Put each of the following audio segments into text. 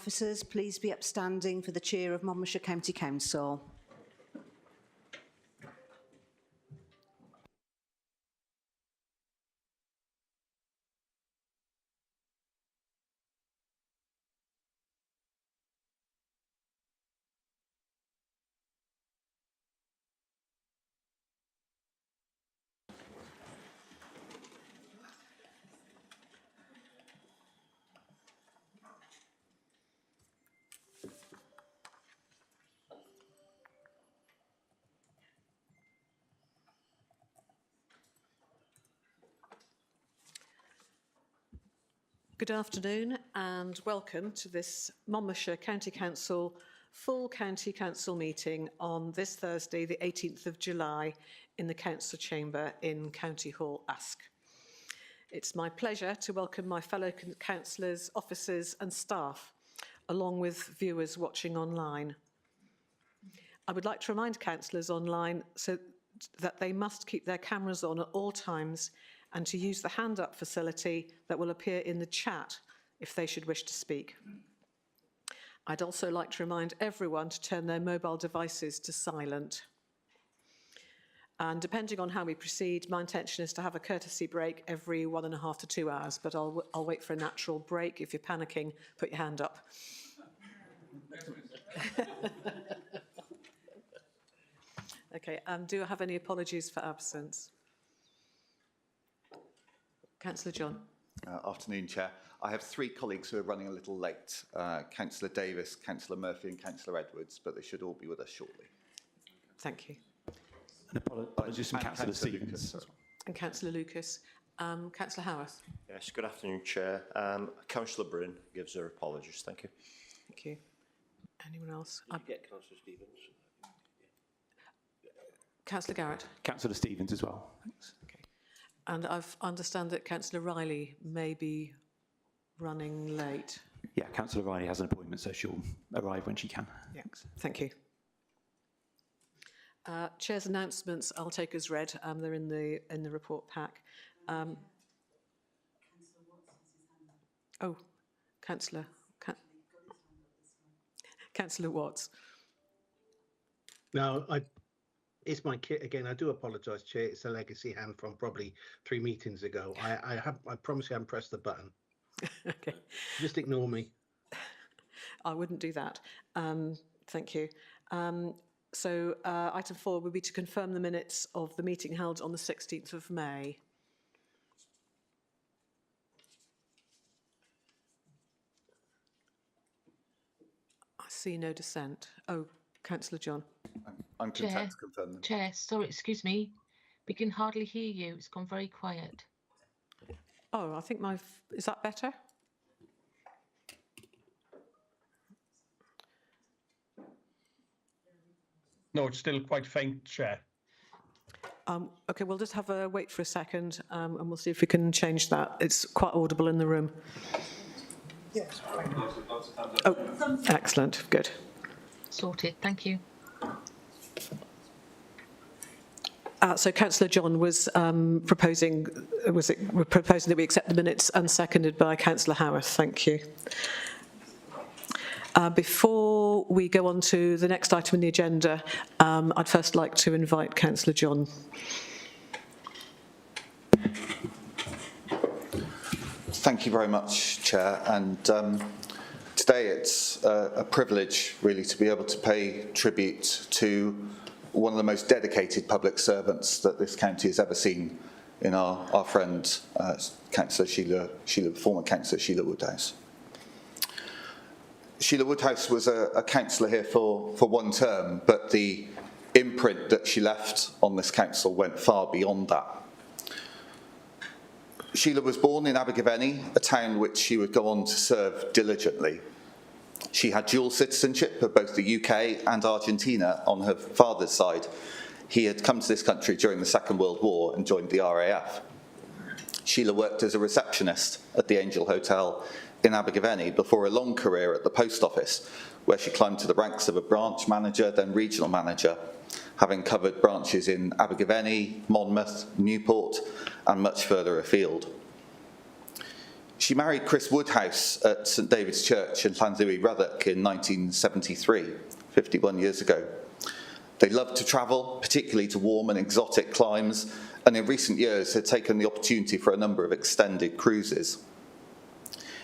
officers, please be upstanding for the cheer of Monmouthshire County Council. Good afternoon and welcome to this Monmouthshire County Council full County Council meeting on this Thursday, the 18th of July in the Council Chamber in County Hall, Usk. It's my pleasure to welcome my fellow councillors, officers and staff, along with viewers watching online. I would like to remind councillors online that they must keep their cameras on at all times and to use the hand up facility that will appear in the chat if they should wish to speak. I'd also like to remind everyone to turn their mobile devices to silent. And depending on how we proceed, my intention is to have a courtesy break every 1.5 to 2 hours, but I'll wait for a natural break. If you're panicking, put your hand up. Okay, do I have any apologies for absence? Councillor John. Afternoon, Chair. I have 3 colleagues who are running a little late, Councillor Davis, Councillor Murphy and Councillor Edwards, but they should all be with us shortly. Thank you. And apologies from Councillor Stevens. And Councillor Lucas. Councillor Howarth. Yes, good afternoon, Chair. Councillor Bryn gives her apologies. Thank you. Thank you. Anyone else? Did you get Councillor Stevens? Councillor Garrett. Councillor Stevens as well. Thanks. Okay. And I understand that Councillor Riley may be running late. Yeah, Councillor Riley has an appointment, so she'll arrive when she can. Yeah, thank you. Chair's announcements I'll take as read. They're in the report pack. Councillor Watts. No, it's my kit again. I do apologise, Chair. It's a legacy hand from probably 3 meetings ago. I promise you, I haven't pressed the button. Okay. Just ignore me. I wouldn't do that. Thank you. So item 4 would be to confirm the minutes of the meeting held on the 16th of May. I see no dissent. Oh, Councillor John. I'm content to confirm them. Chair, sorry, excuse me. We can hardly hear you. It's gone very quiet. Oh, I think is that better? No, it's still quite faint, Chair. Okay, we'll just have a wait for a second and we'll see if we can change that. It's quite audible in the room. Yes. Oh, excellent. Good. Sorted. Thank you. So Councillor John was proposing that we accept the minutes, and seconded by Councillor Howarth. Thank you. Before we go on to the next item on the agenda, I'd first like to invite Councillor John. Thank you very much, Chair. And today it's a privilege, really, to be able to pay tribute to one of the most dedicated public servants that this county has ever seen in our friend, Councillor Sheila, former Councillor Sheila Woodhouse. Sheila Woodhouse was a councillor here for 1 term, but the imprint that she left on this council went far beyond that. Sheila was born in Abergavenny, a town which she would go on to serve diligently. She had dual citizenship of both the UK and Argentina on her father's side. He had come to this country during the Second World War and joined the RAF. Sheila worked as a receptionist at the Angel Hotel in Abergavenny before a long career at the post office, where she climbed to the ranks of a branch manager, then regional manager, having covered branches in Abergavenny, Monmouth, Newport, and much further afield. She married Chris Woodhouse at St David's Church in Llanddewi, Ruthock in 1973, 51 years ago. They loved to travel, particularly to warm and exotic climes, and in recent years had taken the opportunity for a number of extended cruises.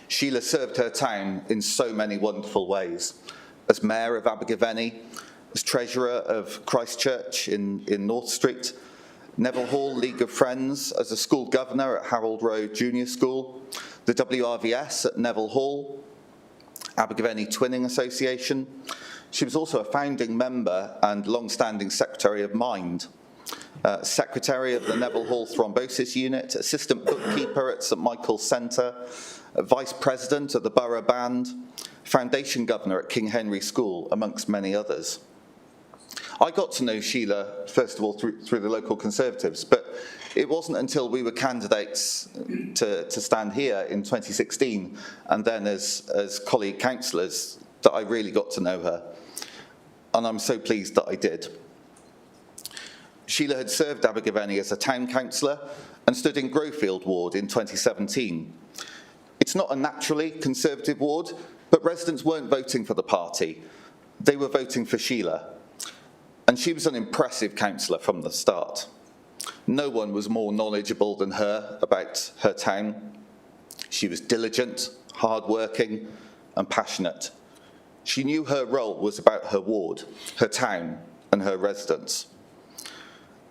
Sheila served her town in so many wonderful ways. As Mayor of Abergavenny, as Treasurer of Christchurch in North Street, Neville Hall League of Friends, as a school governor at Harold Road Junior School, the WRVS at Neville Hall, Abergavenny Twinning Association. She was also a founding member and long-standing Secretary of Mind, Secretary of the Neville Hall Thrombosis Unit, Assistant Bookkeeper at St Michael's Centre, Vice President of the Borough Band, Foundation Governor at King Henry School, amongst many others. I got to know Sheila, first of all, through the local Conservatives, but it wasn't until we were candidates to stand here in 2016 and then as colleague councillors that I really got to know her. And I'm so pleased that I did. Sheila had served Abergavenny as a town councillor and stood in Growfield ward in 2017. It's not a naturally Conservative ward, but residents weren't voting for the party. They were voting for Sheila. And she was an impressive councillor from the start. No one was more knowledgeable than her about her town. She was diligent, hard-working, and passionate. She knew her role was about her ward, her town, and her residents.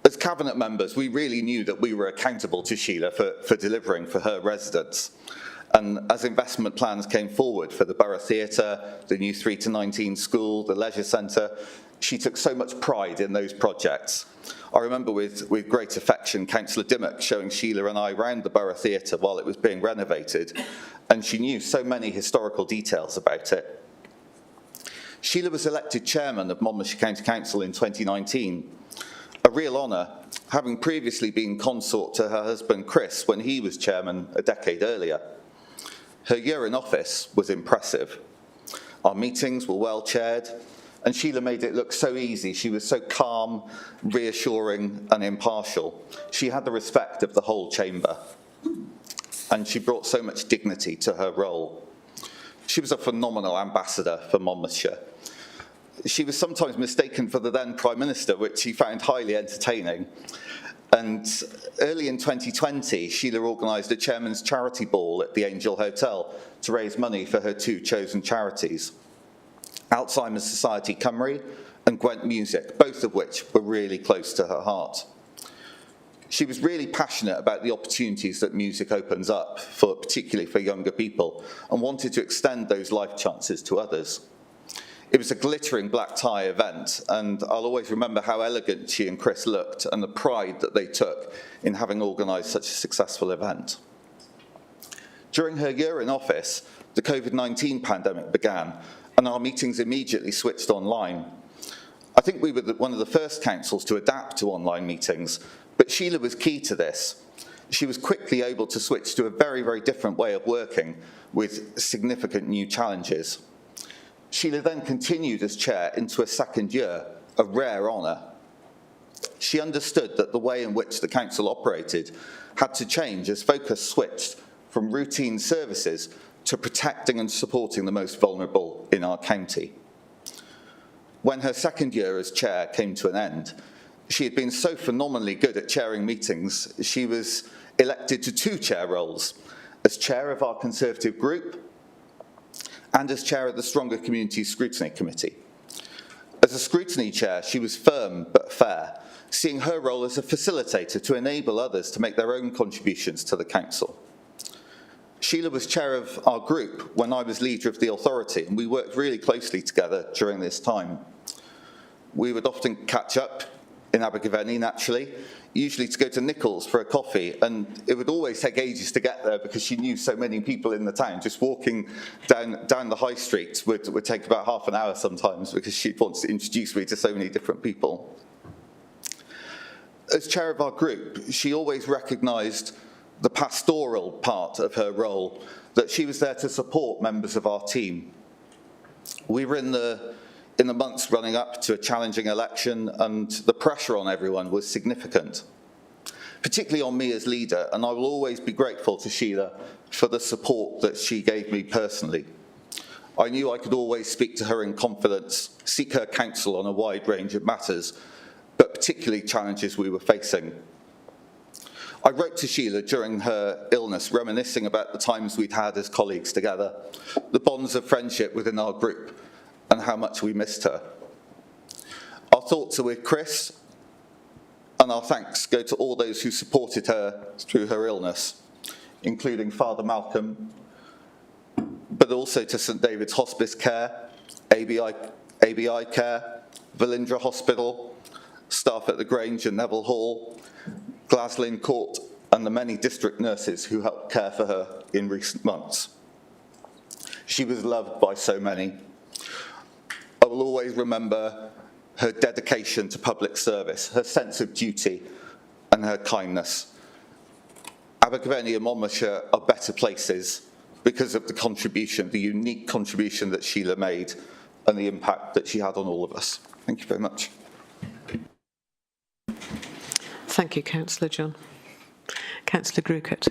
As cabinet members, we really knew that we were accountable to Sheila for delivering for her residents. And as investment plans came forward for the Borough Theatre, the new 3 to 19 school, the leisure centre, she took so much pride in those projects. I remember with great affection Councillor Dimmock showing Sheila and I around the Borough Theatre while it was being renovated, and she knew so many historical details about it. Sheila was elected chairman of Monmouthshire County Council in 2019, a real honour, having previously been consort to her husband Chris when he was chairman a decade earlier. Her year in office was impressive. Our meetings were well chaired, and Sheila made it look so easy. She was so calm, reassuring, and impartial. She had the respect of the whole chamber, and she brought so much dignity to her role. She was a phenomenal ambassador for Monmouthshire. She was sometimes mistaken for the then Prime Minister, which he found highly entertaining. And early in 2020, Sheila organised a chairman's charity ball at the Angel Hotel to raise money for her two chosen charities, Alzheimer's Society Cymru and Gwent Music, both of which were really close to her heart. She was really passionate about the opportunities that music opens up, particularly for younger people, and wanted to extend those life chances to others. It was a glittering black tie event, and I'll always remember how elegant she and Chris looked and the pride that they took in having organised such a successful event. During her year in office, the COVID-19 pandemic began, and our meetings immediately switched online. I think we were one of the first councils to adapt to online meetings, but Sheila was key to this. She was quickly able to switch to a very, very different way of working with significant new challenges. Sheila then continued as chair into a second year, a rare honour. She understood that the way in which the council operated had to change as focus switched from routine services to protecting and supporting the most vulnerable in our county. When her second year as chair came to an end, she had been so phenomenally good at chairing meetings, she was elected to two chair roles, as chair of our Conservative group and as chair of the Stronger Communities Scrutiny Committee. As a scrutiny chair, she was firm but fair, seeing her role as a facilitator to enable others to make their own contributions to the council. Sheila was chair of our group when I was leader of the authority, and we worked really closely together during this time. We would often catch up in Abergavenny, naturally, usually to go to Nichols for a coffee, and it would always take ages to get there because she knew so many people in the town. Just walking down the high street would take about half an hour sometimes because she wants to introduce me to so many different people. As chair of our group, she always recognised the pastoral part of her role, that she was there to support members of our team. We were in the months running up to a challenging election, and the pressure on everyone was significant. particularly on me as leader, and I will always be grateful to Sheila for the support that she gave me personally. I knew I could always speak to her in confidence, seek her counsel on a wide range of matters, but particularly challenges we were facing. I wrote to Sheila during her illness, reminiscing about the times we'd had as colleagues together, the bonds of friendship within our group, and how much we missed her. Our thoughts are with Chris, and our thanks go to all those who supported her through her illness, including Father Malcolm, but also to St David's Hospice Care, ABI Care, Velindre Hospital, staff at the Grange and Neville Hall, Glaslyn Court, and the many district nurses who helped care for her in recent months. She was loved by so many. I will always remember her dedication to public service, her sense of duty, and her kindness. Abergavenny and Monmouthshire are better places because of the contribution, the unique contribution that Sheila made and the impact that she had on all of us. Thank you very much. Thank you, Councillor John. Councillor Grucott.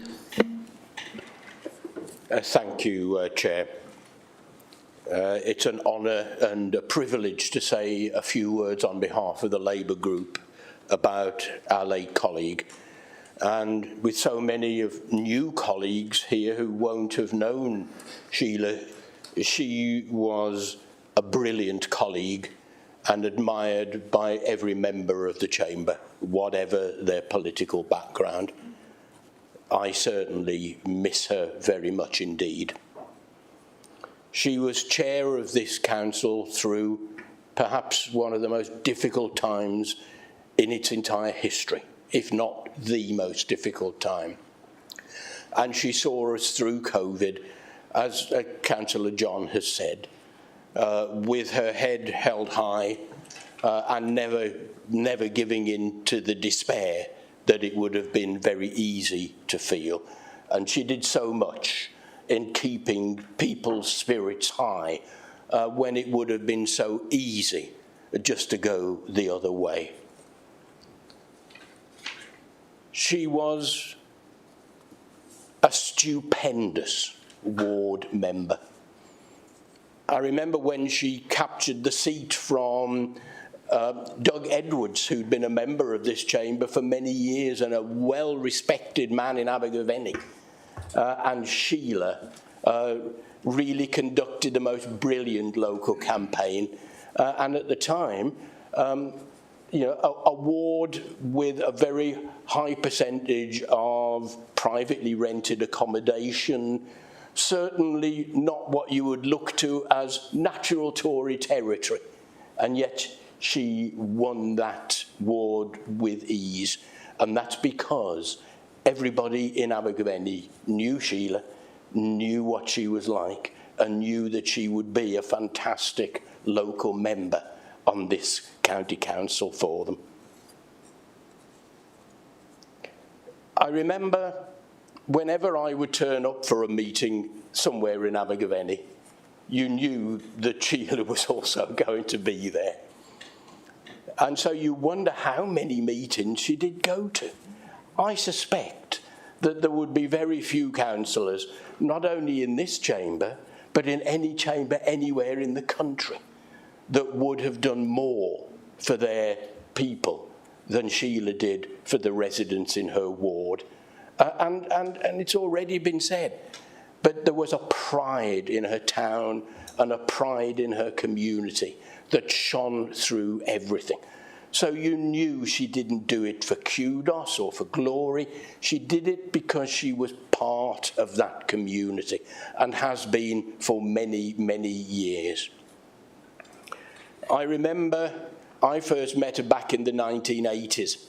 Thank you, Chair. It's an honour and a privilege to say a few words on behalf of the Labour group about our late colleague. And with so many of new colleagues here who won't have known Sheila, she was a brilliant colleague and admired by every member of the chamber, whatever their political background. I certainly miss her very much indeed. She was chair of this council through perhaps one of the most difficult times in its entire history, if not the most difficult time. And she saw us through COVID, as Councillor John has said, with her head held high and never giving in to the despair that it would have been very easy to feel. And she did so much in keeping people's spirits high when it would have been so easy just to go the other way. She was a stupendous ward member. I remember when she captured the seat from Doug Edwards, who'd been a member of this chamber for many years and a well-respected man in Abergavenny. And Sheila really conducted the most brilliant local campaign. And at the time, a ward with a very high percentage of privately rented accommodation, certainly not what you would look to as natural Tory territory. And yet she won that ward with ease. And that's because everybody in Abergavenny knew Sheila, knew what she was like, and knew that she would be a fantastic local member on this county council for them. I remember whenever I would turn up for a meeting somewhere in Abergavenny, you knew that Sheila was also going to be there. And so you wonder how many meetings she did go to. I suspect that there would be very few councillors, not only in this chamber, but in any chamber anywhere in the country, that would have done more for their people than Sheila did for the residents in her ward. And it's already been said, but there was a pride in her town and a pride in her community that shone through everything. So you knew she didn't do it for kudos or for glory. She did it because she was part of that community and has been for many, many years. I remember I first met her back in the 1980s.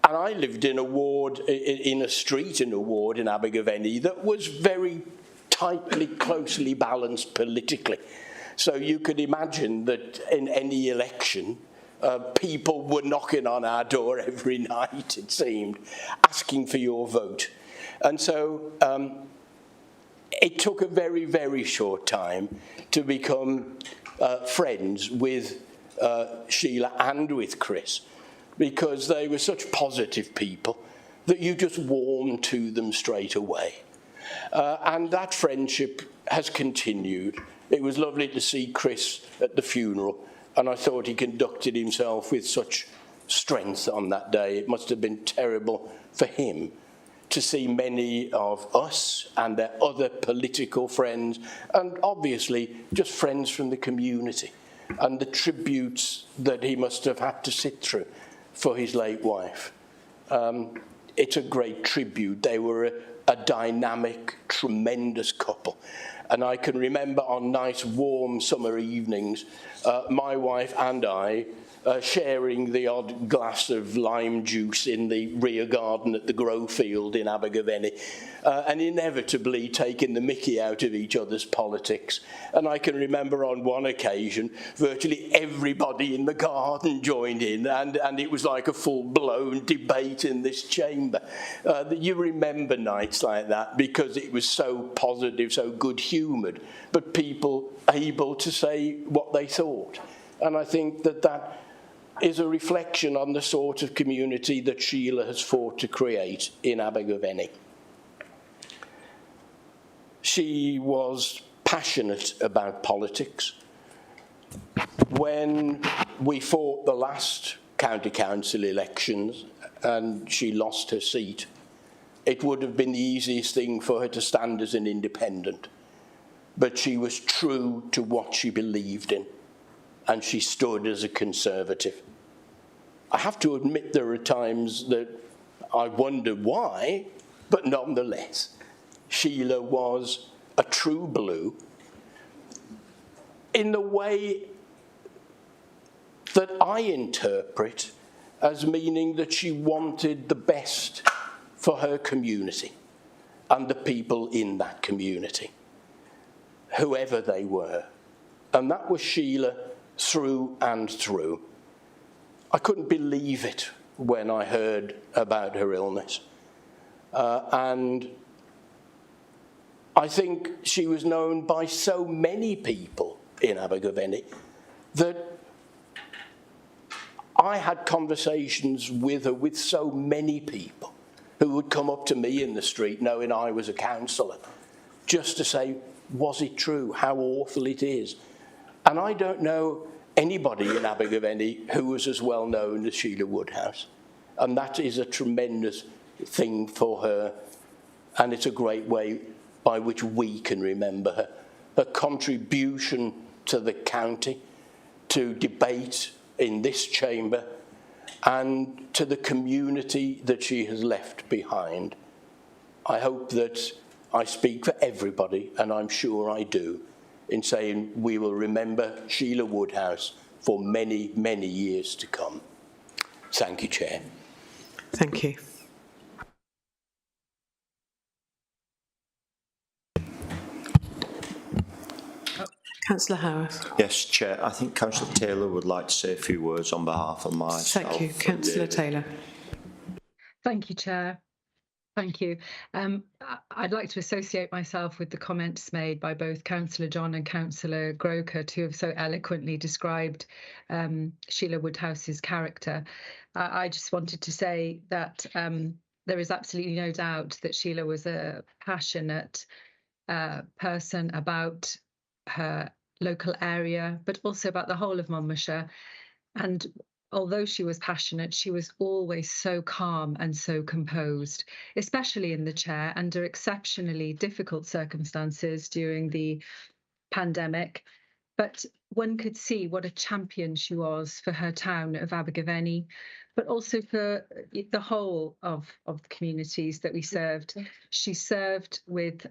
And I lived in a ward, in a street in a ward in Abergavenny that was very tightly, closely balanced politically. So you could imagine that in any election, people were knocking on our door every night, it seemed, asking for your vote. And so it took a very, very short time to become friends with Sheila and with Chris. because they were such positive people that you just warmed to them straight away. And that friendship has continued. It was lovely to see Chris at the funeral, and I thought he conducted himself with such strength on that day. It must have been terrible for him to see many of us and their other political friends, and obviously just friends from the community, and the tributes that he must have had to sit through for his late wife. It's a great tribute. They were a dynamic, tremendous couple. And I can remember on nice, warm summer evenings, my wife and I sharing the odd glass of lime juice in the rear garden at the Grow Field in Abergavenny, and inevitably taking the mickey out of each other's politics. And I can remember on one occasion, virtually everybody in the garden joined in, and it was like a full-blown debate in this chamber. You remember nights like that because it was so positive, so good-humoured, but people able to say what they thought. And I think that is a reflection on the sort of community that Sheila has fought to create in Abergavenny. She was passionate about politics. When we fought the last county council elections and she lost her seat, it would have been the easiest thing for her to stand as an independent. But she was true to what she believed in, and she stood as a Conservative. I have to admit there are times that I wonder why, but nonetheless, Sheila was a true blue in the way that I interpret as meaning that she wanted the best for her community and the people in that community, whoever they were. And that was Sheila through and through. I couldn't believe it when I heard about her illness. And I think she was known by so many people in Abergavenny that I had conversations with her with so many people who would come up to me in the street knowing I was a councillor just to say, was it true? How awful it is. And I don't know anybody in Abergavenny who was as well known as Sheila Woodhouse. And that is a tremendous thing for her. And it's a great way by which we can remember her. Her contribution to the county, to debate in this chamber, and to the community that she has left behind. I hope that I speak for everybody, and I'm sure I do, in saying we will remember Sheila Woodhouse for many, many years to come. Thank you, Chair. Thank you. Councillor Howarth. Yes, Chair. I think Councillor Taylor would like to say a few words on behalf of myself. Thank you. Councillor Taylor. Thank you, Chair. Thank you. I'd like to associate myself with the comments made by both Councillor John and Councillor Groker, who have so eloquently described Sheila Woodhouse's character. I just wanted to say that there is absolutely no doubt that Sheila was a passionate person about her local area, but also about the whole of Monmouthshire. And although she was passionate, she was always so calm and so composed, especially in the chair under exceptionally difficult circumstances during the pandemic. But one could see what a champion she was for her town of Abergavenny, but also for the whole of the communities that we served. She served with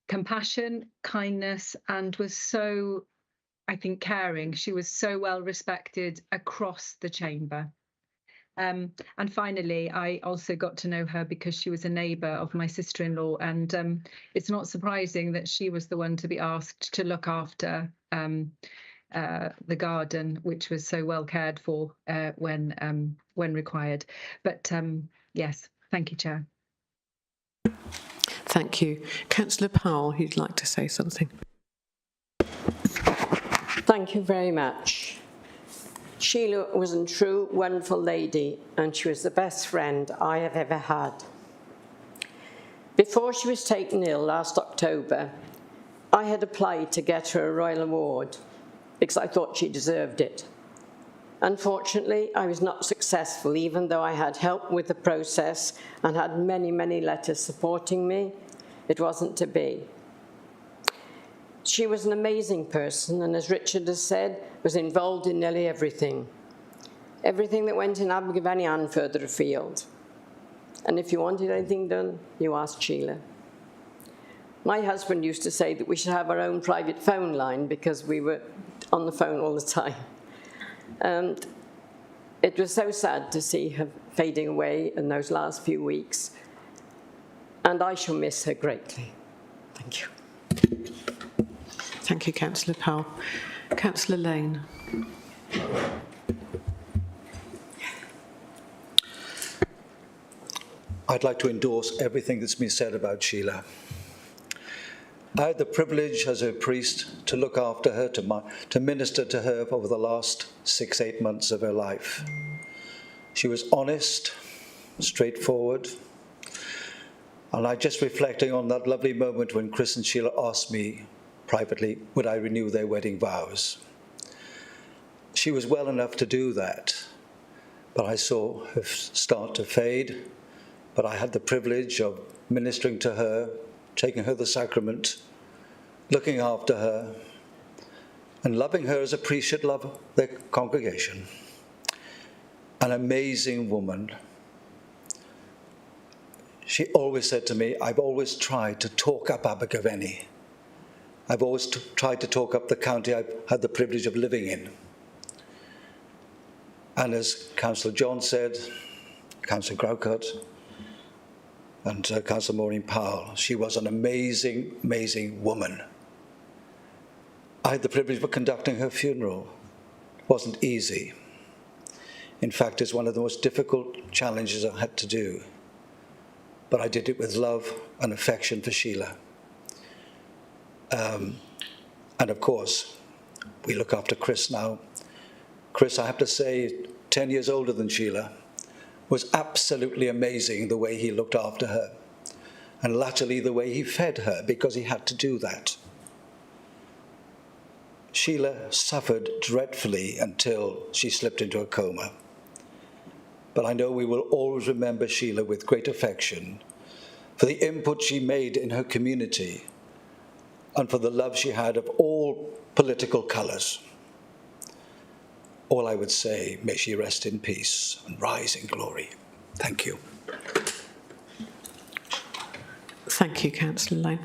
compassion, kindness, and was so, I think, caring. She was so well respected across the chamber. And finally, I also got to know her because she was a neighbour of my sister-in-law, and it's not surprising that she was the one to be asked to look after the garden, which was so well cared for when required. But yes, thank you, Chair. Thank you. Councillor Powell, who'd like to say something. Thank you very much, Sheila was a true, wonderful lady, and she was the best friend I have ever had. Before she was taken ill last October, I had applied to get her a Royal Award because I thought she deserved it. Unfortunately, I was not successful, even though I had help with the process and had many, many letters supporting me. It wasn't to be. She was an amazing person, and as Richard has said, was involved in nearly everything. Everything that went in Abergavenny and further afield. And if you wanted anything done, you asked Sheila. My husband used to say that we should have our own private phone line because we were on the phone all the time. And it was so sad to see her fading away in those last few weeks. And I shall miss her greatly. Thank you. Thank you, Councillor Powell. Councillor Lane. I'd like to endorse everything that's been said about Sheila. I had the privilege as her priest to look after her, to minister to her over the last 6-8 months of her life. She was honest, straightforward, and I just reflecting on that lovely moment when Chris and Sheila asked me privately, would I renew their wedding vows? She was well enough to do that, but I saw her start to fade, but I had the privilege of ministering to her, taking her the sacrament, looking after her, and loving her as a priest should love their congregation. An amazing woman. She always said to me, I've always tried to talk up Abergavenny. I've always tried to talk up the county I've had the privilege of living in. And as Councillor John said, Councillor Graucott, and Councillor Maureen Powell, she was an amazing, amazing woman. I had the privilege of conducting her funeral. It wasn't easy. In fact, it's one of the most difficult challenges I had to do. But I did it with love and affection for Sheila. And of course, we look after Chris now. Chris, I have to say, 10 years older than Sheila, was absolutely amazing the way he looked after her. And latterly, the way he fed her, because he had to do that. Sheila suffered dreadfully until she slipped into a coma. But I know we will always remember Sheila with great affection for the input she made in her community and for the love she had of all political colours. All I would say, may she rest in peace and rise in glory. Thank you. Thank you, Councillor Lane.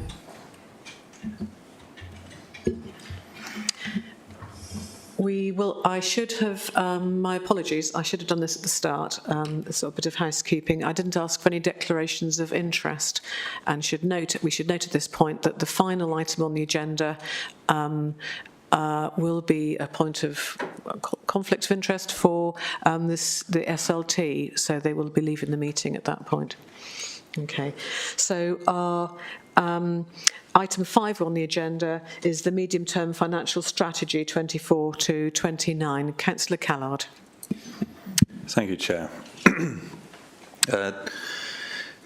I should have, my apologies, I should have done this at the start, a sort of bit of housekeeping. I didn't ask for any declarations of interest, and we should note at this point that the final item on the agenda will be a point of conflict of interest for the SLT, so they will be leaving the meeting at that point. Okay, so our item 5 on the agenda is the medium-term financial strategy 24 to 29. Councillor Callard. Thank you, Chair.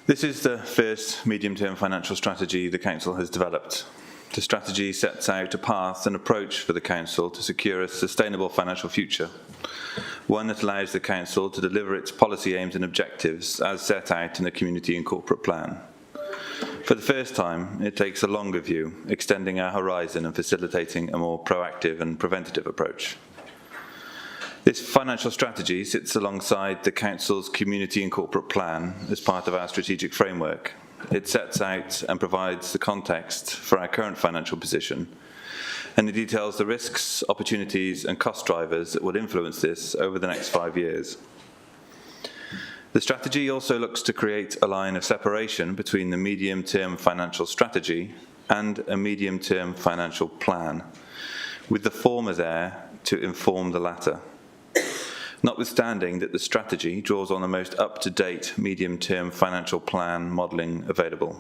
This is the first medium-term financial strategy the Council has developed. The strategy sets out a path and approach for the Council to secure a sustainable financial future, one that allows the Council to deliver its policy aims and objectives as set out in the Community and Corporate Plan. For the first time, it takes a longer view, extending our horizon and facilitating a more proactive and preventative approach. This financial strategy sits alongside the Council's Community and Corporate Plan as part of our strategic framework. It sets out and provides the context for our current financial position, and it details the risks, opportunities and cost drivers that will influence this over the next 5 years. The strategy also looks to create a line of separation between the medium-term financial strategy and a medium-term financial plan, with the former there to inform the latter. Notwithstanding that the strategy draws on the most up-to-date medium-term financial plan modelling available.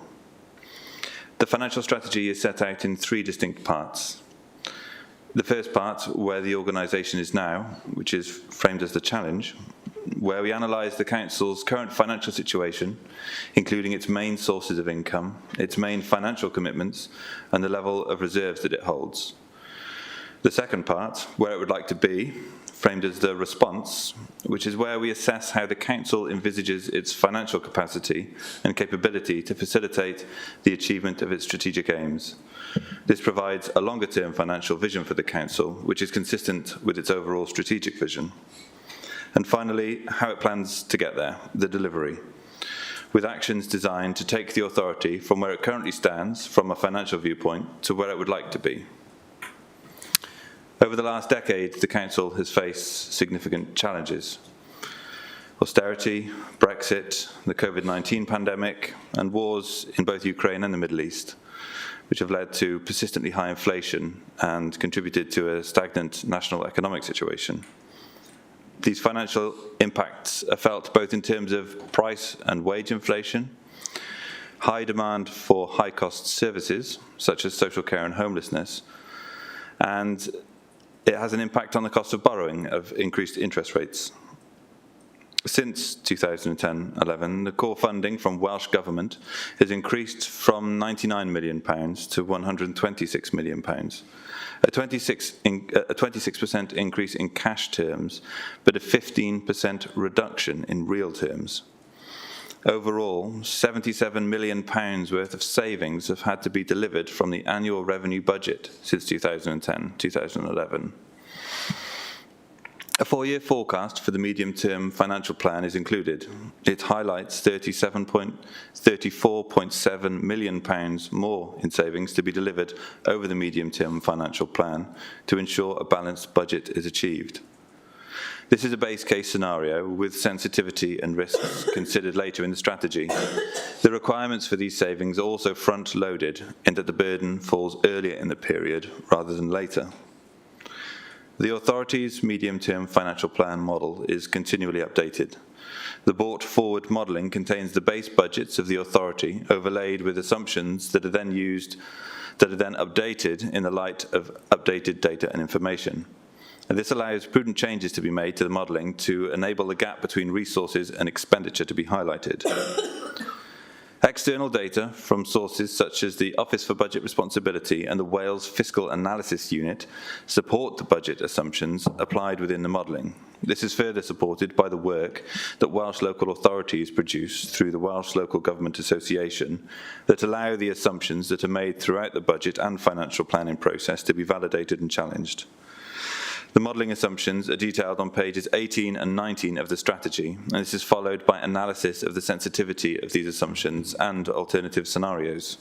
The financial strategy is set out in 3 distinct parts. The first part, where the organisation is now, which is framed as the challenge, where we analyse the Council's current financial situation, including its main sources of income, its main financial commitments, and the level of reserves that it holds. The second part, where it would like to be, framed as the response, which is where we assess how the Council envisages its financial capacity and capability to facilitate the achievement of its strategic aims. This provides a longer-term financial vision for the Council, which is consistent with its overall strategic vision. And finally, how it plans to get there, the delivery, with actions designed to take the authority from where it currently stands, from a financial viewpoint, to where it would like to be. Over the last decade, the Council has faced significant challenges. Austerity, Brexit, the COVID-19 pandemic, and wars in both Ukraine and the Middle East, which have led to persistently high inflation and contributed to a stagnant national economic situation. These financial impacts are felt both in terms of price and wage inflation, high demand for high-cost services, such as social care and homelessness, and it has an impact on the cost of borrowing of increased interest rates. Since 2010-11, the core funding from Welsh Government has increased from £99 million to £126 million, a 26% increase in cash terms, but a 15% reduction in real terms. Overall, £77 million worth of savings have had to be delivered from the annual revenue budget since 2010-2011. A four-year forecast for the medium-term financial plan is included. It highlights £34.7 million more in savings to be delivered over the medium-term financial plan to ensure a balanced budget is achieved. This is a base case scenario with sensitivity and risks considered later in the strategy. The requirements for these savings are also front-loaded in that the burden falls earlier in the period rather than later. The authority's medium-term financial plan model is continually updated. The brought-forward modelling contains the base budgets of the authority overlaid with assumptions that are then updated in the light of updated data and information. And this allows prudent changes to be made to the modelling to enable the gap between resources and expenditure to be highlighted. External data from sources such as the Office for Budget Responsibility and the Wales Fiscal Analysis Unit support the budget assumptions applied within the modelling. This is further supported by the work that Welsh local authorities produce through the Welsh Local Government Association that allow the assumptions that are made throughout the budget and financial planning process to be validated and challenged. The modelling assumptions are detailed on pages 18 and 19 of the strategy, and this is followed by analysis of the sensitivity of these assumptions and alternative scenarios.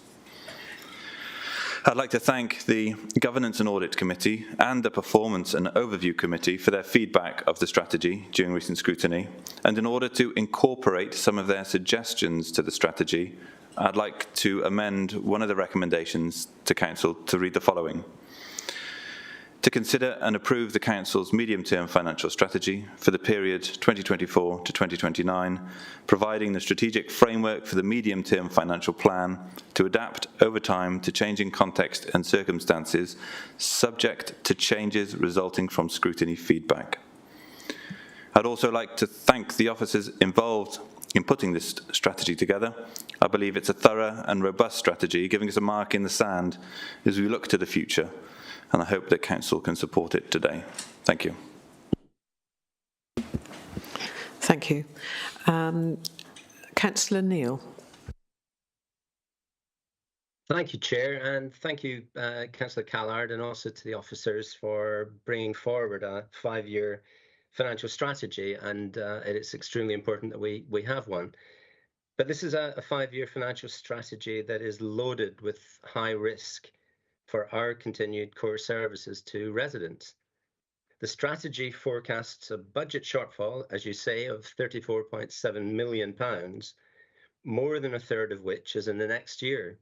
I'd like to thank the Governance and Audit Committee and the Performance and Overview Committee for their feedback of the strategy during recent scrutiny, and in order to incorporate some of their suggestions to the strategy, I'd like to amend one of the recommendations to Council to read the following. To consider and approve the Council's medium-term financial strategy for the period 2024 to 2029, providing the strategic framework for the medium-term financial plan to adapt over time to changing context and circumstances, subject to changes resulting from scrutiny feedback. I'd also like to thank the officers involved in putting this strategy together. I believe it's a thorough and robust strategy, giving us a mark in the sand as we look to the future, and I hope that Council can support it today. Thank you. Thank you. Councillor Neil. Thank you, Chair, and thank you, Councillor Callard, and also to the officers for bringing forward a 5-year financial strategy, and it's extremely important that we have one. But this is a 5-year financial strategy that is loaded with high risk for our continued core services to residents. The strategy forecasts a budget shortfall, as you say, of £34.7 million, more than a third of which is in the next year.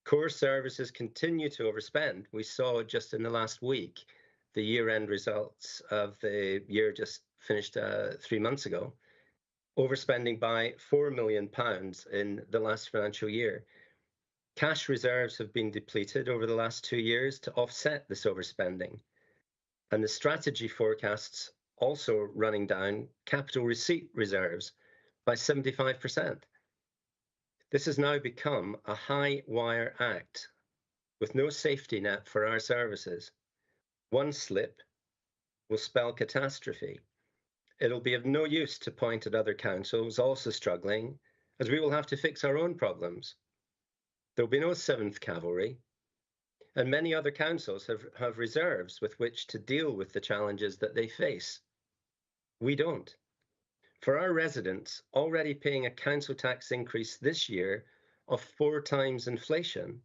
Core services continue to overspend. We saw just in the last week the year-end results of the year just finished 3 months ago, overspending by £4 million in the last financial year. Cash reserves have been depleted over the last 2 years to offset this overspending, and the strategy forecasts also running down capital receipt reserves by 75%. This has now become a high wire act with no safety net for our services. One slip will spell catastrophe. It'll be of no use to point at other councils also struggling, as we will have to fix our own problems. There'll be no 7th Cavalry, and many other councils have reserves with which to deal with the challenges that they face. We don't. For our residents already paying a council tax increase this year of 4 times inflation,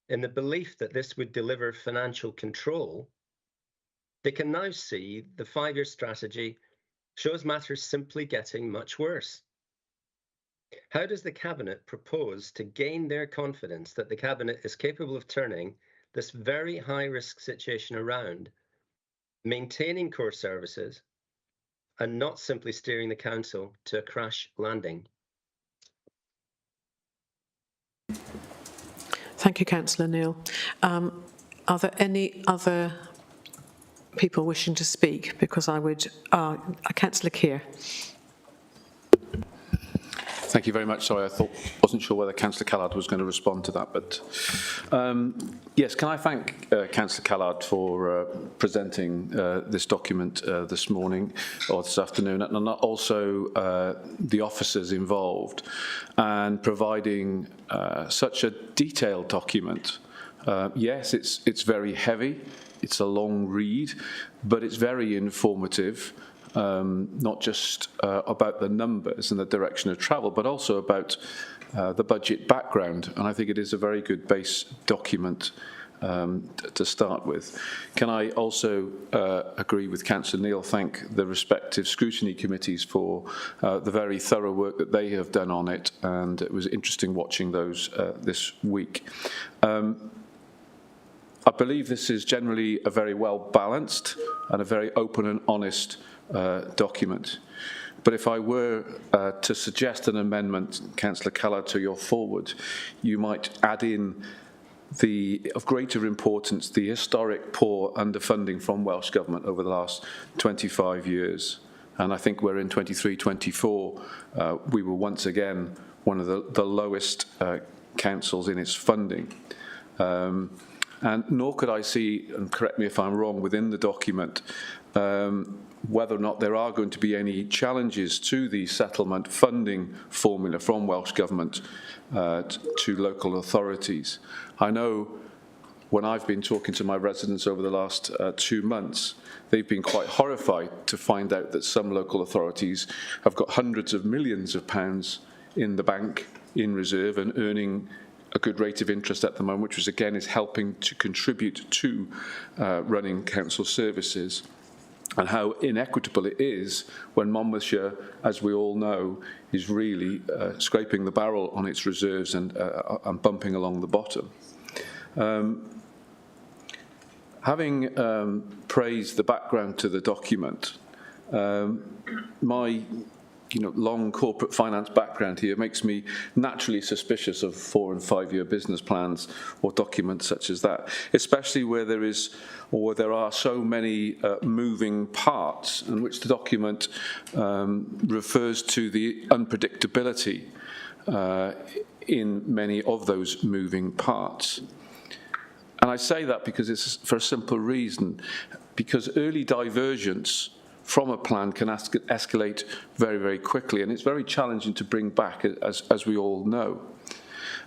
in the belief that this would deliver financial control, they can now see the 5-year strategy shows matters simply getting much worse. How does the Cabinet propose to gain their confidence that the Cabinet is capable of turning this very high-risk situation around, maintaining core services, and not simply steering the Council to a crash landing? Thank you, Councillor Neil. Are there any other people wishing to speak? Because I would, Councillor Keir. Thank you very much. Sorry, wasn't sure whether Councillor Callard was going to respond to that, but yes, can I thank Councillor Callard for presenting this document this morning or this afternoon, and also the officers involved, and providing such a detailed document. Yes, it's very heavy. It's a long read, but it's very informative. Not just about the numbers and the direction of travel, but also about the budget background. And I think it is a very good base document to start with. Can I also agree with Councillor Neil, thank the respective scrutiny committees for the very thorough work that they have done on it, and it was interesting watching those this week. I believe this is generally a very well balanced and a very open and honest document. But if I were to suggest an amendment, Councillor Callard, to your forward, you might add in of greater importance the historic poor underfunding from Welsh Government over the last 25 years. And I think we're in 23-24, we were once again one of the lowest councils in its funding. And nor could I see, and correct me if I'm wrong, within the document, whether or not there are going to be any challenges to the settlement funding formula from Welsh Government to local authorities. I know when I've been talking to my residents over the last 2 months, they've been quite horrified to find out that some local authorities have got hundreds of millions of pounds in the bank in reserve and earning a good rate of interest at the moment, which again is helping to contribute to running council services, and how inequitable it is when Monmouthshire, as we all know, is really scraping the barrel on its reserves and bumping along the bottom. Having praised the background to the document, my long corporate finance background here makes me naturally suspicious of 4- and 5-year business plans or documents such as that, especially where there are so many moving parts, in which the document refers to the unpredictability in many of those moving parts. And I say that because it's for a simple reason, because early divergence from a plan can escalate very, very quickly, and it's very challenging to bring back, as we all know.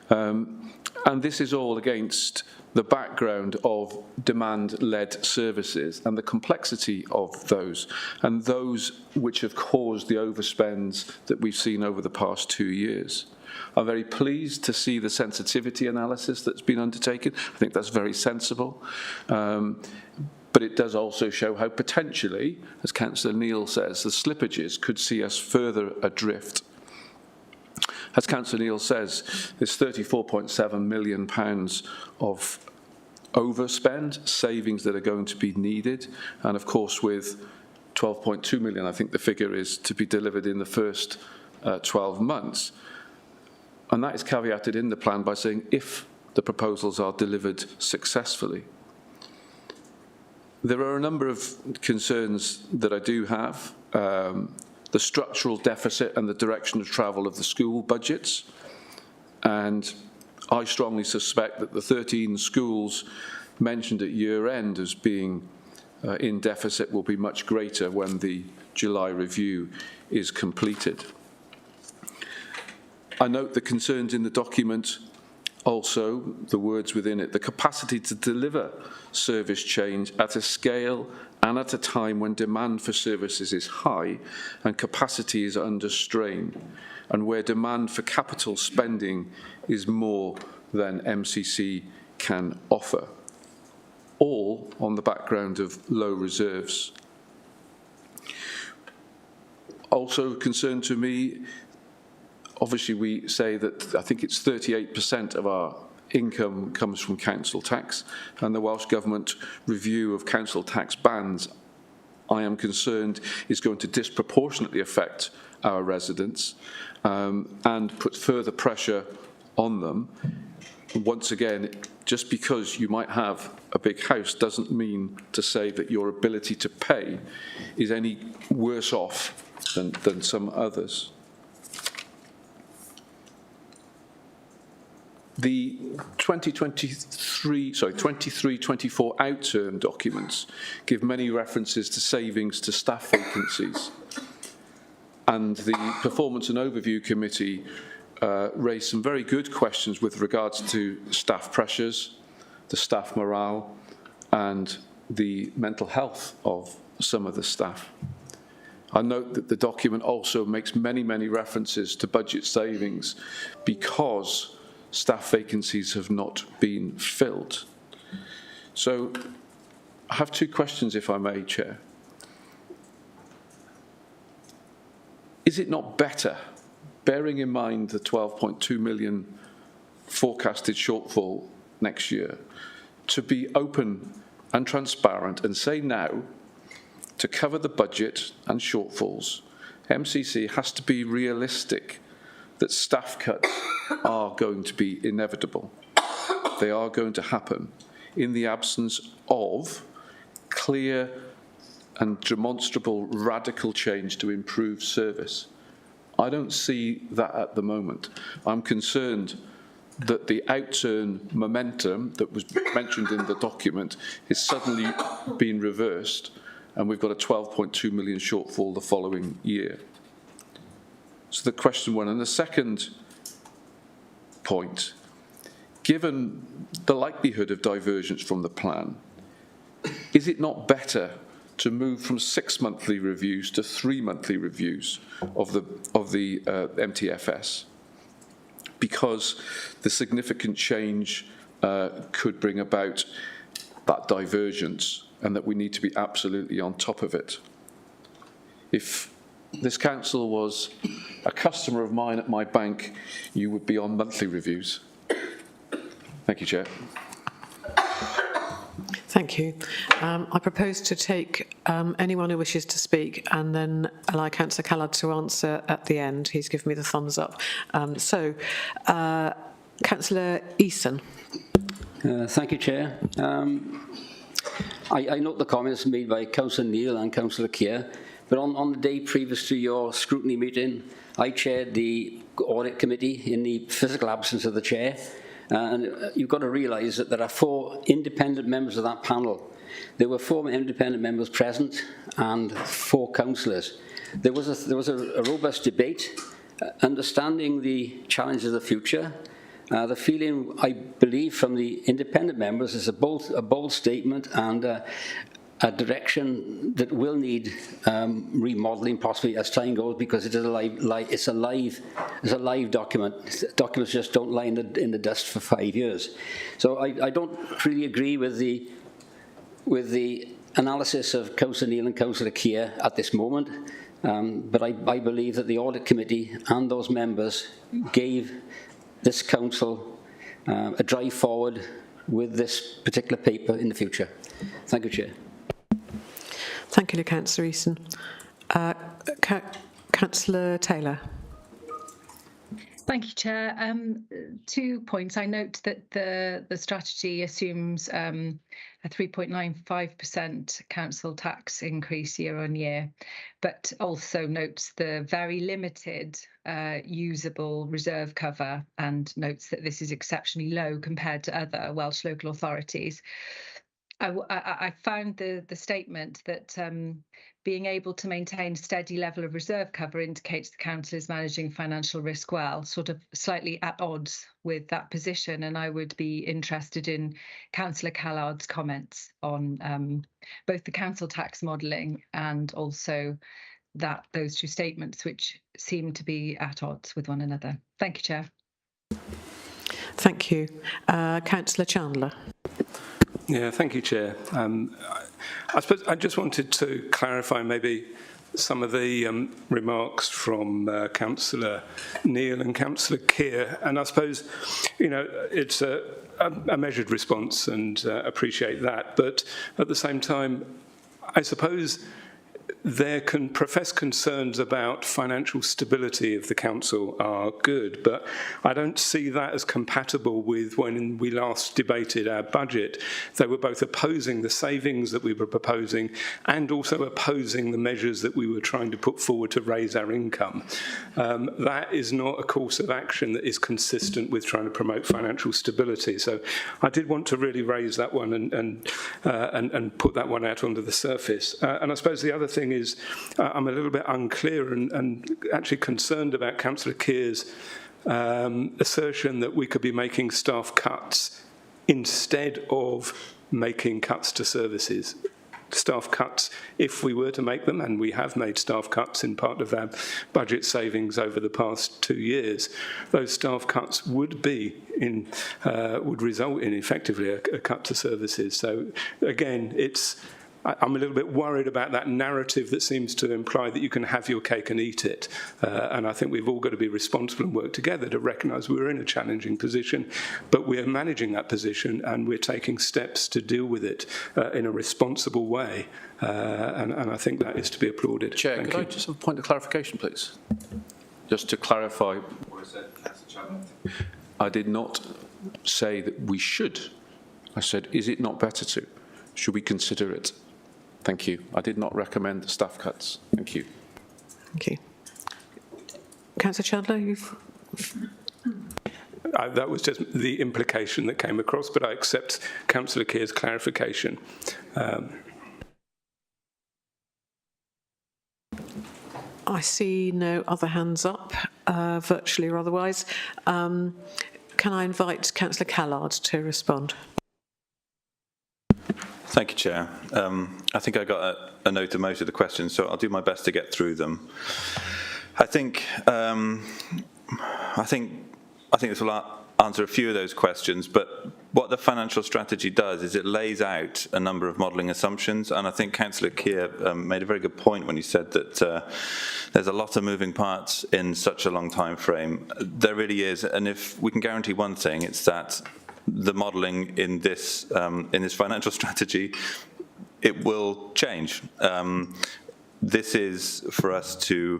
And this is all against the background of demand-led services and the complexity of those, and those which have caused the overspends that we've seen over the past 2 years. I'm very pleased to see the sensitivity analysis that's been undertaken. I think that's very sensible. But it does also show how potentially, as Councillor Neil says, the slippages could see us further adrift. As Councillor Neil says, there's £34.7 million of overspend, savings that are going to be needed, and of course with 12.2 million, I think the figure is, to be delivered in the first 12 months. And that is caveated in the plan by saying if the proposals are delivered successfully. There are a number of concerns that I do have. The structural deficit and the direction of travel of the school budgets. And I strongly suspect that the 13 schools mentioned at year end as being in deficit will be much greater when the July review is completed. I note the concerns in the document, also the words within it, the capacity to deliver service change at a scale and at a time when demand for services is high and capacity is under strain, and where demand for capital spending is more than MCC can offer, all on the background of low reserves. Also a concern to me, obviously we say that I think it's 38% of our income comes from council tax, and the Welsh Government review of council tax bands, I am concerned, is going to disproportionately affect our residents and put further pressure on them. Once again, just because you might have a big house doesn't mean to say that your ability to pay is any worse off than some others. The 23-24 outturn documents give many references to savings to staff vacancies. And the Performance and Overview Committee raised some very good questions with regards to staff pressures, the staff morale, and the mental health of some of the staff. I note that the document also makes many references to budget savings because staff vacancies have not been filled. So I have two questions, if I may, Chair. Is it not better, bearing in mind the 12.2 million forecasted shortfall next year, to be open and transparent and say now, to cover the budget and shortfalls, MCC has to be realistic that staff cuts are going to be inevitable. They are going to happen in the absence of clear and demonstrable radical change to improve service. I don't see that at the moment. I'm concerned that the outturn momentum that was mentioned in the document is suddenly being reversed, and we've got a 12.2 million shortfall the following year. So the question one. And the second point, given the likelihood of divergence from the plan, is it not better to move from 6 monthly reviews to 3 monthly reviews of the MTFS? Because the significant change could bring about that divergence, and that we need to be absolutely on top of it. If this council was a customer of mine at my bank, you would be on monthly reviews. Thank you, Chair. Thank you. I propose to take anyone who wishes to speak and then allow Councillor Callard to answer at the end. He's given me the thumbs up. Councillor Eason. Thank you, Chair. I note the comments made by Councillor Neil and Councillor Keir, but on the day previous to your scrutiny meeting, I chaired the Audit Committee in the physical absence of the Chair. And you've got to realise that there are 4 independent members of that panel. There were 4 independent members present and 4 councillors. There was a robust debate, understanding the challenges of the future. The feeling, I believe, from the independent members is a bold statement and a direction that will need remodelling possibly as time goes, because it is it's a live document. Documents just don't lie in the dust for 5 years. So I don't really agree with the analysis of Councillor Neil and Councillor Keir at this moment, but I believe that the Audit Committee and those members gave this council a drive forward with this particular paper in the future. Thank you, Chair. Thank you, Councillor Eason. Councillor Taylor. Thank you, Chair. 2 points. I note that the strategy assumes a 3.95% council tax increase year on year, but also notes the very limited usable reserve cover and notes that this is exceptionally low compared to other Welsh local authorities. I found the statement that being able to maintain a steady level of reserve cover indicates the council is managing financial risk well, sort of slightly at odds with that position. And I would be interested in Councillor Callard's comments on both the council tax modelling and also those two statements, which seem to be at odds with one another. Thank you, Chair. Thank you. Councillor Chandler. Yeah, thank you, Chair. I suppose I just wanted to clarify maybe some of the remarks from Councillor Neil and Councillor Keir, and I suppose, you know, it's a measured response and appreciate that, but at the same time, I suppose their professed concerns about financial stability of the council are good, but I don't see that as compatible with when we last debated our budget. They were both opposing the savings that we were proposing and also opposing the measures that we were trying to put forward to raise our income. That is not a course of action that is consistent with trying to promote financial stability. So I did want to really raise that one and put that one out onto the surface. And I suppose the other thing is I'm a little bit unclear and actually concerned about Councillor Keir's assertion that we could be making staff cuts instead of making cuts to services. Staff cuts, if we were to make them, and we have made staff cuts in part of our budget savings over the past 2 years, those staff cuts would result in effectively a cut to services. So again, I'm a little bit worried about that narrative that seems to imply that you can have your cake and eat it. And I think we've all got to be responsible and work together to recognise we're in a challenging position, but we're managing that position and we're taking steps to deal with it in a responsible way. And I think that is to be applauded. Chair, could I just have a point of clarification, please? Just to clarify what I said, Councillor Chandler. I did not say that we should. I said, is it not better to? Should we consider it? Thank you. I did not recommend the staff cuts. Thank you. Thank you. Councillor Chandler, that was just the implication that came across, but I accept Councillor Keir's clarification. I see no other hands up, virtually or otherwise. Can I invite Councillor Callard to respond? Thank you, Chair. I think I got a note of most of the questions, so I'll do my best to get through them. I think this will answer a few of those questions, but what the financial strategy does is it lays out a number of modelling assumptions, and I think Councillor Keir made a very good point when he said that there's a lot of moving parts in such a long time frame. There really is, and if we can guarantee one thing, it's that the modelling in this financial strategy, it will change. This is for us to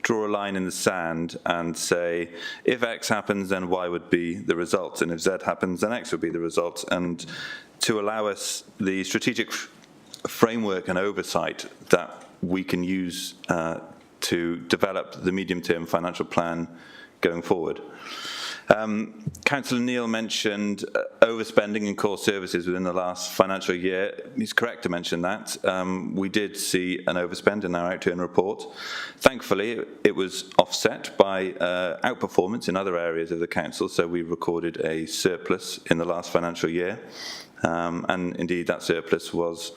draw a line in the sand and say, if X happens, then Y would be the result, and if Z happens, then X would be the result, and to allow us the strategic framework and oversight that we can use to develop the medium-term financial plan going forward. Councillor Neil mentioned overspending in core services within the last financial year. He's correct to mention that. We did see an overspend in our outturn report. Thankfully, it was offset by outperformance in other areas of the council, so we recorded a surplus in the last financial year. And indeed, that surplus was,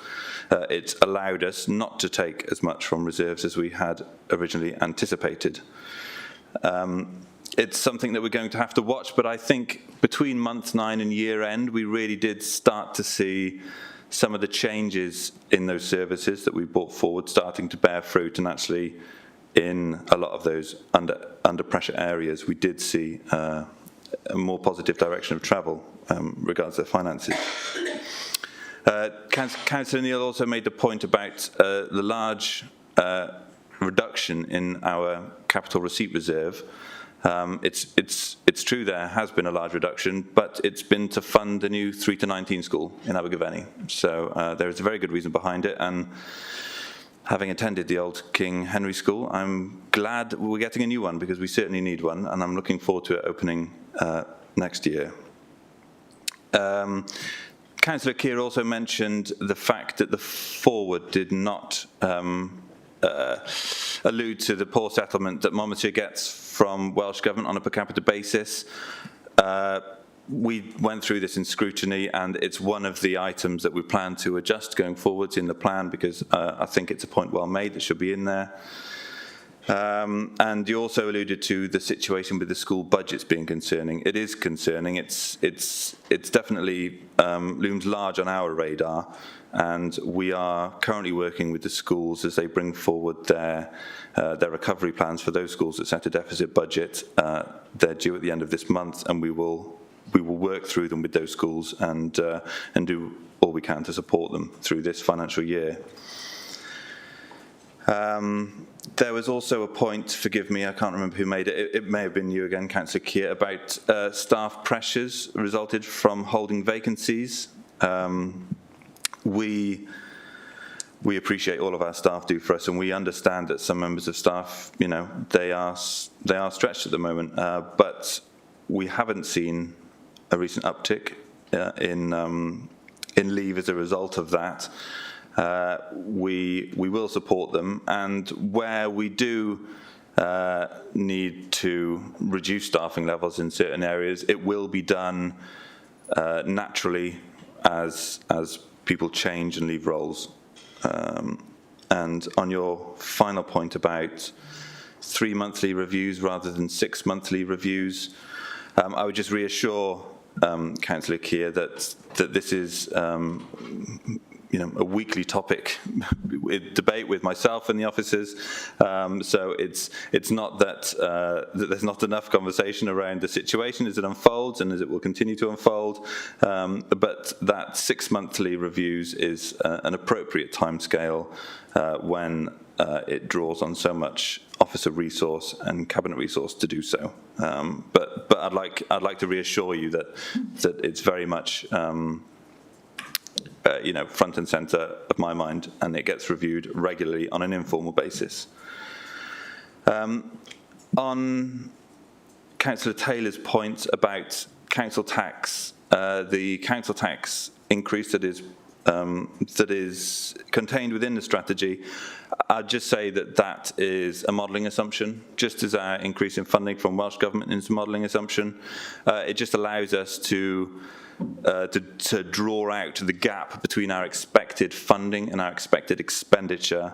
it allowed us not to take as much from reserves as we had originally anticipated. It's something that we're going to have to watch, but I think between month 9 and year end, we really did start to see some of the changes in those services that we brought forward starting to bear fruit, and actually in a lot of those under pressure areas, we did see a more positive direction of travel regards to their finances. Councillor Neil also made the point about the large reduction in our capital receipt reserve. It's true there has been a large reduction, but it's been to fund the new 3 to 19 school in Abergavenny. So there is a very good reason behind it. And having attended the old King Henry School, I'm glad we're getting a new one because we certainly need one, and I'm looking forward to it opening next year. Councillor Keir also mentioned the fact that the forward did not allude to the poor settlement that Monmouthshire gets from Welsh Government on a per capita basis. We went through this in scrutiny, and it's one of the items that we plan to adjust going forwards in the plan because I think it's a point well made that should be in there. And you also alluded to the situation with the school budgets being concerning. It is concerning. It's definitely looms large on our radar, and we are currently working with the schools as they bring forward their recovery plans for those schools that set a deficit budget. They're due at the end of this month, and we will work through them with those schools and do all we can to support them through this financial year. There was also a point, forgive me, I can't remember who made it, it may have been you again, Councillor Keir, about staff pressures resulted from holding vacancies. We appreciate all of our staff do for us, and we understand that some members of staff, you know, they are stretched at the moment, but we haven't seen a recent uptick in leave as a result of that. We will support them, and where we do need to reduce staffing levels in certain areas, it will be done naturally as people change and leave roles. And on your final point about 3 monthly reviews rather than 6 monthly reviews, I would just reassure Councillor Keir that this is you know, a weekly topic debate with myself and the officers. So it's not that there's not enough conversation around the situation as it unfolds and as it will continue to unfold, but that 6 monthly reviews is an appropriate timescale when it draws on so much officer resource and cabinet resource to do so. But I'd like to reassure you that it's very much you know, front and centre of my mind, and it gets reviewed regularly on an informal basis. On Councillor Taylor's point about council tax, the council tax increase that is contained within the strategy, I'd just say that is a modelling assumption, just as our increase in funding from Welsh Government is a modelling assumption. It just allows us to draw out the gap between our expected funding and our expected expenditure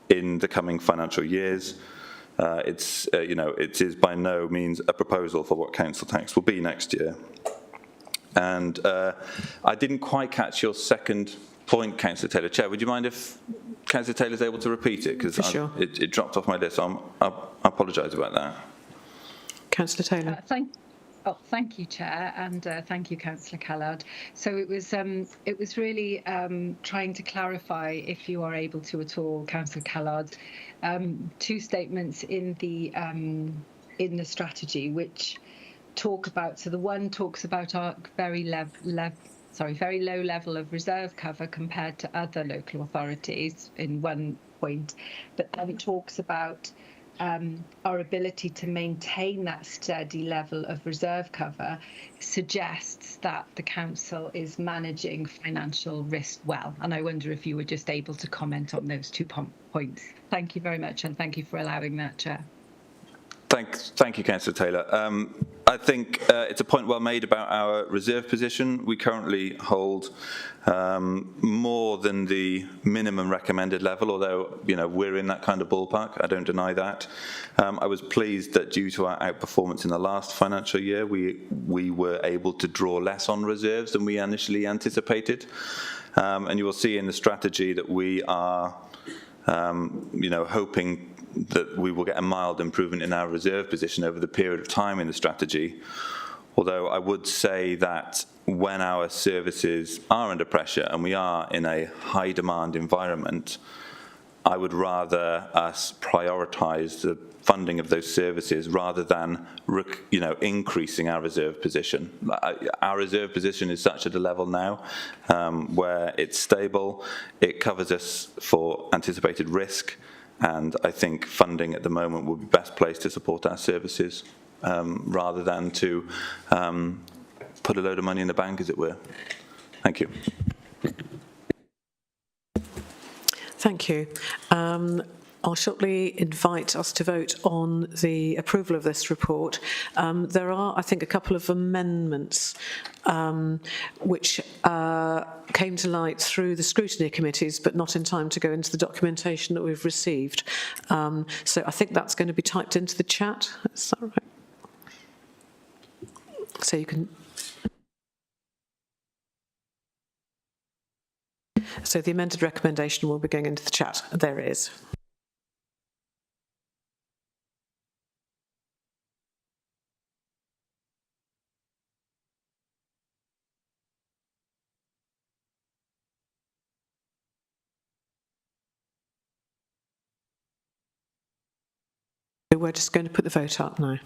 in the coming financial years. You know, it is by no means a proposal for what council tax will be next year. And I didn't quite catch your second point, Councillor Taylor. Chair, would you mind if Councillor Taylor is able to repeat it? Because sure. It dropped off my list, so I apologise about that. Councillor Taylor. Thank you, Chair, and thank you, Councillor Callard. So it was really trying to clarify, if you are able to at all, Councillor Callard, two statements in the strategy which talk about. So the one talks about our very low level of reserve cover compared to other local authorities in one point, but then it talks about our ability to maintain that steady level of reserve cover suggests that the council is managing financial risk well. And I wonder if you were just able to comment on those 2 points. Thank you very much, and thank you for allowing that, Chair. Thank you, Councillor Taylor. I think it's a point well made about our reserve position. We currently hold more than the minimum recommended level, although, you know, we're in that kind of ballpark. I don't deny that. I was pleased that due to our outperformance in the last financial year, we were able to draw less on reserves than we initially anticipated. And you will see in the strategy that we are, you know, hoping that we will get a mild improvement in our reserve position over the period of time in the strategy. Although I would say that when our services are under pressure and we are in a high demand environment, I would rather us prioritise the funding of those services rather than, increasing our reserve position. Our reserve position is such at a level now where it's stable, it covers us for anticipated risk, and I think funding at the moment will be best placed to support our services rather than to put a load of money in the bank, as it were. Thank you. Thank you. I'll shortly invite us to vote on the approval of this report. There are, I think, a couple of amendments which came to light through the scrutiny committees, but not in time to go into the documentation that we've received. So I think that's going to be typed into the chat. Is that right? So you can... So the amended recommendation will be going into the chat. There it is. We're just going to put the vote up now.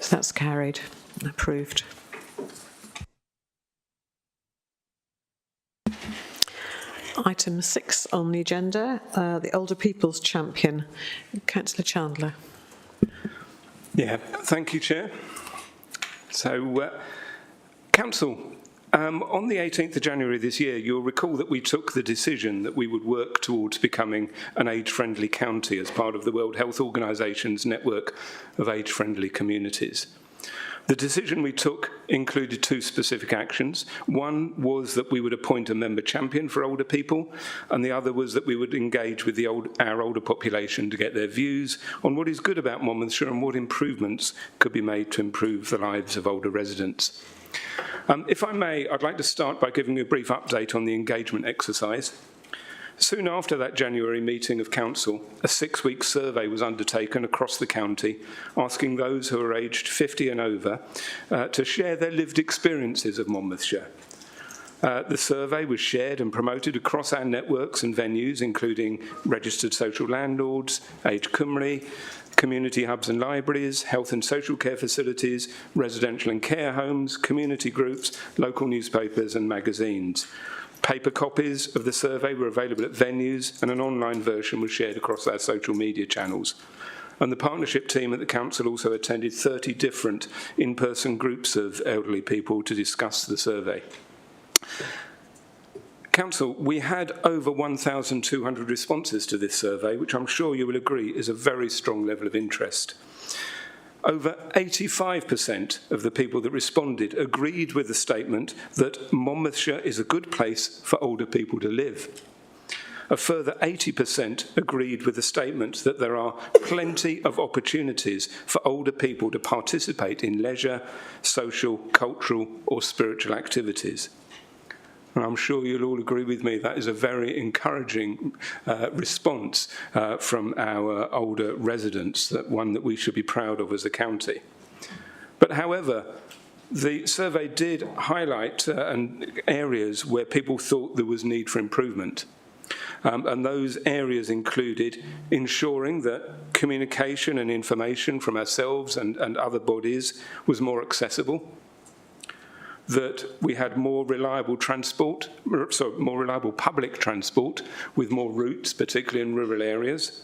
So that's carried, approved. Item 6 on the agenda, the Older People's Champion, Councillor Chandler. Yeah, thank you, Chair. So, Council, on the 18th of January this year, you'll recall that we took the decision that we would work towards becoming an age-friendly county as part of the World Health Organisation's network of age-friendly communities. The decision we took included 2 specific actions. One was that we would appoint a member champion for older people, and the other was that we would engage with our older population to get their views on what is good about Monmouthshire and what improvements could be made to improve the lives of older residents. If I may, I'd like to start by giving you a brief update on the engagement exercise. Soon after that January meeting of Council, a 6-week survey was undertaken across the county, asking those who are aged 50 and over to share their lived experiences of Monmouthshire. The survey was shared and promoted across our networks and venues, including registered social landlords, Age Cymru, community hubs and libraries, health and social care facilities, residential and care homes, community groups, local newspapers and magazines. Paper copies of the survey were available at venues, and an online version was shared across our social media channels. And the partnership team at the council also attended 30 different in-person groups of elderly people to discuss the survey. Council, we had over 1,200 responses to this survey, which I'm sure you will agree is a very strong level of interest. Over 85% of the people that responded agreed with the statement that Monmouthshire is a good place for older people to live. a further 80% agreed with the statement that there are plenty of opportunities for older people to participate in leisure, social, cultural or spiritual activities. And I'm sure you'll all agree with me that is a very encouraging response from our older residents, one that we should be proud of as a county. But however, the survey did highlight areas where people thought there was need for improvement. And those areas included ensuring that communication and information from ourselves and other bodies was more accessible, that we had more reliable public transport with more routes, particularly in rural areas,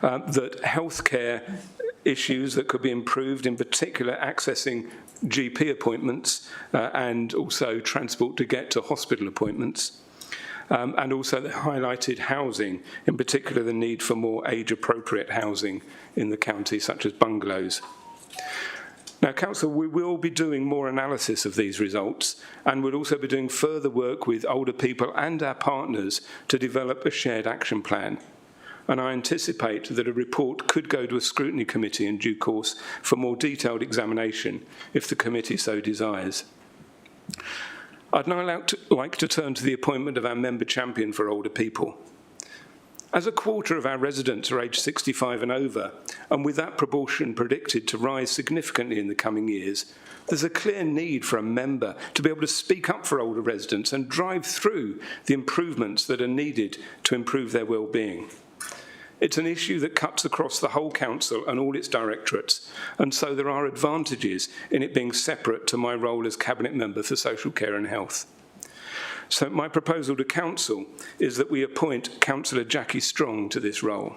that healthcare issues that could be improved, in particular accessing GP appointments and also transport to get to hospital appointments. And also they highlighted housing, in particular the need for more age-appropriate housing in the county, such as bungalows. Now, Council, we will be doing more analysis of these results, and we'll also be doing further work with older people and our partners to develop a shared action plan. And I anticipate that a report could go to a scrutiny committee in due course for more detailed examination, if the committee so desires. I'd now like to turn to the appointment of our member champion for older people. As a quarter of our residents are aged 65 and over, and with that proportion predicted to rise significantly in the coming years, there's a clear need for a member to be able to speak up for older residents and drive through the improvements that are needed to improve their well-being. It's an issue that cuts across the whole council and all its directorates, and so there are advantages in it being separate to my role as Cabinet Member for Social Care and Health. So my proposal to Council is that we appoint Councillor Jackie Strong to this role.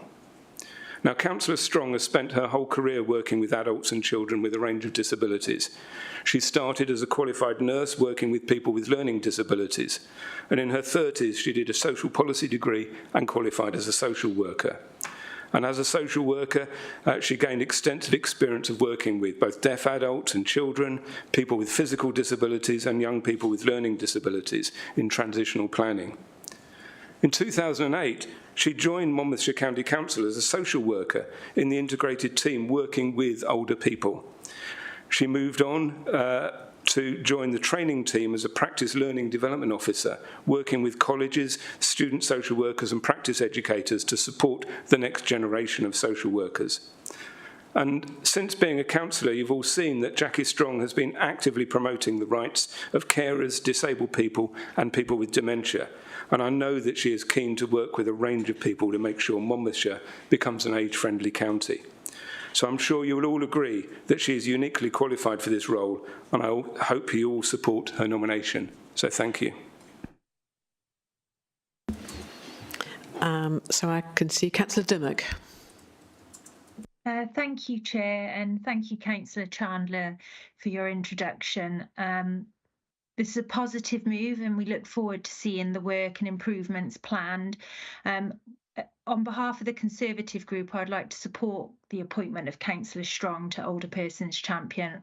Now, Councillor Strong has spent her whole career working with adults and children with a range of disabilities. She started as a qualified nurse working with people with learning disabilities, and in her 30s she did a social policy degree and qualified as a social worker. And as a social worker, she gained extensive experience of working with both deaf adults and children, people with physical disabilities and young people with learning disabilities in transitional planning. In 2008, she joined Monmouthshire County Council as a social worker in the integrated team working with older people. She moved on to join the training team as a practice learning development officer, working with colleges, student social workers and practice educators to support the next generation of social workers. And since being a councillor, you've all seen that Jackie Strong has been actively promoting the rights of carers, disabled people and people with dementia. And I know that she is keen to work with a range of people to make sure Monmouthshire becomes an age-friendly county. So I'm sure you will all agree that she is uniquely qualified for this role, and I hope you all support her nomination. So thank you. So I can see Councillor Dimmock. Thank you, Chair, and thank you, Councillor Chandler, for your introduction. This is a positive move, and we look forward to seeing the work and improvements planned. On behalf of the Conservative Group, I'd like to support the appointment of Councillor Strong to Older Persons Champion.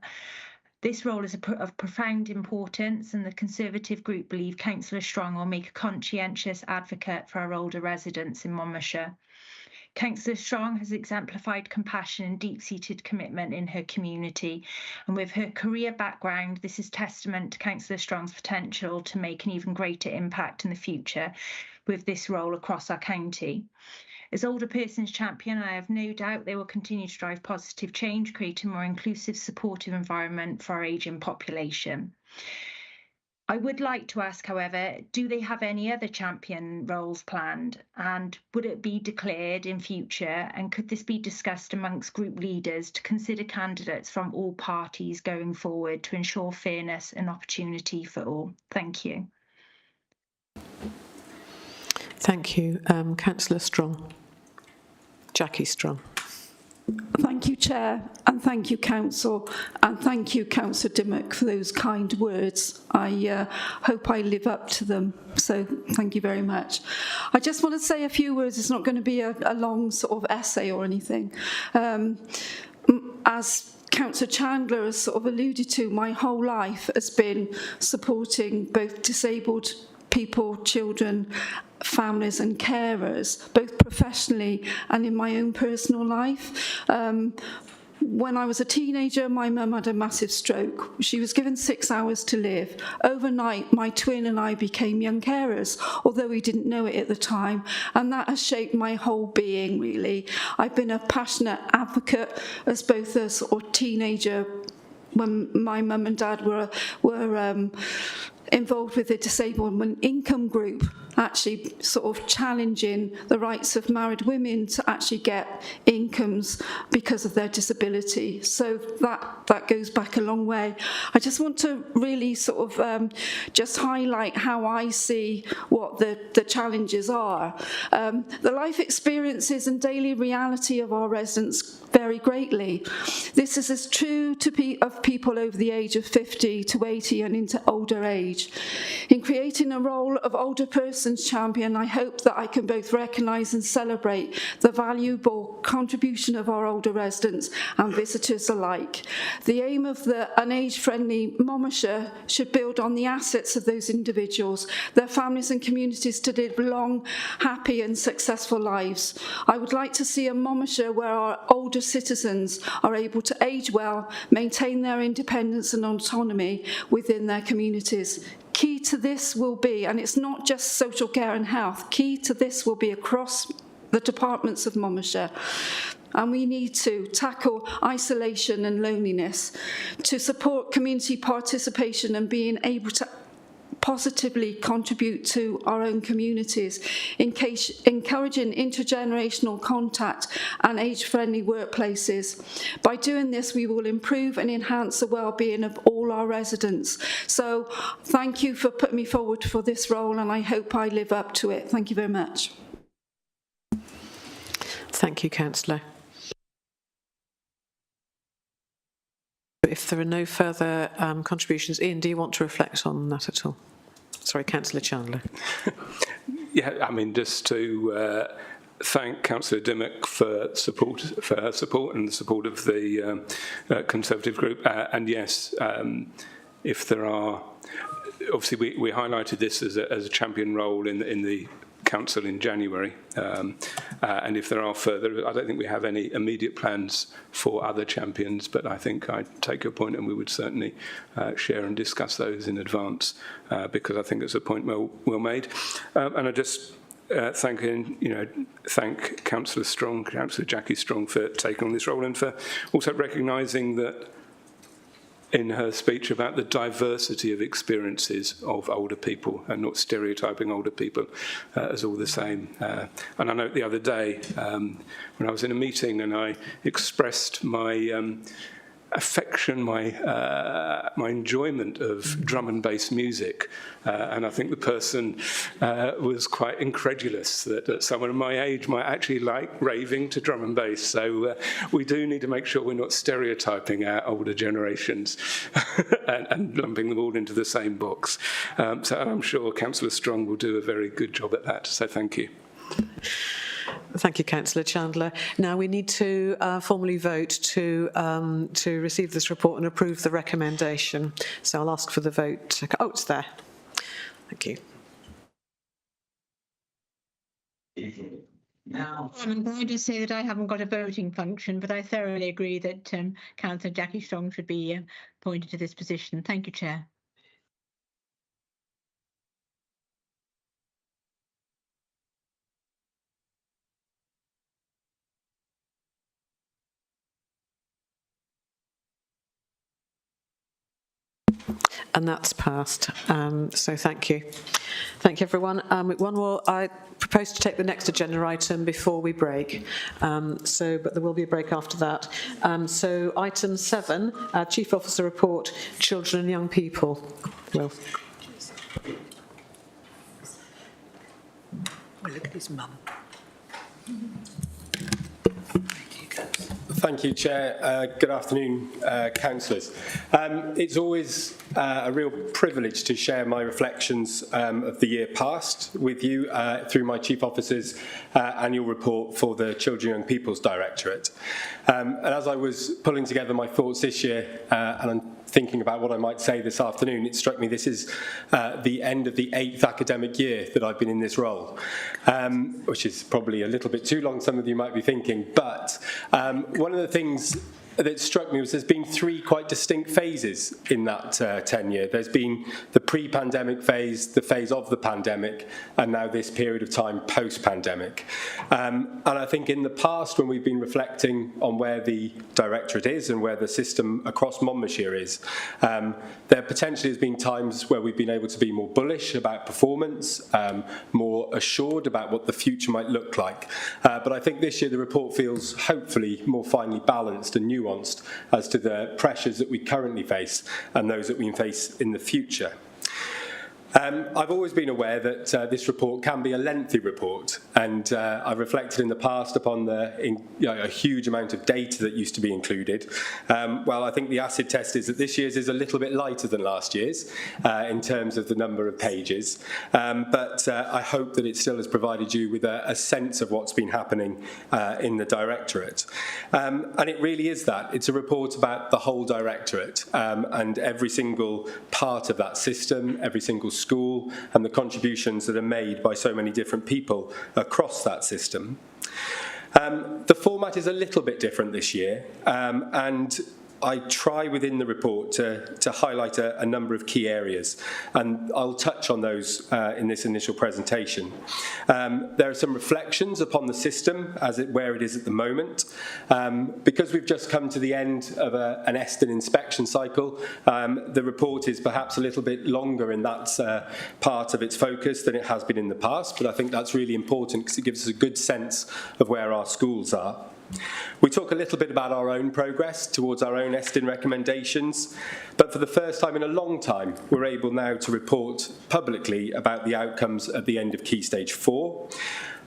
This role is of profound importance, and the Conservative Group believe Councillor Strong will make a conscientious advocate for our older residents in Monmouthshire. Councillor Strong has exemplified compassion and deep-seated commitment in her community, and with her career background, this is testament to Councillor Strong's potential to make an even greater impact in the future with this role across our county. As Older Persons Champion, I have no doubt they will continue to drive positive change, create a more inclusive, supportive environment for our ageing population. I would like to ask, however, do they have any other champion roles planned, and would it be declared in future, and could this be discussed amongst group leaders to consider candidates from all parties going forward to ensure fairness and opportunity for all? Thank you. Thank you. Councillor Strong. Jackie Strong. Thank you, Chair, and thank you, Council, and thank you, Councillor Dimmock, for those kind words. I hope I live up to them, so thank you very much. I just want to say a few words. It's not going to be a long sort of essay or anything. As Councillor Chandler has sort of alluded to, my whole life has been supporting both disabled people, children, families and carers, both professionally and in my own personal life. When I was a teenager, my mum had a massive stroke. She was given 6 hours to live. Overnight, my twin and I became young carers, although we didn't know it at the time, and that has shaped my whole being, really. I've been a passionate advocate as both a sort of teenager when my mum and dad were involved with the disabled women income group, actually sort of challenging the rights of married women to actually get incomes because of their disability. So that goes back a long way. I just want to really sort of just highlight how I see what the challenges are. The life experiences and daily reality of our residents vary greatly. This is as true of people over the age of 50 to 80 and into older age. In creating a role of older persons champion, I hope that I can both recognise and celebrate the valuable contribution of our older residents and visitors alike. The aim of an age-friendly Monmouthshire should build on the assets of those individuals, their families and communities to live long, happy and successful lives. I would like to see a Monmouthshire where our older citizens are able to age well, maintain their independence and autonomy within their communities. Key to this will be, and it's not just social care and health, key to this will be across the departments of Monmouthshire. And we need to tackle isolation and loneliness, to support community participation and being able to positively contribute to our own communities, encouraging intergenerational contact and age-friendly workplaces. By doing this, we will improve and enhance the well-being of all our residents. So thank you for putting me forward for this role, and I hope I live up to it. Thank you very much. Thank you, Councillor. If there are no further contributions, Ian, do you want to reflect on that at all? Sorry, Councillor Chandler. Yeah, I mean, just to thank Councillor Dimmock for her support and the support of the Conservative group. And yes, if there are, obviously we highlighted this as a champion role in the Council in January, and if there are further, I don't think we have any immediate plans for other champions, but I think I take your point and we would certainly share and discuss those in advance, because I think it's a point well made. And I just thank Councillor Strong, Councillor Jackie Strong, for taking on this role and for also recognising that in her speech about the diversity of experiences of older people and not stereotyping older people as all the same. And I know the other day when I was in a meeting and I expressed my affection, my enjoyment of drum and bass music, and I think the person was quite incredulous that someone of my age might actually like raving to drum and bass. So we do need to make sure we're not stereotyping our older generations and lumping them all into the same box. So I'm sure Councillor Strong will do a very good job at that. So thank you. Thank you, Councillor Chandler. Now we need to formally vote to receive this report and approve the recommendation. So I'll ask for the vote. Oh, it's there. Thank you. I'm going to say that I haven't got a voting function, but I thoroughly agree that Councillor Jackie Strong should be appointed to this position. Thank you, Chair. And that's passed. So thank you. Thank you, everyone. One more. I propose to take the next agenda item before we break. But there will be a break after that. So item 7, Chief Officer Report, Children and Young People. Will. Oh, look at his mum. Thank you, Chair. Good afternoon, councillors. It's always a real privilege to share my reflections of the year past with you through my Chief Officer's annual report for the Children and Young People's Directorate. And as I was pulling together my thoughts this year, and thinking about what I might say this afternoon, it struck me this is the end of the 8th academic year that I've been in this role, which is probably a little bit too long, some of you might be thinking. But one of the things that struck me was there's been 3 quite distinct phases in that tenure. There's been the pre-pandemic phase, the phase of the pandemic, and now this period of time post-pandemic. And I think in the past, when we've been reflecting on where the directorate is and where the system across Monmouthshire is, there potentially has been times where we've been able to be more bullish about performance, more assured about what the future might look like. But I think this year the report feels hopefully more finely balanced and nuanced as to the pressures that we currently face and those that we face in the future. I've always been aware that this report can be a lengthy report, and I've reflected in the past upon a huge amount of data that used to be included. Well, I think the acid test is that this year's is a little bit lighter than last year's in terms of the number of pages, but I hope that it still has provided you with a sense of what's been happening in the directorate. And it really is that. It's a report about the whole directorate and every single part of that system, every single school, and the contributions that are made by so many different people across that system. The format is a little bit different this year, and I try within the report to highlight a number of key areas, and I'll touch on those in this initial presentation. There are some reflections upon the system where it is at the moment. Because we've just come to the end of an Eston inspection cycle, the report is perhaps a little bit longer in that part of its focus than it has been in the past, but I think that's really important because it gives us a good sense of where our schools are. We talk a little bit about our own progress towards our own Eston recommendations, but for the first time in a long time, we're able now to report publicly about the outcomes at the end of Key Stage 4.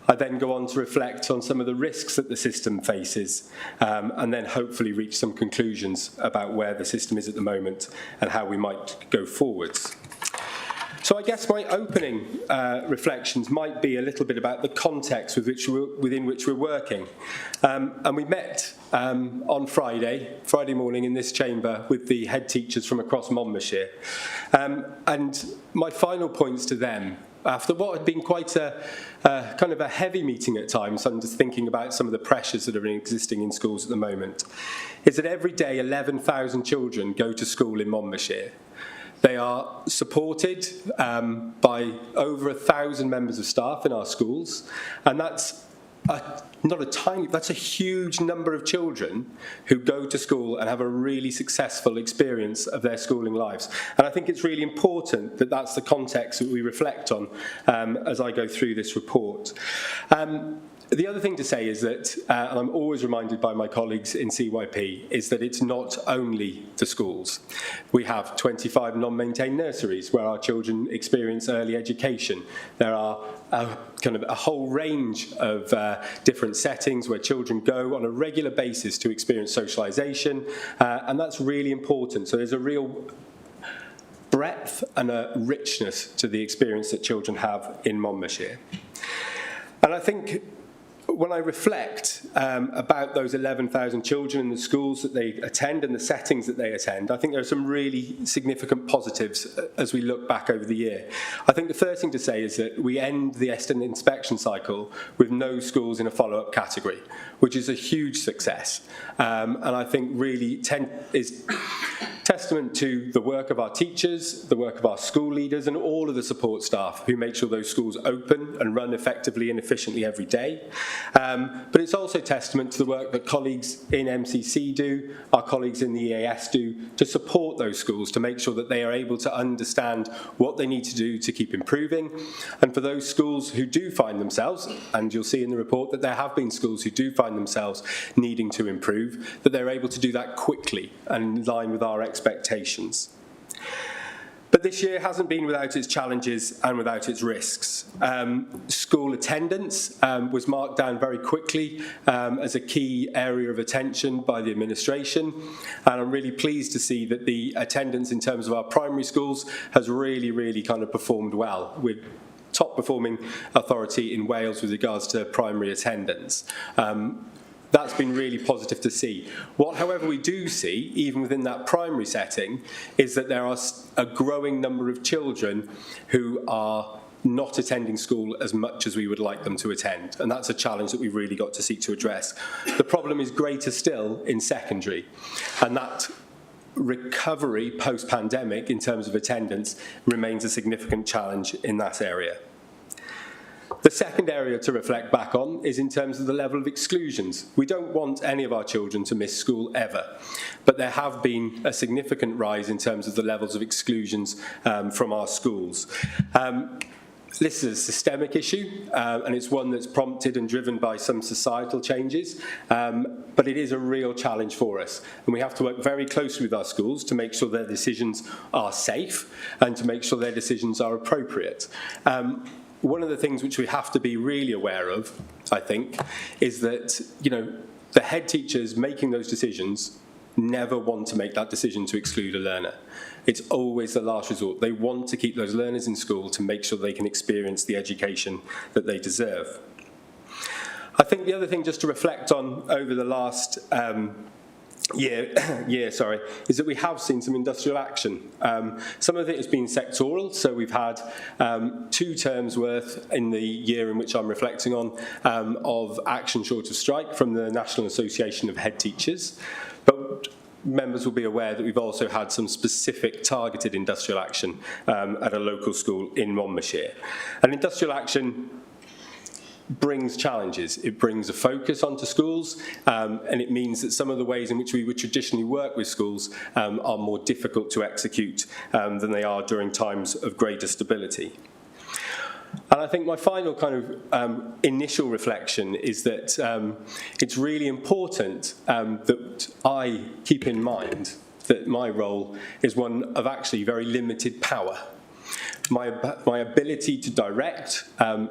I then go on to reflect on some of the risks that the system faces, and then hopefully reach some conclusions about where the system is at the moment and how we might go forwards. So I guess my opening reflections might be a little bit about the context within which we're working. And we met on Friday morning in this chamber with the head teachers from across Monmouthshire. And my final points to them, after what had been quite a kind of a heavy meeting at times, I'm just thinking about some of the pressures that are existing in schools at the moment, is that every day 11,000 children go to school in Monmouthshire. They are supported by over 1,000 members of staff in our schools, and that's that's a huge number of children who go to school and have a really successful experience of their schooling lives. And I think it's really important that that's the context that we reflect on as I go through this report. The other thing to say is that, and I'm always reminded by my colleagues in CYP, is that it's not only the schools. We have 25 non-maintained nurseries where our children experience early education. There are kind of a whole range of different settings where children go on a regular basis to experience socialisation, and that's really important. So there's a real breadth and a richness to the experience that children have in Monmouthshire. And I think when I reflect about those 11,000 children in the schools that they attend and the settings that they attend, I think there are some really significant positives as we look back over the year. I think the first thing to say is that we end the Eston inspection cycle with no schools in a follow-up category, which is a huge success. And I think really is testament to the work of our teachers, the work of our school leaders, and all of the support staff who make sure those schools open and run effectively and efficiently every day. But it's also testament to the work that colleagues in MCC do, our colleagues in the EAS do, to support those schools, to make sure that they are able to understand what they need to do to keep improving. And for those schools who do find themselves, and you'll see in the report that there have been schools who do find themselves needing to improve, that they're able to do that quickly and in line with our expectations. But this year hasn't been without its challenges and without its risks. School attendance was marked down very quickly as a key area of attention by the administration, and I'm really pleased to see that the attendance in terms of our primary schools has really kind of performed well. We're top performing authority in Wales with regards to primary attendance. That's been really positive to see. What, however, we do see, even within that primary setting, is that there are a growing number of children who are not attending school as much as we would like them to attend. And that's a challenge that we've really got to seek to address. The problem is greater still in secondary. And that recovery post-pandemic in terms of attendance remains a significant challenge in that area. The second area to reflect back on is in terms of the level of exclusions. We don't want any of our children to miss school ever, but there have been a significant rise in terms of the levels of exclusions from our schools. This is a systemic issue, and it's one that's prompted and driven by some societal changes, but it is a real challenge for us. And we have to work very closely with our schools to make sure their decisions are safe and to make sure their decisions are appropriate. One of the things which we have to be really aware of, I think, is that, the head teachers making those decisions never want to make that decision to exclude a learner. It's always the last resort. They want to keep those learners in school to make sure they can experience the education that they deserve. I think the other thing just to reflect on over the last year, is that we have seen some industrial action. Some of it has been sectoral, so we've had 2 terms worth in the year in which I'm reflecting on of action short of strike from the National Association of Head Teachers. But members will be aware that we've also had some specific targeted industrial action at a local school in Monmouthshire. And industrial action brings challenges. It brings a focus onto schools, and it means that some of the ways in which we would traditionally work with schools are more difficult to execute than they are during times of greater stability. And I think my final kind of initial reflection is that it's really important that I keep in mind that my role is one of actually very limited power. My ability to direct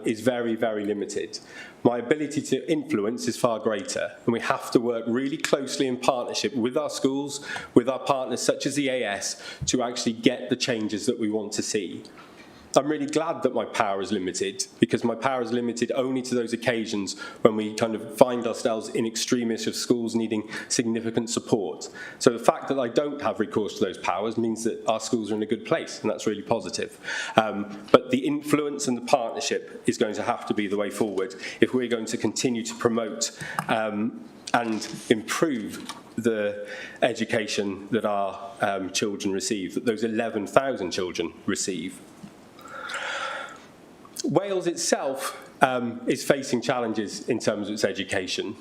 is very, very limited. My ability to influence is far greater, and we have to work really closely in partnership with our schools, with our partners such as the AS, to actually get the changes that we want to see. I'm really glad that my power is limited, because my power is limited only to those occasions when we kind of find ourselves in extremis of schools needing significant support. So the fact that I don't have recourse to those powers means that our schools are in a good place, and that's really positive. But the influence and the partnership is going to have to be the way forward if we're going to continue to promote and improve the education that our children receive, that those 11,000 children receive. Wales itself is facing challenges in terms of its education.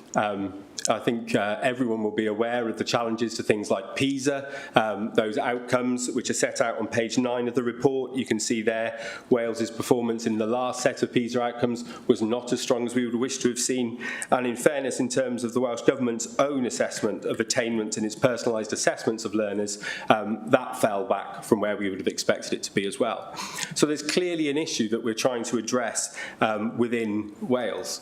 I think everyone will be aware of the challenges to things like PISA, those outcomes which are set out on page 9 of the report. You can see there Wales's performance in the last set of PISA outcomes was not as strong as we would wish to have seen. And in fairness, in terms of the Welsh Government's own assessment of attainment and its personalised assessments of learners, that fell back from where we would have expected it to be as well. So there's clearly an issue that we're trying to address within Wales.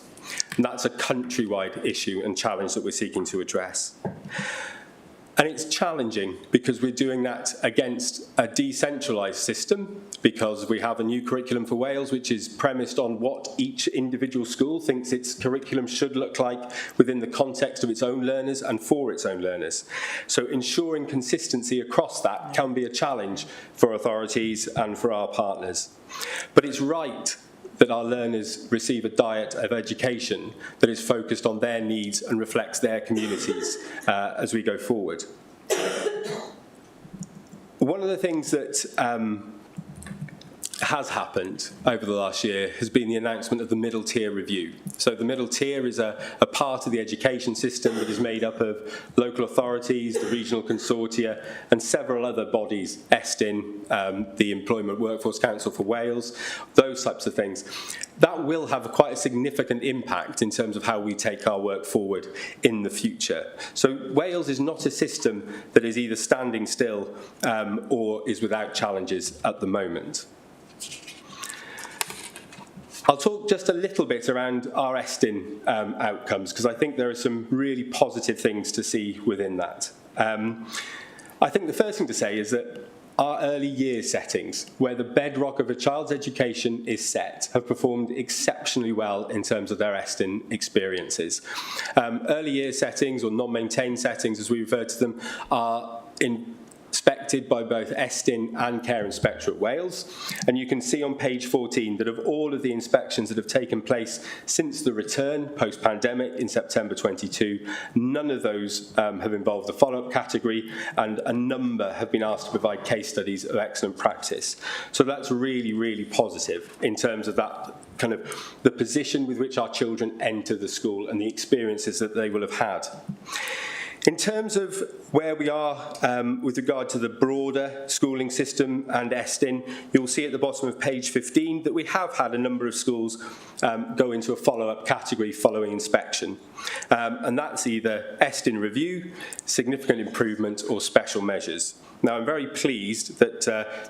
And that's a countrywide issue and challenge that we're seeking to address. And it's challenging because we're doing that against a decentralised system, because we have a new curriculum for Wales which is premised on what each individual school thinks its curriculum should look like within the context of its own learners and for its own learners. So ensuring consistency across that can be a challenge for authorities and for our partners. But it's right that our learners receive a diet of education that is focused on their needs and reflects their communities as we go forward. One of the things that has happened over the last year has been the announcement of the middle tier review. So the middle tier is a part of the education system that is made up of local authorities, the regional consortia, and several other bodies, ESTIN, the Employment Workforce Council for Wales, those types of things. That will have quite a significant impact in terms of how we take our work forward in the future. So Wales is not a system that is either standing still or is without challenges at the moment. I'll talk just a little bit around our ESTIN outcomes, because I think there are some really positive things to see within that. I think the first thing to say is that our early year settings, where the bedrock of a child's education is set, have performed exceptionally well in terms of their ESTIN experiences. Early year settings, or non-maintained settings as we refer to them, are inspected by both ESTIN and Care Inspectorate Wales. And you can see on page 14 that of all of the inspections that have taken place since the return post-pandemic in September 22, none of those have involved the follow-up category, and a number have been asked to provide case studies of excellent practice. So that's really, really positive in terms of that kind of the position with which our children enter the school and the experiences that they will have had. In terms of where we are with regard to the broader schooling system and ESTIN, you'll see at the bottom of page 15 that we have had a number of schools go into a follow-up category following inspection. And that's either ESTIN review, significant improvement, or special measures. Now, I'm very pleased that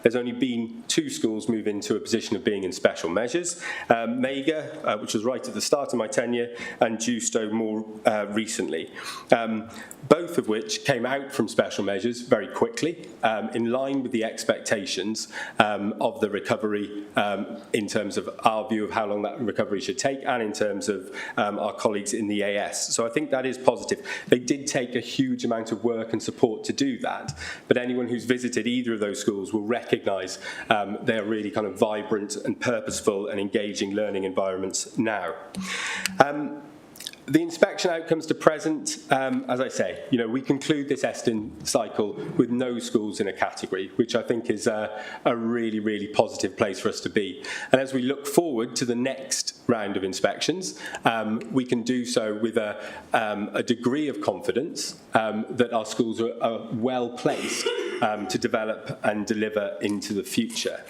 there's only been 2 schools move into a position of being in special measures. Mega, which was right at the start of my tenure, and Justo more recently. Both of which came out from special measures very quickly, in line with the expectations of the recovery in terms of our view of how long that recovery should take, and in terms of our colleagues in the AS. So I think that is positive. They did take a huge amount of work and support to do that, but anyone who's visited either of those schools will recognise they are really kind of vibrant and purposeful and engaging learning environments now. The inspection outcomes to present, as I say, we conclude this ESTIN cycle with no schools in a category, which I think is a really, really positive place for us to be. And as we look forward to the next round of inspections, we can do so with a degree of confidence that our schools are well placed to develop and deliver into the future.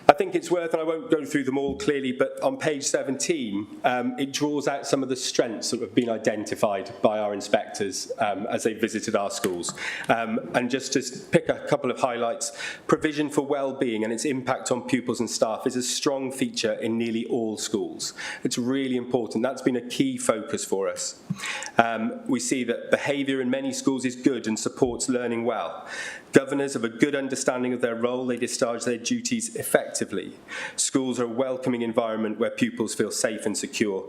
I think it's worth, and I won't go through them all clearly, but on page 17, it draws out some of the strengths that have been identified by our inspectors as they visited our schools. And just to pick a couple of highlights, provision for well-being and its impact on pupils and staff is a strong feature in nearly all schools. It's really important. That's been a key focus for us. We see that behaviour in many schools is good and supports learning well. Governors have a good understanding of their role, they discharge their duties effectively. Schools are a welcoming environment where pupils feel safe and secure.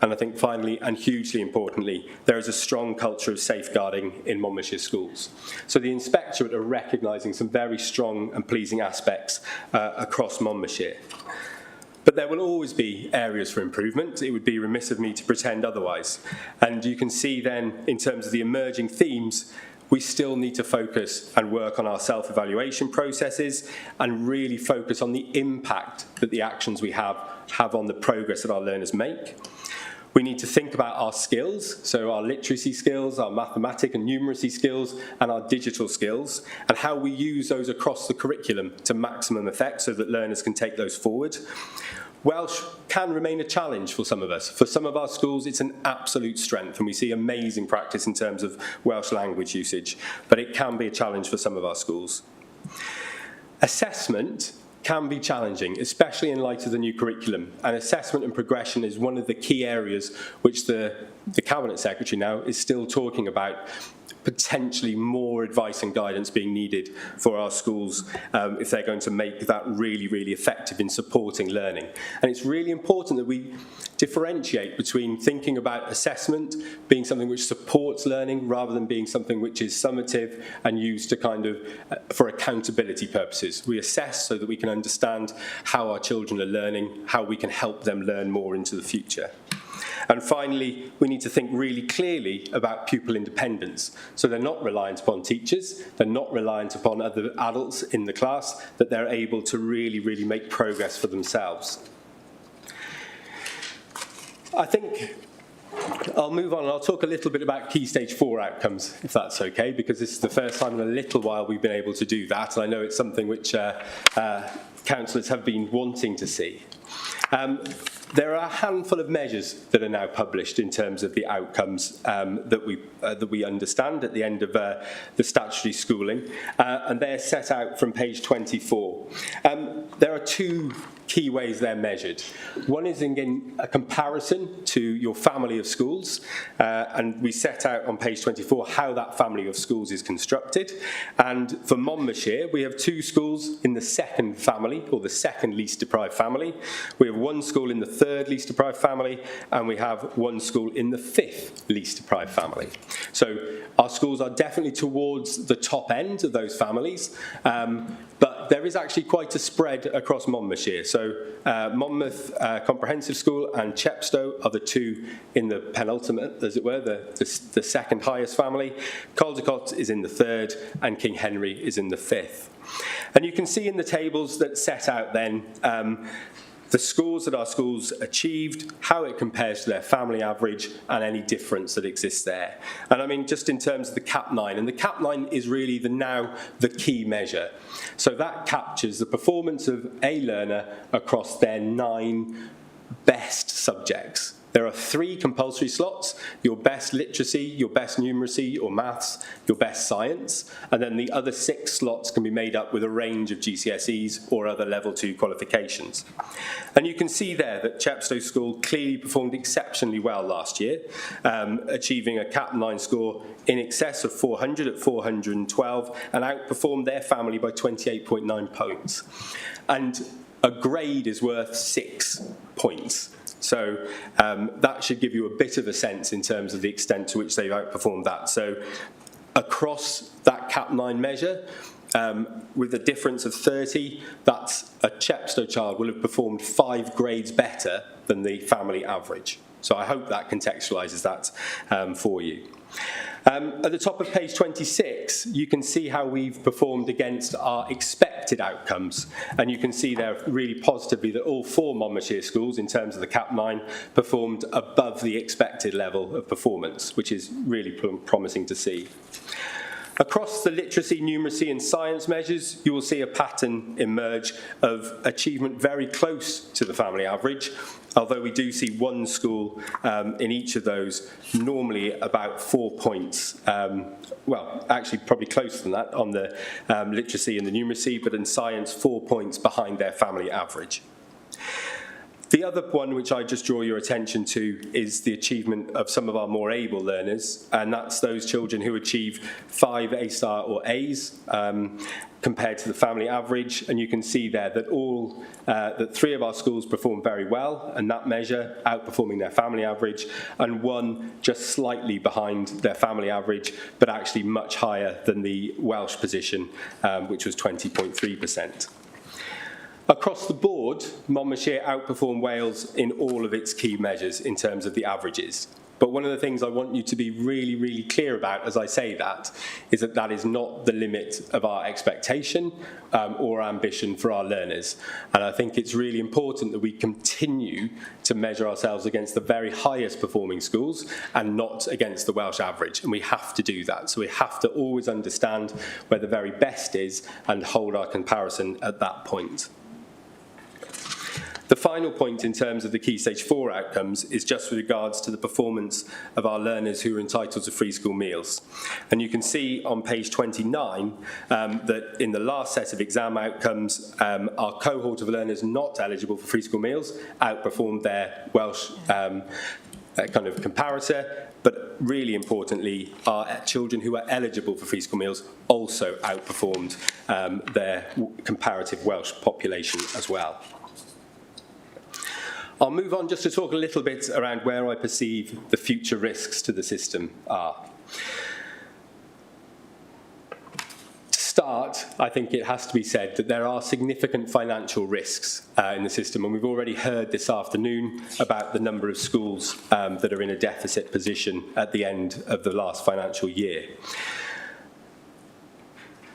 And I think finally, and hugely importantly, there is a strong culture of safeguarding in Monmouthshire schools. So the inspectorate are recognising some very strong and pleasing aspects across Monmouthshire. But there will always be areas for improvement. It would be remiss of me to pretend otherwise. And you can see then, in terms of the emerging themes, we still need to focus and work on our self-evaluation processes and really focus on the impact that the actions we have on the progress that our learners make. We need to think about our skills, so our literacy skills, our mathematic and numeracy skills, and our digital skills, and how we use those across the curriculum to maximum effect so that learners can take those forward. Welsh can remain a challenge for some of us. For some of our schools, it's an absolute strength, and we see amazing practice in terms of Welsh language usage, but it can be a challenge for some of our schools. Assessment can be challenging, especially in light of the new curriculum, and assessment and progression is one of the key areas which the Cabinet Secretary now is still talking about, potentially more advice and guidance being needed for our schools if they're going to make that really, really effective in supporting learning. And it's really important that we differentiate between thinking about assessment being something which supports learning rather than being something which is summative and used to kind of for accountability purposes. We assess so that we can understand how our children are learning, how we can help them learn more into the future. And finally, we need to think really clearly about pupil independence. So they're not reliant upon teachers, they're not reliant upon other adults in the class, that they're able to really, really make progress for themselves. I think I'll move on and I'll talk a little bit about Key Stage 4 outcomes, if that's okay, because this is the first time in a little while we've been able to do that, and I know it's something which councillors have been wanting to see. There are a handful of measures that are now published in terms of the outcomes that we understand at the end of the statutory schooling, and they're set out from page 24. There are 2 key ways they're measured. One is in a comparison to your family of schools, and we set out on page 24 how that family of schools is constructed. And for Monmouthshire, we have 2 schools in the second family, or the second least deprived family. We have 1 school in the third least deprived family, and we have 1 school in the 5th least deprived family. So our schools are definitely towards the top end of those families, but there is actually quite a spread across Monmouthshire. So Monmouth Comprehensive School and Chepstow are the 2 in the penultimate, as it were, the second highest family. Caldecott is in the 3rd, and King Henry is in the 5th. And you can see in the tables that set out then the scores that our schools achieved, how it compares to their family average, and any difference that exists there. And I mean, just in terms of the CAP9, and the CAP9 is really now the key measure. So that captures the performance of a learner across their 9 best subjects. There are 3 compulsory slots: your best literacy, your best numeracy or maths, your best science, and then the other 6 slots can be made up with a range of GCSEs or other level 2 qualifications. And you can see there that Chepstow School clearly performed exceptionally well last year, achieving a CAP9 score in excess of 400 at 412, and outperformed their family by 28.9 points. And a grade is worth 6 points. So that should give you a bit of a sense in terms of the extent to which they've outperformed that. So across that CAP9 measure, with a difference of 30, that's a Chepstow child will have performed 5 grades better than the family average. So I hope that contextualises that for you. At the top of page 26, you can see how we've performed against our expected outcomes. And you can see there really positively that all 4 Monmouthshire schools, in terms of the CAP9, performed above the expected level of performance, which is really promising to see. Across the literacy, numeracy and science measures, you will see a pattern emerge of achievement very close to the family average, although we do see 1 school in each of those, normally about 4 points. Well, actually probably closer than that on the literacy and the numeracy, but in science 4 points behind their family average. The other one which I just draw your attention to is the achievement of some of our more able learners, and that's those children who achieve 5 A-star or A's compared to the family average. And you can see there that that 3 of our schools performed very well in that measure, outperforming their family average, and 1 just slightly behind their family average, but actually much higher than the Welsh position, which was 20.3%. Across the board, Monmouthshire outperformed Wales in all of its key measures in terms of the averages. But one of the things I want you to be really, really clear about as I say that is that that is not the limit of our expectation or ambition for our learners. And I think it's really important that we continue to measure ourselves against the very highest performing schools and not against the Welsh average. And we have to do that. So we have to always understand where the very best is and hold our comparison at that point. The final point in terms of the Key Stage 4 outcomes is just with regards to the performance of our learners who are entitled to free school meals. And you can see on page 29 that in the last set of exam outcomes, our cohort of learners not eligible for free school meals outperformed their Welsh kind of comparator, but really importantly, our children who are eligible for free school meals also outperformed their comparative Welsh population as well. I'll move on just to talk a little bit around where I perceive the future risks to the system are. To start, I think it has to be said that there are significant financial risks in the system, and we've already heard this afternoon about the number of schools that are in a deficit position at the end of the last financial year.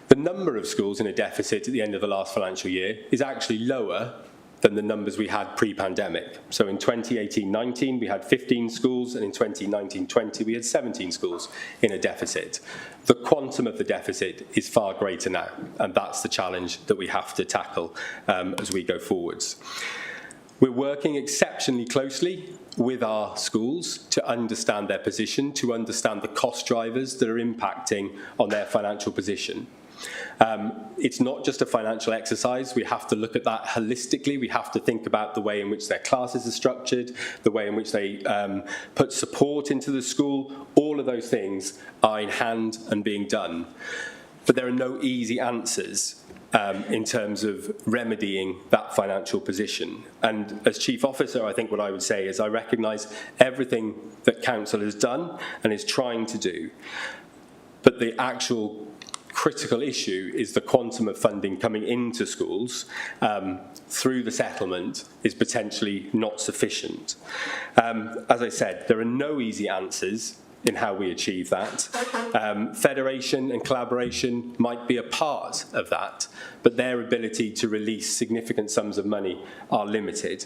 The number of schools in a deficit at the end of the last financial year is actually lower than the numbers we had pre-pandemic. So in 2018-19, we had 15 schools, and in 2019-20, we had 17 schools in a deficit. The quantum of the deficit is far greater now, and that's the challenge that we have to tackle as we go forwards. We're working exceptionally closely with our schools to understand their position, to understand the cost drivers that are impacting on their financial position. It's not just a financial exercise. We have to look at that holistically. We have to think about the way in which their classes are structured, the way in which they put support into the school. All of those things are in hand and being done. But there are no easy answers in terms of remedying that financial position. And as Chief Officer, I think what I would say is I recognise everything that Council has done and is trying to do, but the actual critical issue is the quantum of funding coming into schools through the settlement is potentially not sufficient. As I said, there are no easy answers in how we achieve that. Federation and collaboration might be a part of that, but their ability to release significant sums of money are limited.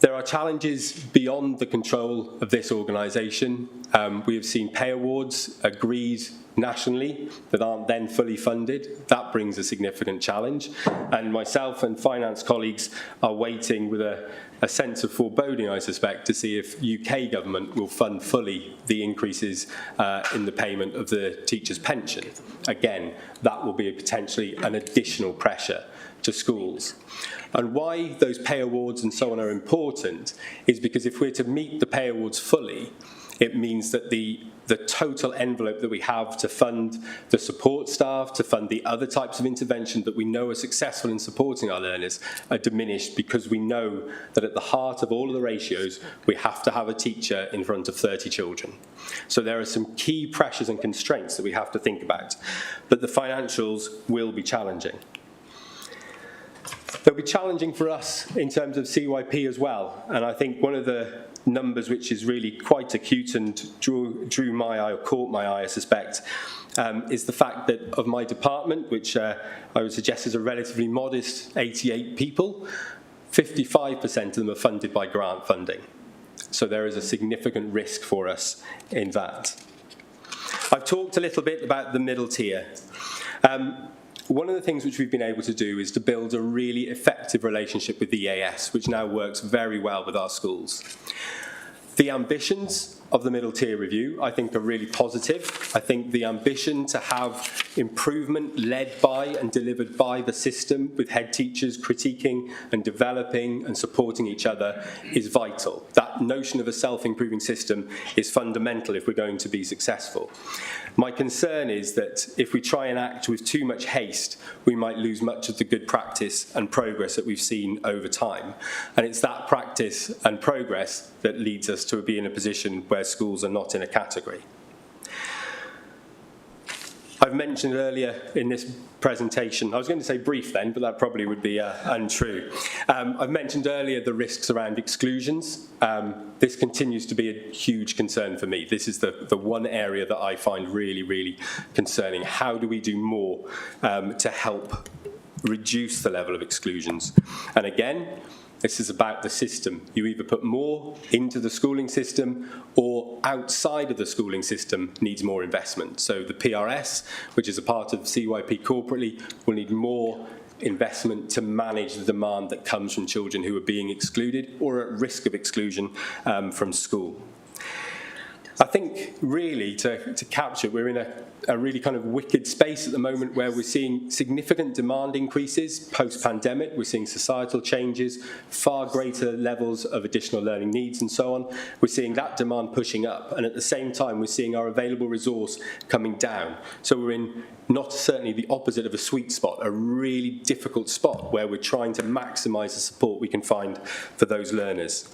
There are challenges beyond the control of this organisation. We have seen pay awards agreed nationally that aren't then fully funded. That brings a significant challenge. And myself and finance colleagues are waiting with a sense of foreboding, I suspect, to see if UK government will fund fully the increases in the payment of the teachers' pension. Again, that will be potentially an additional pressure to schools. And why those pay awards and so on are important is because if we're to meet the pay awards fully, it means that the total envelope that we have to fund the support staff, to fund the other types of intervention that we know are successful in supporting our learners are diminished, because we know that at the heart of all of the ratios, we have to have a teacher in front of 30 children. So there are some key pressures and constraints that we have to think about, but the financials will be challenging. They'll be challenging for us in terms of CYP as well, and I think one of the numbers which is really quite acute and drew my eye, or caught my eye, I suspect, is the fact that of my department, which I would suggest is a relatively modest 88 people, 55% of them are funded by grant funding. So there is a significant risk for us in that. I've talked a little bit about the middle tier. One of the things which we've been able to do is to build a really effective relationship with the EAS, which now works very well with our schools. The ambitions of the middle tier review, I think, are really positive. I think the ambition to have improvement led by and delivered by the system, with head teachers critiquing and developing and supporting each other, is vital. That notion of a self-improving system is fundamental if we're going to be successful. My concern is that if we try and act with too much haste, we might lose much of the good practice and progress that we've seen over time. And it's that practice and progress that leads us to be in a position where schools are not in a category. I've mentioned earlier in this presentation, I was going to say brief then, but that probably would be untrue. I've mentioned earlier the risks around exclusions. This continues to be a huge concern for me. This is the one area that I find really, really concerning. How do we do more to help reduce the level of exclusions? And again, this is about the system. You either put more into the schooling system, or outside of the schooling system needs more investment. So the PRS, which is a part of CYP corporately, will need more investment to manage the demand that comes from children who are being excluded or at risk of exclusion from school. I think really to capture, we're in a really kind of wicked space at the moment where we're seeing significant demand increases post-pandemic. We're seeing societal changes, far greater levels of additional learning needs and so on. We're seeing that demand pushing up, and at the same time we're seeing our available resource coming down. So we're in not certainly the opposite of a sweet spot, a really difficult spot where we're trying to maximise the support we can find for those learners,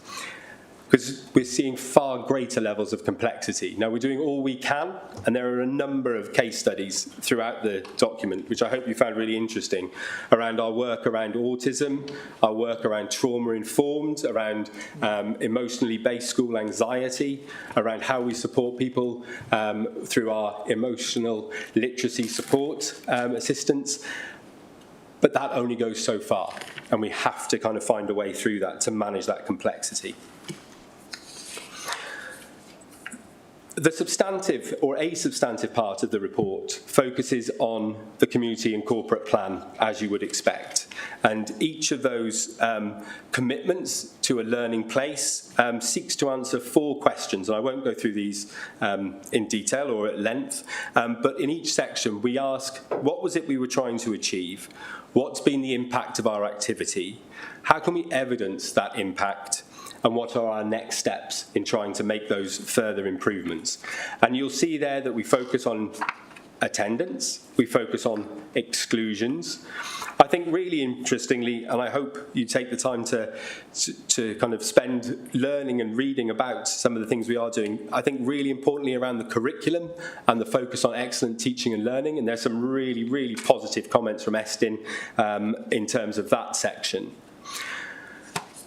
because we're seeing far greater levels of complexity. Now, we're doing all we can, and there are a number of case studies throughout the document, which I hope you found really interesting, around our work around autism, our work around trauma-informed, around emotionally based school anxiety, around how we support people through our emotional literacy support assistance. But that only goes so far, and we have to kind of find a way through that to manage that complexity. The substantive or a substantive part of the report focuses on the community and corporate plan, as you would expect. And each of those commitments to a learning place seeks to answer 4 questions. And I won't go through these in detail or at length, but in each section we ask, what was it we were trying to achieve? What's been the impact of our activity? How can we evidence that impact? And what are our next steps in trying to make those further improvements? And you'll see there that we focus on attendance, we focus on exclusions. I think really interestingly, and I hope you take the time to kind of spend learning and reading about some of the things we are doing, I think really importantly around the curriculum and the focus on excellent teaching and learning, and there's some really, really positive comments from Estin in terms of that section.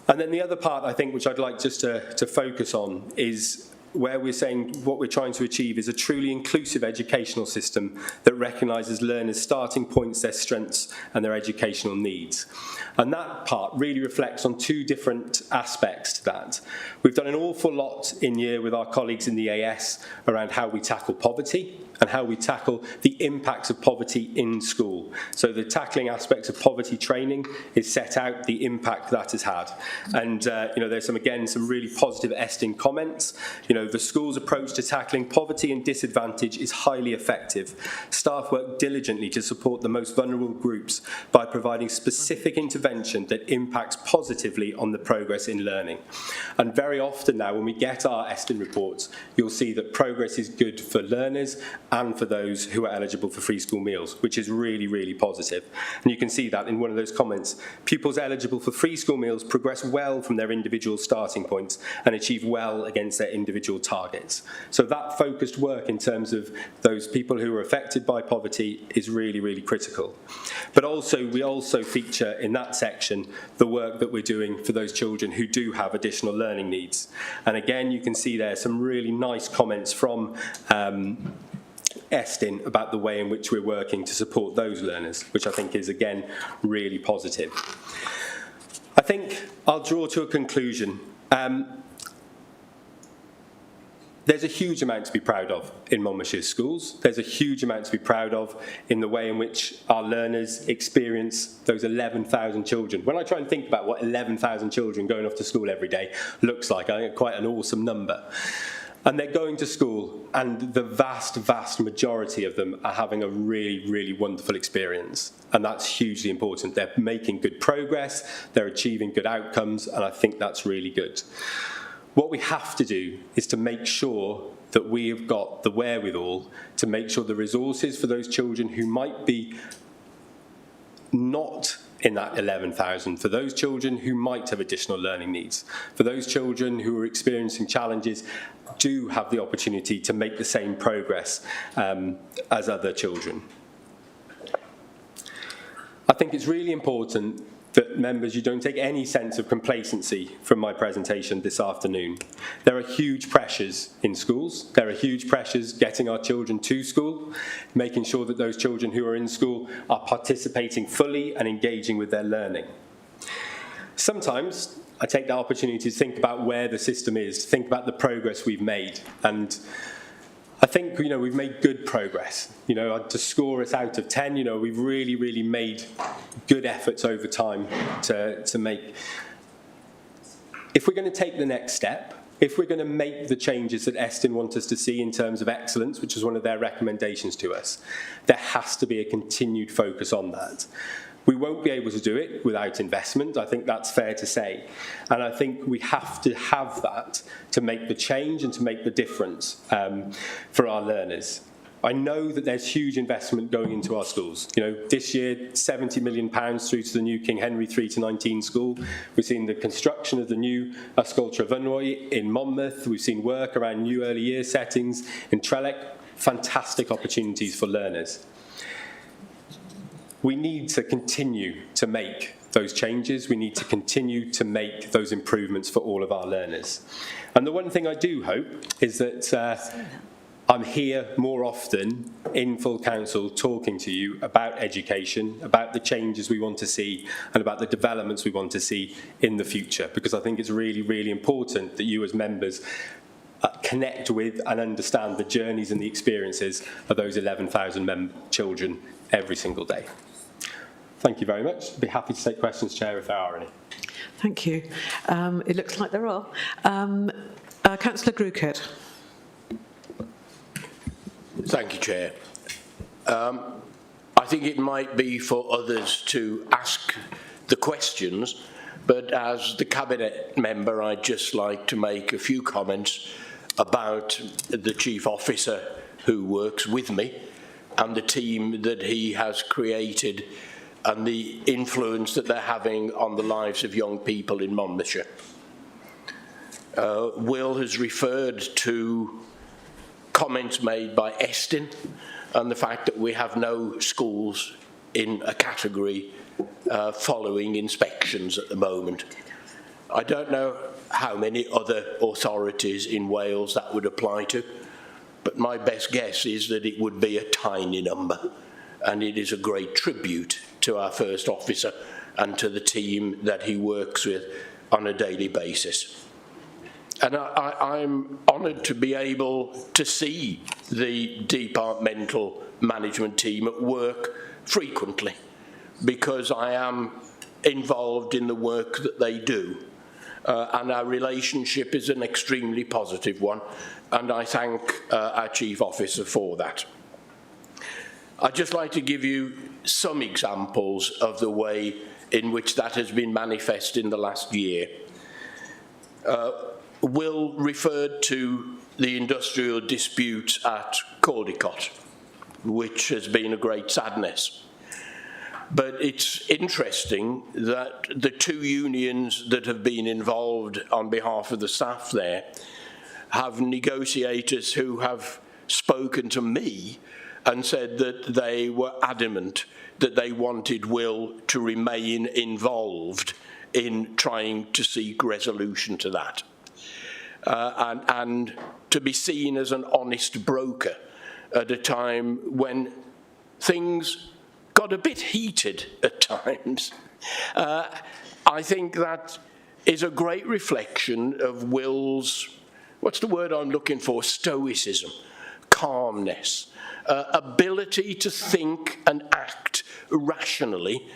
And then the other part, I think, which I'd like just to focus on is where we're saying what we're trying to achieve is a truly inclusive educational system that recognises learners' starting points, their strengths and their educational needs. And that part really reflects on 2 different aspects to that. We've done an awful lot in year with our colleagues in the AS around how we tackle poverty and how we tackle the impacts of poverty in school. So the tackling aspects of poverty training is set out the impact that has had. And there's some really positive Estin comments. The school's approach to tackling poverty and disadvantage is highly effective. Staff work diligently to support the most vulnerable groups by providing specific intervention that impacts positively on the progress in learning. And very often now when we get our Estin reports, you'll see that progress is good for learners and for those who are eligible for free school meals, which is really, really positive. And you can see that in one of those comments. Pupils eligible for free school meals progress well from their individual starting points and achieve well against their individual targets. So that focused work in terms of those people who are affected by poverty is really, really critical. But also, we also feature in that section the work that we're doing for those children who do have additional learning needs. And again, you can see there some really nice comments from Estin about the way in which we're working to support those learners, which I think is, again, really positive. I think I'll draw to a conclusion. There's a huge amount to be proud of in Monmouthshire schools. There's a huge amount to be proud of in the way in which our learners experience those 11,000 children. When I try and think about what 11,000 children going off to school every day looks like, I think quite an awesome number. And they're going to school, and the vast, vast majority of them are having a really, really wonderful experience. And that's hugely important. They're making good progress, they're achieving good outcomes, and I think that's really good. What we have to do is to make sure that we have got the wherewithal to make sure the resources for those children who might be not in that 11,000, for those children who might have additional learning needs, for those children who are experiencing challenges, do have the opportunity to make the same progress as other children. I think it's really important that members, you don't take any sense of complacency from my presentation this afternoon. There are huge pressures in schools. There are huge pressures getting our children to school, making sure that those children who are in school are participating fully and engaging with their learning. Sometimes I take the opportunity to think about where the system is, to think about the progress we've made. And I think, we've made good progress. To score us out of 10, we've really, really made good efforts over time to make. If we're going to take the next step, if we're going to make the changes that Estin want us to see in terms of excellence, which is one of their recommendations to us, there has to be a continued focus on that. We won't be able to do it without investment. I think that's fair to say. And I think we have to have that to make the change and to make the difference for our learners. I know that there's huge investment going into our schools. This year, £70 million through to the new King Henry 3-19 school. We've seen the construction of the new Ysgol Trefynwy in Monmouth. We've seen work around new early year settings in Trelec. Fantastic opportunities for learners. We need to continue to make those changes. We need to continue to make those improvements for all of our learners. And the one thing I do hope is that I'm here more often in full council talking to you about education, about the changes we want to see, and about the developments we want to see in the future, because I think it's really, really important that you as members connect with and understand the journeys and the experiences of those 11,000 children every single day. Thank you very much. I'd be happy to take questions, Chair, if there are any. Thank you. It looks like there are. Councillor Grewcoat. Thank you, Chair. I think it might be for others to ask the questions, but as the Cabinet member, I'd just like to make a few comments about the Chief Officer who works with me and the team that he has created and the influence that they're having on the lives of young people in Monmouthshire. Will has referred to comments made by Estin and the fact that we have no schools in a category following inspections at the moment. I don't know how many other authorities in Wales that would apply to, but my best guess is that it would be a tiny number, and it is a great tribute to our First Officer and to the team that he works with on a daily basis. And I'm honoured to be able to see the departmental management team at work frequently, because I am involved in the work that they do. And our relationship is an extremely positive one, and I thank our Chief Officer for that. I'd just like to give you some examples of the way in which that has been manifest in the last year. Will referred to the industrial dispute at Caldicott, which has been a great sadness. But it's interesting that the two unions that have been involved on behalf of the staff there have negotiators who have spoken to me and said that they were adamant that they wanted Will to remain involved in trying to seek resolution to that. And to be seen as an honest broker at a time when things got a bit heated at times. I think that is a great reflection of Will's, what's the word I'm looking for, stoicism, calmness, ability to think and act rationally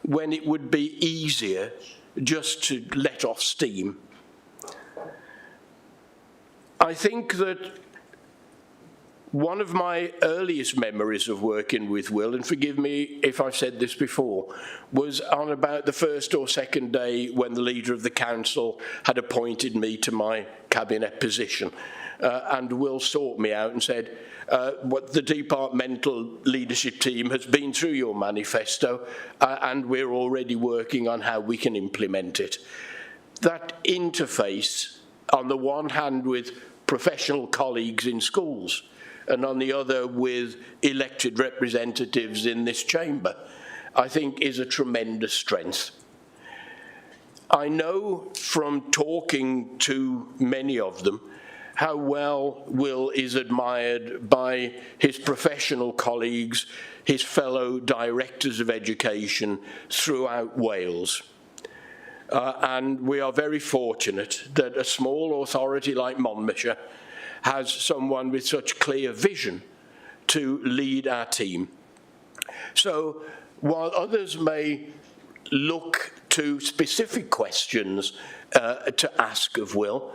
when it would be easier just to let off steam. I think that one of my earliest memories of working with Will, and forgive me if I've said this before, was on about the first or second day when the leader of the council had appointed me to my cabinet position. And Will sought me out and said, what the departmental leadership team has been through your manifesto and we're already working on how we can implement it. That interface, on the one hand with professional colleagues in schools, and on the other with elected representatives in this chamber, I think is a tremendous strength. I know from talking to many of them how well Will is admired by his professional colleagues, his fellow directors of education throughout Wales. And we are very fortunate that a small authority like Monmouthshire has someone with such clear vision to lead our team. So while others may look to specific questions to ask of Will,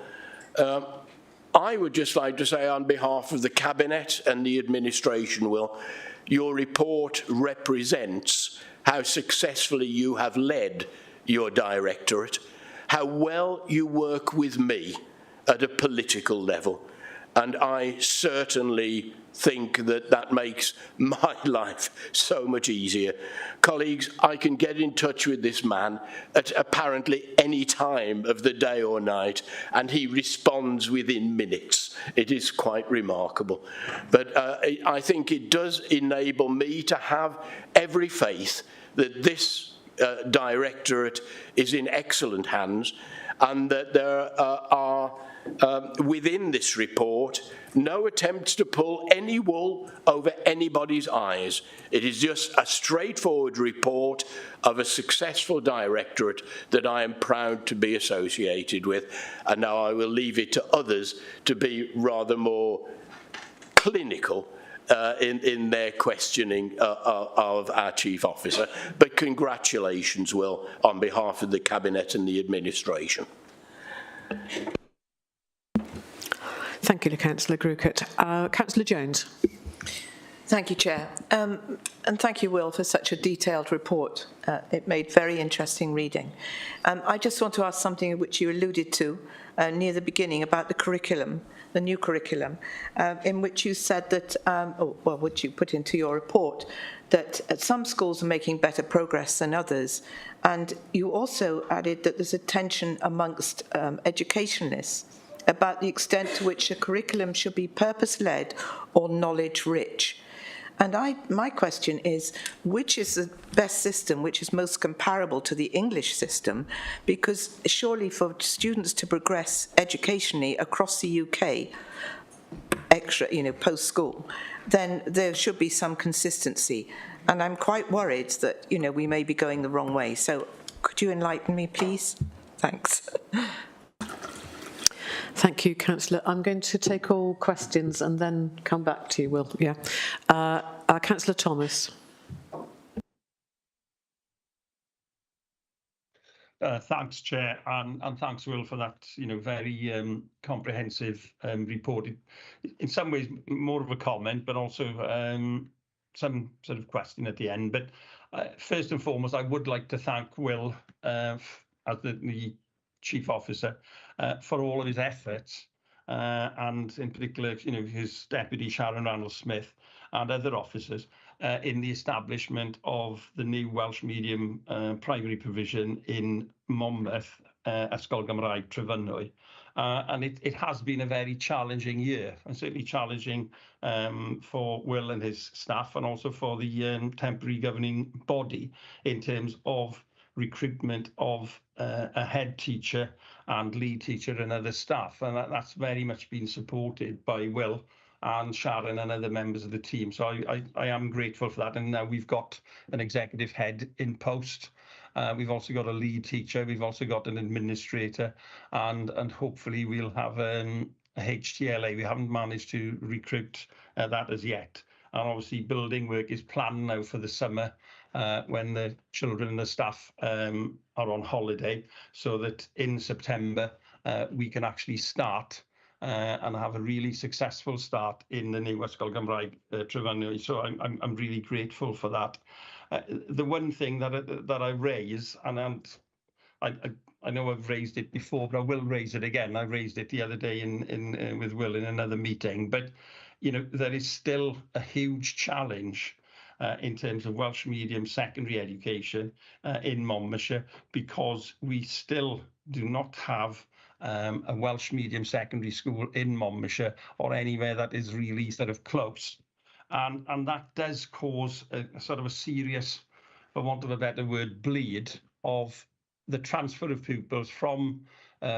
I would just like to say on behalf of the Cabinet and the administration, Will, your report represents how successfully you have led your directorate, how well you work with me at a political level. And I certainly think that that makes my life so much easier. Colleagues, I can get in touch with this man at apparently any time of the day or night, and he responds within minutes. It is quite remarkable. But I think it does enable me to have every faith that this directorate is in excellent hands, and that there are within this report no attempts to pull any wool over anybody's eyes. It is just a straightforward report of a successful directorate that I am proud to be associated with. And now I will leave it to others to be rather more clinical in their questioning of our Chief Officer. But congratulations, Will, on behalf of the Cabinet and the administration. Thank you to Councillor Groocock. Councillor Jones. Thank you, Chair. And thank you, Will, for such a detailed report. It made very interesting reading. I just want to ask something which you alluded to near the beginning about the curriculum, the new curriculum, in which you said that, which you put into your report, that some schools are making better progress than others. And you also added that there's a tension amongst educationalists about the extent to which a curriculum should be purpose-led or knowledge-rich. And my question is, which is the best system, which is most comparable to the English system? Because surely for students to progress educationally across the UK, post-school, then there should be some consistency. And I'm quite worried that, we may be going the wrong way. So could you enlighten me, please? Thanks. Thank you, Councillor. I'm going to take all questions and then come back to you, Will. Yeah. Councillor Thomas. Thanks, Chair, and thanks, Will, for that very comprehensive report. In some ways, more of a comment, but also some sort of question at the end. But first and foremost, I would like to thank Will as the Chief Officer for all of his efforts, and in particular, his deputy Sharon Randall-Smith and other officers in the establishment of the new Welsh medium primary provision in Monmouth, Ysgol Gymraeg Trefynwy. And it has been a very challenging year, and certainly challenging for Will and his staff, and also for the temporary governing body in terms of recruitment of a head teacher and lead teacher and other staff, and that's very much been supported by Will and Sharon and other members of the team. So I am grateful for that, and now we've got an executive head in post. We've also got a lead teacher, we've also got an administrator, and hopefully we'll have a HTLA. We haven't managed to recruit that as yet. And obviously building work is planned now for the summer, when the children and the staff are on holiday, so that in September we can actually start and have a really successful start in the new Ysgol Gymraeg Trefynwy. So I'm really grateful for that. The one thing that I raise, and I know I've raised it before, but I will raise it again. I raised it the other day with Will in another meeting, but there is still a huge challenge in terms of Welsh medium secondary education in Monmouthshire, because we still do not have a Welsh medium secondary school in Monmouthshire or anywhere that is really sort of close. And that does cause a sort of a serious, for want of a better word, bleed of the transfer of pupils from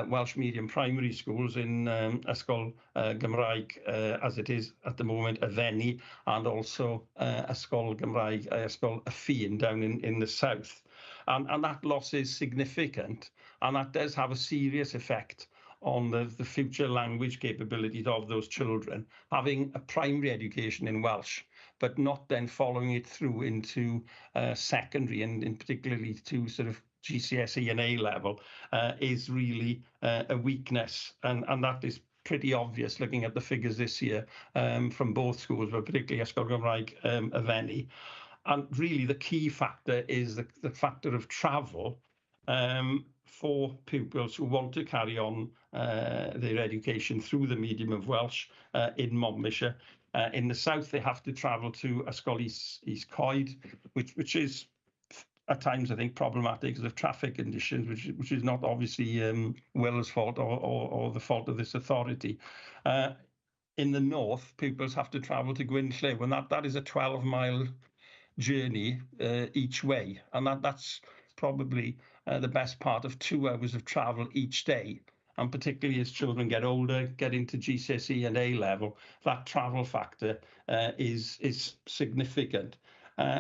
Welsh medium primary schools in Ysgol Gymraeg, as it is at the moment, Aveni, and also Ysgol Gymraeg, Ysgol y Ffin down in the south. And that loss is significant, and that does have a serious effect on the future language capabilities of those children, having a primary education in Welsh, but not then following it through into secondary, and in particularly to sort of GCSE and A level, is really a weakness, and that is pretty obvious looking at the figures this year from both schools, but particularly Ysgol Gymraeg Aveni. And really the key factor is the factor of travel for pupils who want to carry on their education through the medium of Welsh in Monmouthshire. In the south, they have to travel to Ysgol East Coed, which is at times, I think, problematic because of traffic conditions, which is not obviously Will's fault or the fault of this authority. In the north, pupils have to travel to Gwynllywr, and that is a 12-mile journey each way, and that's probably the best part of 2 hours of travel each day. And particularly as children get older, get into GCSE and A level, that travel factor is significant.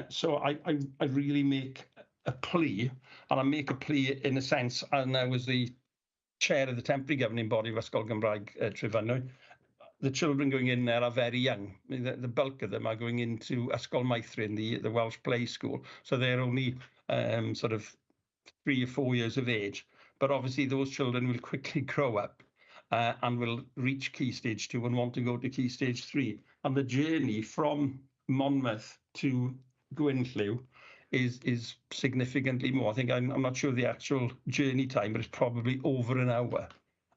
So I really make a plea, and I make a plea in a sense, and I was the chair of the temporary governing body of Ysgol Gymraeg Trefynwy. the children going in there are very young. I mean, the bulk of them are going into Ysgol Meithrin, the Welsh play school. So they're only sort of 3 or 4 years of age. But obviously those children will quickly grow up and will reach Key Stage 2 and want to go to Key Stage 3. And the journey from Monmouth to Gwynlllyw is significantly more. I think I'm not sure the actual journey time, but it's probably over an hour.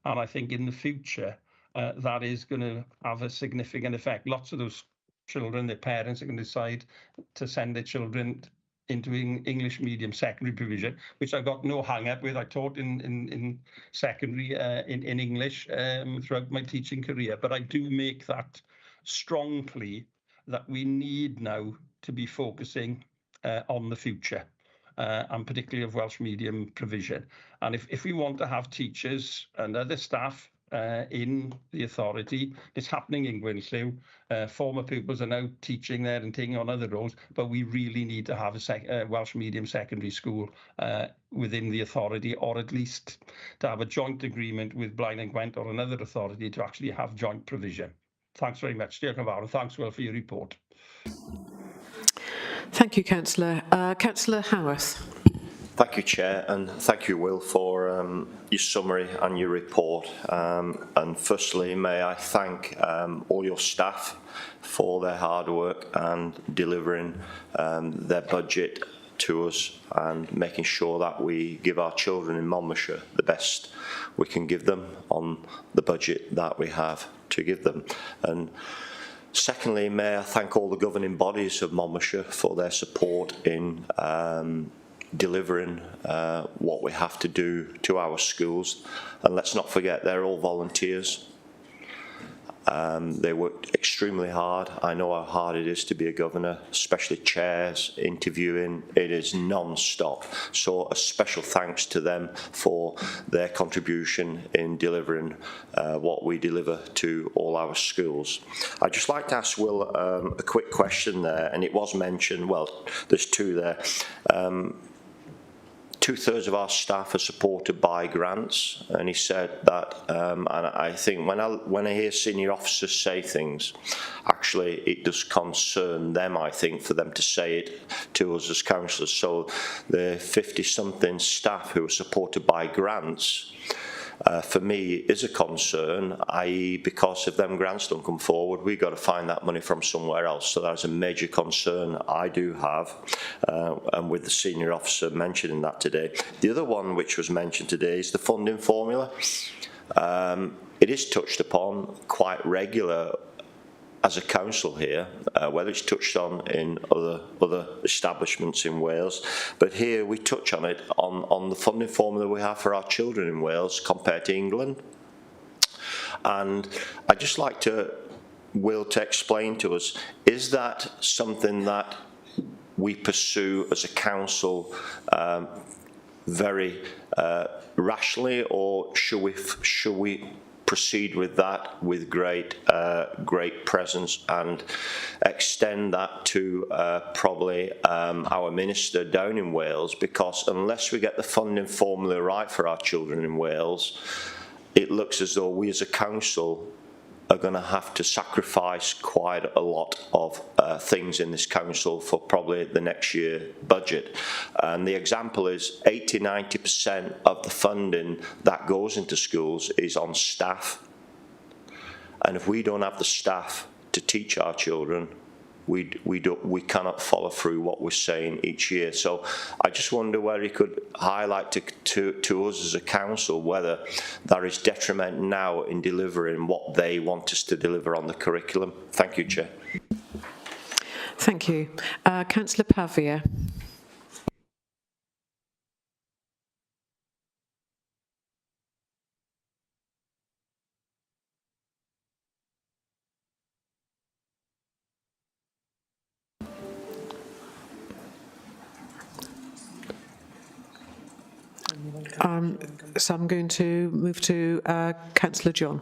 And I think in the future, that is going to have a significant effect. Lots of those children, their parents are going to decide to send their children into English medium secondary provision, which I got no hang up with. I taught in secondary in English throughout my teaching career, but I do make that strong plea that we need now to be focusing on the future. And particularly of Welsh medium provision. And if we want to have teachers and other staff in the authority, it's happening in Gwynlllyw. Former pupils are now teaching there and taking on other roles, but we really need to have a Welsh medium secondary school within the authority, or at least to have a joint agreement with Blaen and Gwent or another authority to actually have joint provision. Thanks very much. Diolch yn fawr, and thanks, Will, for your report. Thank you, Councillor. Councillor Howarth. Thank you, Chair, and thank you, Will, for your summary and your report. And firstly, may I thank all your staff for their hard work and delivering their budget to us and making sure that we give our children in Monmouthshire the best we can give them on the budget that we have to give them. And secondly, may I thank all the governing bodies of Monmouthshire for their support in delivering what we have to do to our schools. And let's not forget, they're all volunteers. They worked extremely hard. I know how hard it is to be a governor, especially chairs, interviewing. It is non-stop. So a special thanks to them for their contribution in delivering what we deliver to all our schools. I'd just like to ask Will a quick question there, and it was mentioned, well, there's two there. 2/3 of our staff are supported by grants, and he said that, and I think when I hear senior officers say things, actually it does concern them, I think, for them to say it to us as councillors. So the 50-something staff who are supported by grants, for me, is a concern, i.e. because if them grants don't come forward, we've got to find that money from somewhere else. So that's a major concern I do have, and with the senior officer mentioning that today. The other one which was mentioned today is the funding formula. It is touched upon quite regular as a council here, whether it's touched on in other establishments in Wales, but here we touch on it on the funding formula we have for our children in Wales compared to England. And I'd just like Will to explain to us, is that something that we pursue as a council very rationally, or should we proceed with that with great presence and extend that to probably our minister down in Wales? Because unless we get the funding formula right for our children in Wales, it looks as though we as a council are going to have to sacrifice quite a lot of things in this council for probably the next year budget. And the example is 80–90% of the funding that goes into schools is on staff. And if we don't have the staff to teach our children, we cannot follow through what we're saying each year. So I just wonder whether he could highlight to us as a council whether there is detriment now in delivering what they want us to deliver on the curriculum. Thank you, Chair. Thank you. Councillor Pavia. So I'm going to move to Councillor John.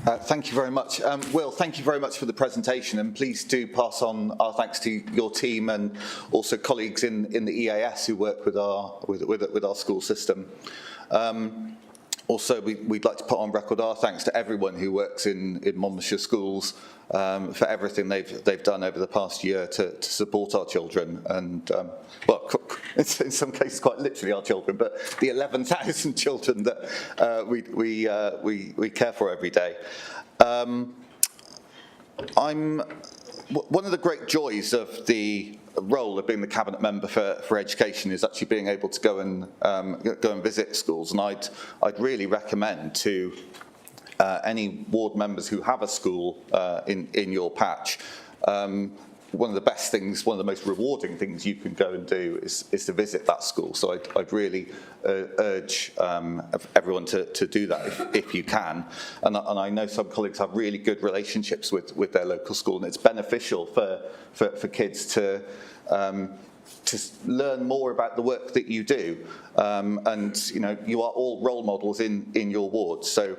Thank you very much. Will, thank you very much for the presentation, and please do pass on our thanks to your team and also colleagues in the EAS who work with our school system. Also, we'd like to put on record our thanks to everyone who works in Monmouthshire schools for everything they've done over the past year to support our children, and well, in some cases quite literally our children, but the 11,000 children that we care for every day. One of the great joys of the role of being the cabinet member for education is actually being able to go and visit schools, and I'd really recommend to any ward members who have a school in your patch. One of the best things, one of the most rewarding things you can go and do is to visit that school. So I'd really urge everyone to do that if you can. And I know some colleagues have really good relationships with their local school, and it's beneficial for kids to learn more about the work that you do. And you are all role models in your ward. So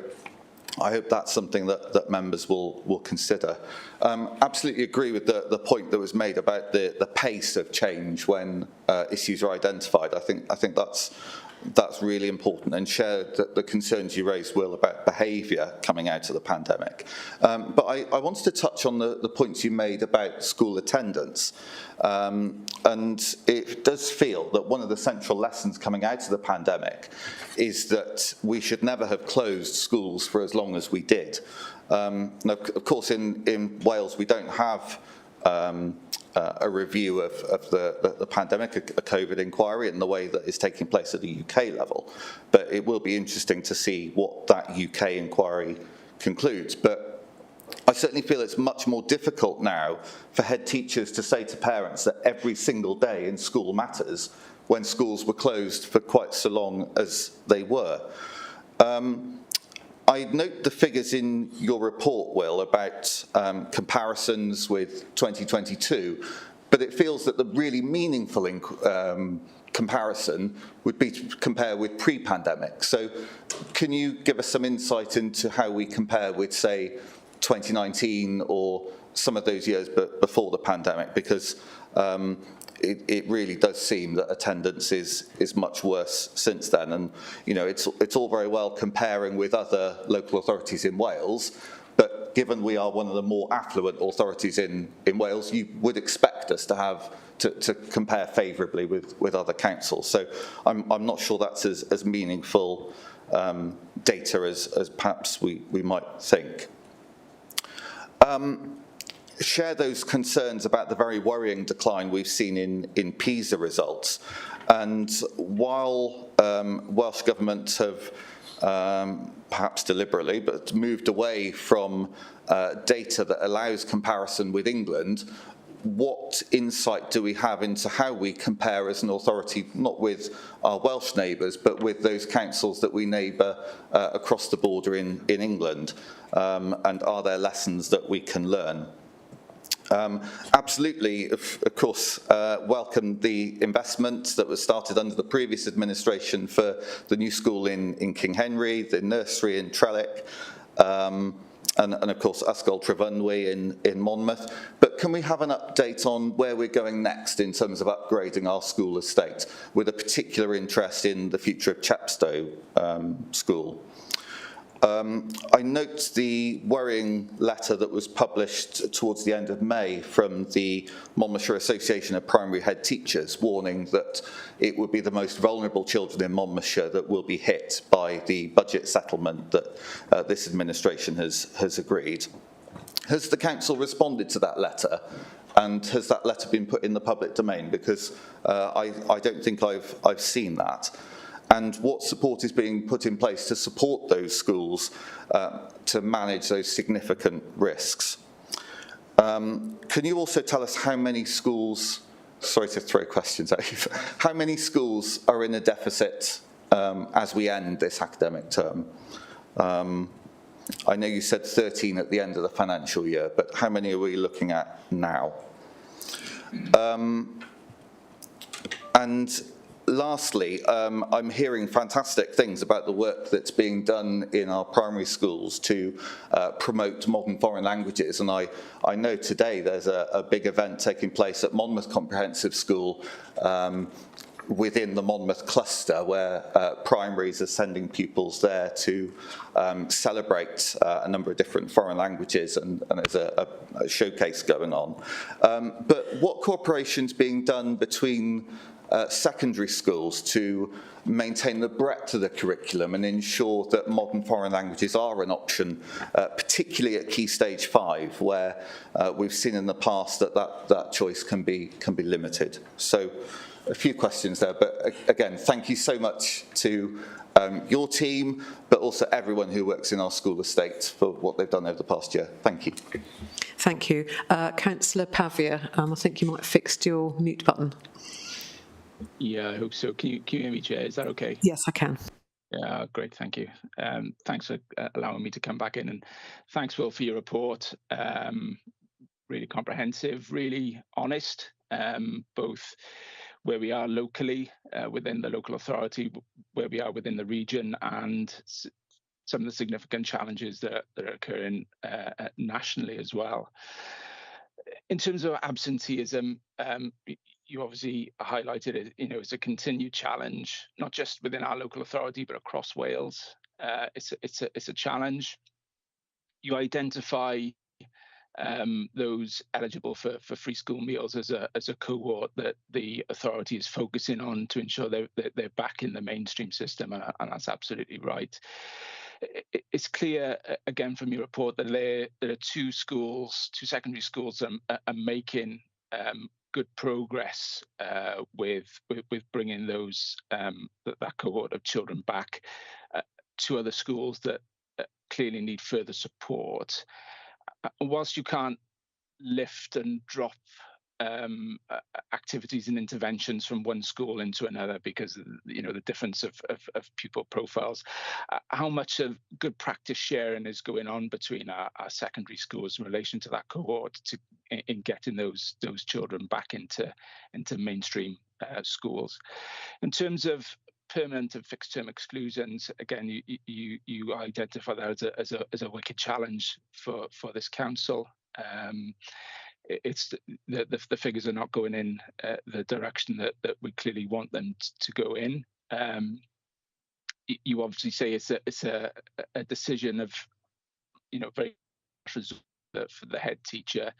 I hope that's something that members will consider. Absolutely agree with the point that was made about the pace of change when issues are identified. I think that's really important, and share the concerns you raised, Will, about behaviour coming out of the pandemic. But I wanted to touch on the points you made about school attendance. And it does feel that one of the central lessons coming out of the pandemic is that we should never have closed schools for as long as we did. Now, of course, in Wales, we don't have a review of the pandemic, a COVID inquiry in the way that is taking place at the UK level. But it will be interesting to see what that UK inquiry concludes. But I certainly feel it's much more difficult now for head teachers to say to parents that every single day in school matters when schools were closed for quite so long as they were. I note the figures in your report, Will, about comparisons with 2022, but it feels that the really meaningful comparison would be to compare with pre-pandemic. So can you give us some insight into how we compare with, say, 2019 or some of those years before the pandemic? Because it really does seem that attendance is much worse since then. And it's all very well comparing with other local authorities in Wales, but given we are one of the more affluent authorities in Wales, you would expect us to have to compare favourably with other councils. So I'm not sure that's as meaningful data as perhaps we might think. Share those concerns about the very worrying decline we've seen in PISA results. And while Welsh Government have perhaps deliberately, but moved away from data that allows comparison with England, what insight do we have into how we compare as an authority, not with our Welsh neighbours, but with those councils that we neighbour across the border in England? And are there lessons that we can learn? Absolutely, of course, welcome the investment that was started under the previous administration for the new school in King Henry, the nursery in Trellick, and of course Ysgol Trefynwy in Monmouth. But can we have an update on where we're going next in terms of upgrading our school estate, with a particular interest in the future of Chepstow School? I note the worrying letter that was published towards the end of May from the Monmouthshire Association of Primary Head Teachers, warning that it would be the most vulnerable children in Monmouthshire that will be hit by the budget settlement that this administration has agreed. Has the council responded to that letter? And has that letter been put in the public domain? Because I don't think I've seen that. And what support is being put in place to support those schools to manage those significant risks? Can you also tell us how many schools, sorry to throw questions at you, how many schools are in a deficit as we end this academic term? I know you said 13 at the end of the financial year, but how many are we looking at now? And lastly, I'm hearing fantastic things about the work that's being done in our primary schools to promote modern foreign languages. And I know today there's a big event taking place at Monmouth Comprehensive School within the Monmouth cluster, where primaries are sending pupils there to celebrate a number of different foreign languages, and there's a showcase going on. But what cooperation's being done between secondary schools to maintain the breadth of the curriculum and ensure that modern foreign languages are an option, particularly at Key Stage 5, where we've seen in the past that choice can be limited. So a few questions there, but again, thank you so much to your team, but also everyone who works in our school estate for what they've done over the past year. Thank you. Thank you. Councillor Pavia, I think you might have fixed your mute button. Yeah, I hope so. Can you hear me, Chair? Is that okay? Yes, I can. Yeah, great. Thank you. Thanks for allowing me to come back in, and thanks, Will, for your report. Really comprehensive, really honest, both where we are locally within the local authority, where we are within the region, and some of the significant challenges that are occurring nationally as well. In terms of absenteeism, you obviously highlighted it. It's a continued challenge, not just within our local authority, but across Wales. It's a challenge. You identify those eligible for free school meals as a cohort that the authority is focusing on to ensure they're back in the mainstream system, and that's absolutely right. It's clear, again, from your report that there are two secondary schools that are making good progress with bringing that cohort of children back. Two other schools that clearly need further support. Whilst you can't lift and drop activities and interventions from one school into another because the difference of pupil profiles, how much of good practice sharing is going on between our secondary schools in relation to that cohort in getting those children back into mainstream schools? In terms of permanent and fixed term exclusions, again, you identify that as a wicked challenge for this council. It's the figures are not going in the direction that we clearly want them to go in. You obviously say it's a decision of very for the head teacher,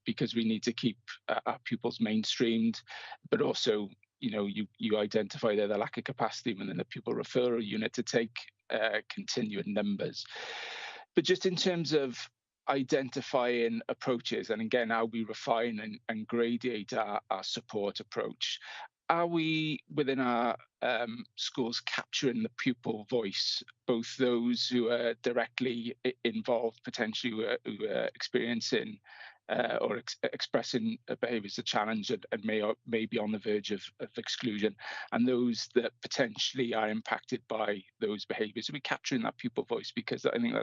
because we need to keep our pupils mainstreamed, but also you identify there the lack of capacity within the pupil referral unit to take continuing numbers. But just in terms of identifying approaches, and again, how we refine and gradiate our support approach, are we within our schools capturing the pupil voice, both those who are directly involved, potentially who are experiencing or expressing behaviours of challenge and may be on the verge of exclusion, and those that potentially are impacted by those behaviours? Are we capturing that pupil voice? Because I think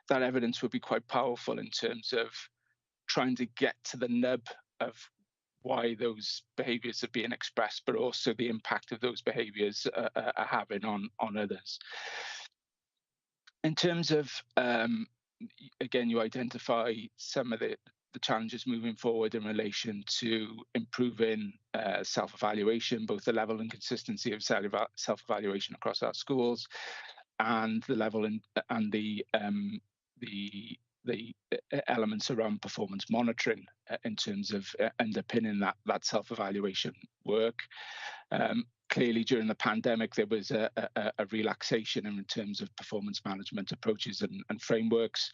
that evidence would be quite powerful in terms of trying to get to the nub of why those behaviours are being expressed, but also the impact of those behaviours are having on others. In terms of, again, you identify some of the challenges moving forward in relation to improving self-evaluation, both the level and consistency of self-evaluation across our schools, and the level and the elements around performance monitoring in terms of underpinning that self-evaluation work. Clearly, during the pandemic, there was a relaxation in terms of performance management approaches and frameworks,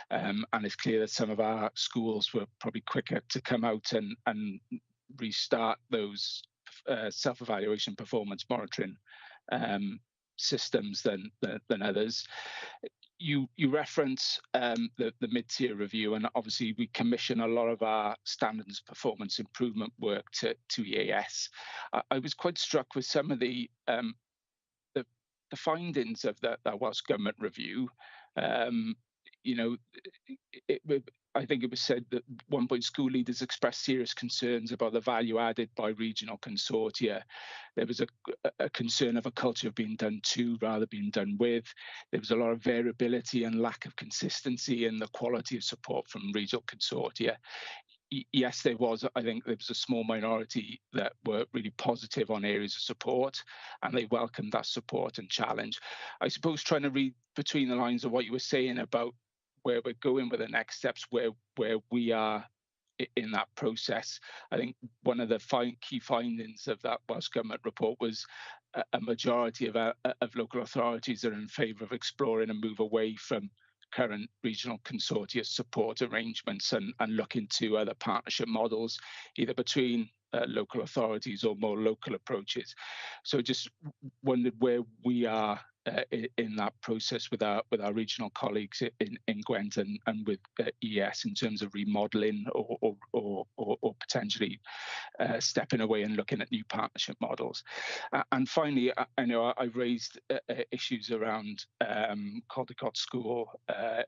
and it's clear that some of our schools were probably quicker to come out and restart those self-evaluation performance monitoring systems than others. You reference the mid-tier review, and obviously we commission a lot of our standards performance improvement work to EAS. I was quite struck with some of the findings of that Welsh Government review. I think it was said that at one point school leaders expressed serious concerns about the value added by regional consortia. There was a concern of a culture of being done to rather than being done with. There was a lot of variability and lack of consistency in the quality of support from regional consortia. yes, I think there was a small minority that were really positive on areas of support, and they welcomed that support and challenge. I suppose trying to read between the lines of what you were saying about where we're going with the next steps, where we are in that process. I think one of the key findings of that Welsh Government report was a majority of local authorities are in favour of exploring a move away from current regional consortia support arrangements and look into other partnership models, either between local authorities or more local approaches. So just wondered where we are in that process with our regional colleagues in Gwent and with ES in terms of remodelling or potentially stepping away and looking at new partnership models. And finally, I know I've raised issues around Caldecott School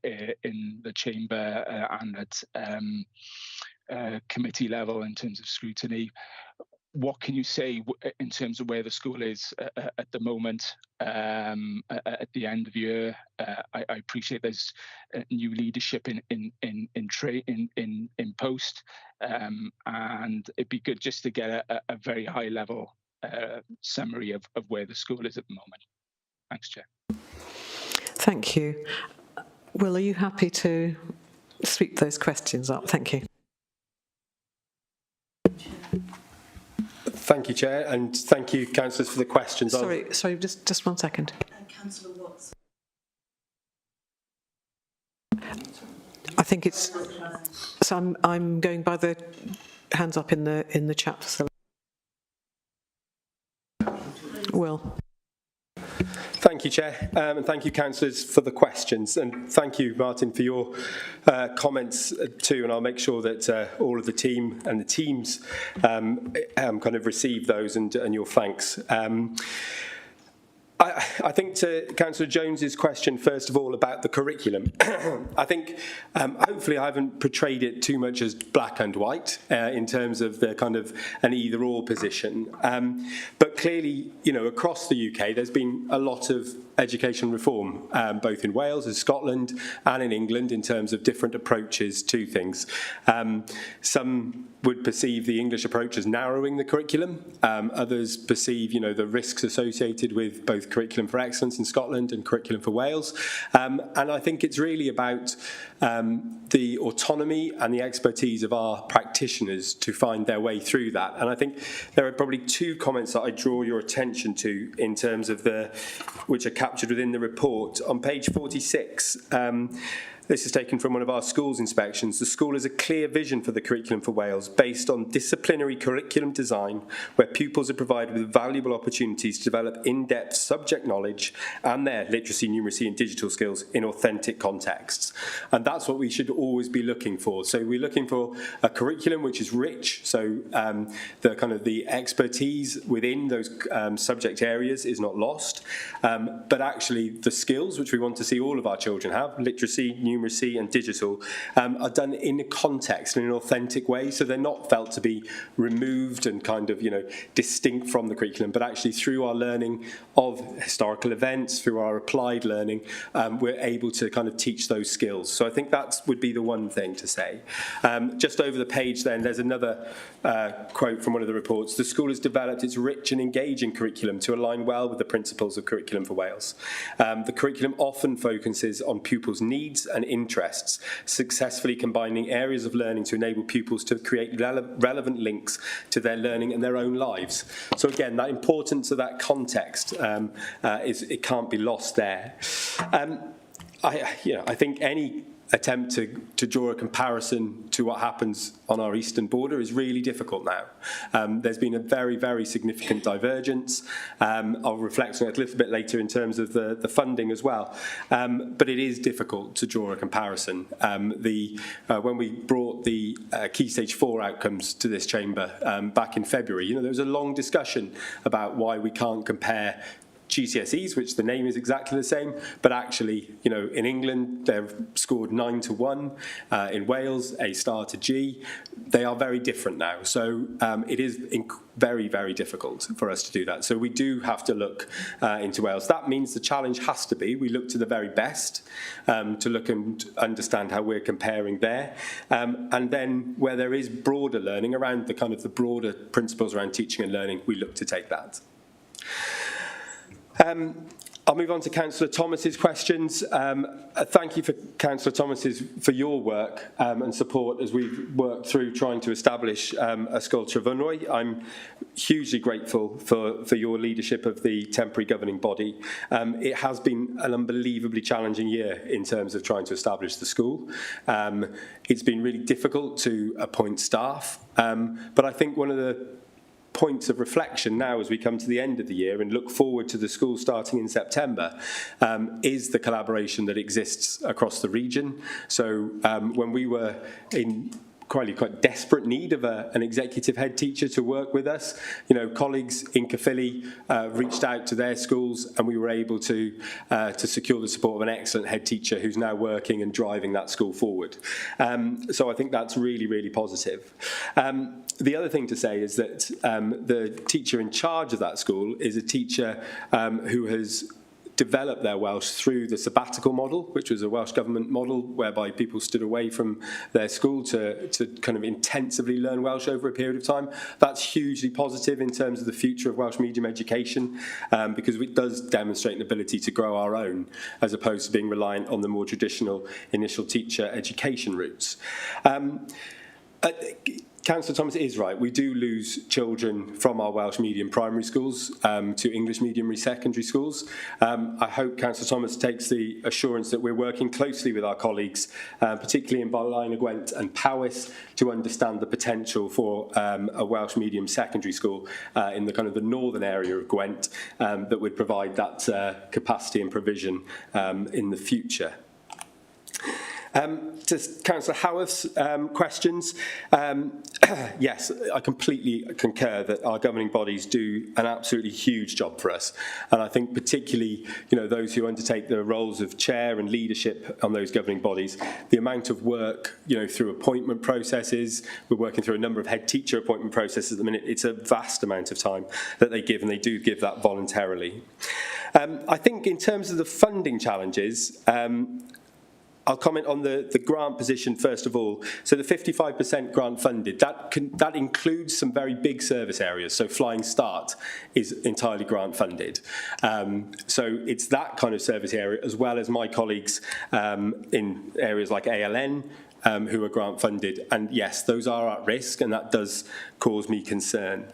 in the Chamber and at committee level in terms of scrutiny. What can you say in terms of where the school is at the moment, at the end of the year? I appreciate there's new leadership in post, and it'd be good just to get a very high level summary of where the school is at the moment. Thanks, Chair. Thank you. Will, are you happy to sweep those questions up? Thank you. Thank you, Chair, and thank you, councillors, for the questions. Sorry, just 1 second. Councillor Watts. I think it's. So I'm going by the hands up in the chat facility. Will. Thank you, Chair, and thank you, councillors, for the questions, and thank you, Martin, for your comments too. And I'll make sure that all of the team and the teams kind of receive those and your thanks. I think to Councillor Jones's question, first of all, about the curriculum, I think hopefully I haven't portrayed it too much as black and white in terms of the kind of an either-or position. But clearly, you know, across the UK, there's been a lot of education reform, both in Wales and Scotland and in England, in terms of different approaches to things. Some would perceive the English approach as narrowing the curriculum. Others perceive, you know, the risks associated with both curriculum for excellence in Scotland and curriculum for Wales. And I think it's really about the autonomy and the expertise of our practitioners to find their way through that. And I think there are probably two comments that I draw your attention to in terms of which are captured within the report. On page 46, this is taken from one of our schools inspections. The school has a clear vision for the curriculum for Wales based on disciplinary curriculum design where pupils are provided with valuable opportunities to develop in-depth subject knowledge and their literacy, numeracy and digital skills in authentic contexts. And that's what we should always be looking for. So we're looking for a curriculum which is rich, so the kind of the expertise within those subject areas is not lost, but actually the skills which we want to see all of our children have, literacy, numeracy and digital, are done in a context, in an authentic way, so they're not felt to be removed and kind of, you know, distinct from the curriculum, but actually through our learning of historical events, through our applied learning, we're able to kind of teach those skills. So I think that would be the one thing to say. Just over the page then, there's another quote from one of the reports. The school has developed its rich and engaging curriculum to align well with the principles of Curriculum for Wales. The curriculum often focuses on pupils' needs and interests, successfully combining areas of learning to enable pupils to create relevant links to their learning and their own lives. So again, that importance of that context it can't be lost there. I think any attempt to draw a comparison to what happens on our eastern border is really difficult now. There's been a very, very significant divergence. I'll reflect on it a little bit later in terms of the funding as well. But it is difficult to draw a comparison. When we brought the Key Stage 4 outcomes to this chamber back in February, you know, there was a long discussion about why we can't compare GCSEs, which the name is exactly the same, but actually, you know, in England, they've scored 9 to 1. In Wales, A star to G. They are very different now. So it is very, very difficult for us to do that. So we do have to look into Wales. That means the challenge has to be, we look to the very best to look and understand how we're comparing there. And then where there is broader learning around the kind of the broader principles around teaching and learning, we look to take that. I'll move on to Councillor Thomas's questions. Thank you for Councillor Thomas's for your work and support as we've worked through trying to establish a Sculpture of Unrwy. I'm hugely grateful for your leadership of the temporary governing body. It has been an unbelievably challenging year in terms of trying to establish the school. It's been really difficult to appoint staff, but I think one of the points of reflection now as we come to the end of the year and look forward to the school starting in September is the collaboration that exists across the region. So when we were in quite desperate need of an executive head teacher to work with us, you know, colleagues in Caerphilly reached out to their schools and we were able to secure the support of an excellent head teacher who's now working and driving that school forward. So I think that's really, really positive. The other thing to say is that the teacher in charge of that school is a teacher who has developed their Welsh through the sabbatical model, which was a Welsh Government model whereby people stood away from their school to kind of intensively learn Welsh over a period of time. That's hugely positive in terms of the future of Welsh medium education because it does demonstrate an ability to grow our own as opposed to being reliant on the more traditional initial teacher education routes. Councillor Thomas is right. We do lose children from our Welsh medium primary schools to English medium secondary schools. I hope Councillor Thomas takes the assurance that we're working closely with our colleagues, particularly in Balain, Gwent and Powys, to understand the potential for a Welsh medium secondary school in the kind of the northern area of Gwent that would provide that capacity and provision in the future. To Councillor Howarth's questions, yes, I completely concur that our governing bodies do an absolutely huge job for us, and I think particularly, you know, those who undertake the roles of chair and leadership on those governing bodies, the amount of work, you know, through appointment processes. We're working through a number of head teacher appointment processes at the minute. It's a vast amount of time that they give, and they do give that voluntarily. I think in terms of the funding challenges, I'll comment on the grant position first of all. So the 55% grant funded, that includes some very big service areas. So Flying Start is entirely grant funded. So it's that kind of service area, as well as my colleagues in areas like ALN, who are grant funded, and yes, those are at risk, and that does cause me concern.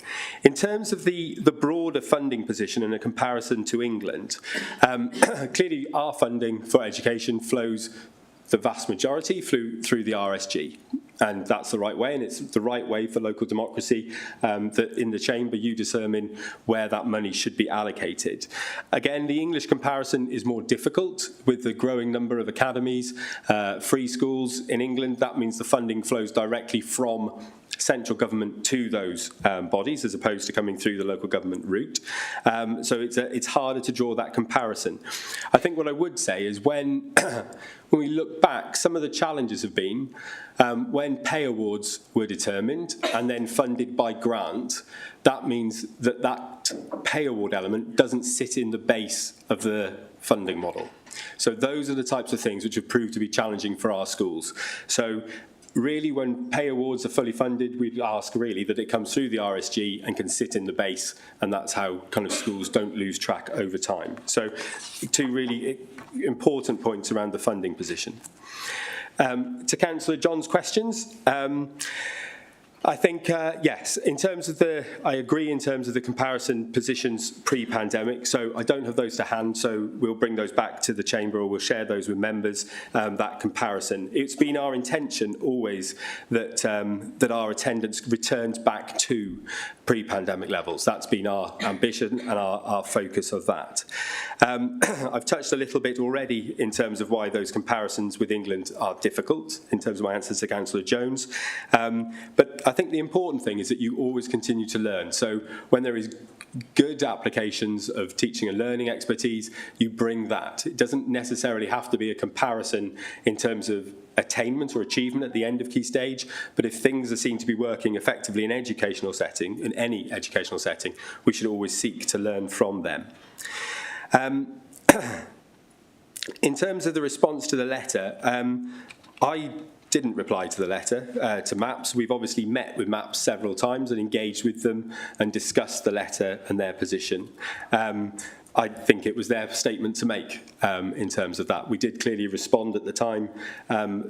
In terms of the broader funding position in a comparison to England, clearly our funding for education flows, the vast majority through the RSG. And that's the right way, and it's the right way for local democracy that in the chamber you determine where that money should be allocated. Again, the English comparison is more difficult with the growing number of academies, free schools in England. That means the funding flows directly from central government to those bodies as opposed to coming through the local government route. So it's harder to draw that comparison. I think what I would say is when we look back, some of the challenges have been when pay awards were determined and then funded by grant, that means that that pay award element doesn't sit in the base of the funding model. So those are the types of things which have proved to be challenging for our schools. So really, when pay awards are fully funded, we'd ask really that it comes through the RSG and can sit in the base, and that's how kind of schools don't lose track over time. So two really important points around the funding position. To Councillor John's questions, I think, yes, in terms of I agree in terms of the comparison positions pre-pandemic, so I don't have those to hand, so we'll bring those back to the chamber or we'll share those with members, that comparison. It's been our intention always that, that our attendance returns back to pre-pandemic levels. That's been our ambition and our focus of that. I've touched a little bit already in terms of why those comparisons with England are difficult, in terms of my answers to Councillor Jones, but I think the important thing is that you always continue to learn. So when there is good applications of teaching and learning expertise, you bring that. It doesn't necessarily have to be a comparison in terms of attainment or achievement at the end of key stage, but if things are seen to be working effectively in educational setting, in any educational setting, we should always seek to learn from them. In terms of the response to the letter, I didn't reply to the letter to MAPS. We've obviously met with MAPS several times and engaged with them and discussed the letter and their position. I think it was their statement to make in terms of that. We did clearly respond at the time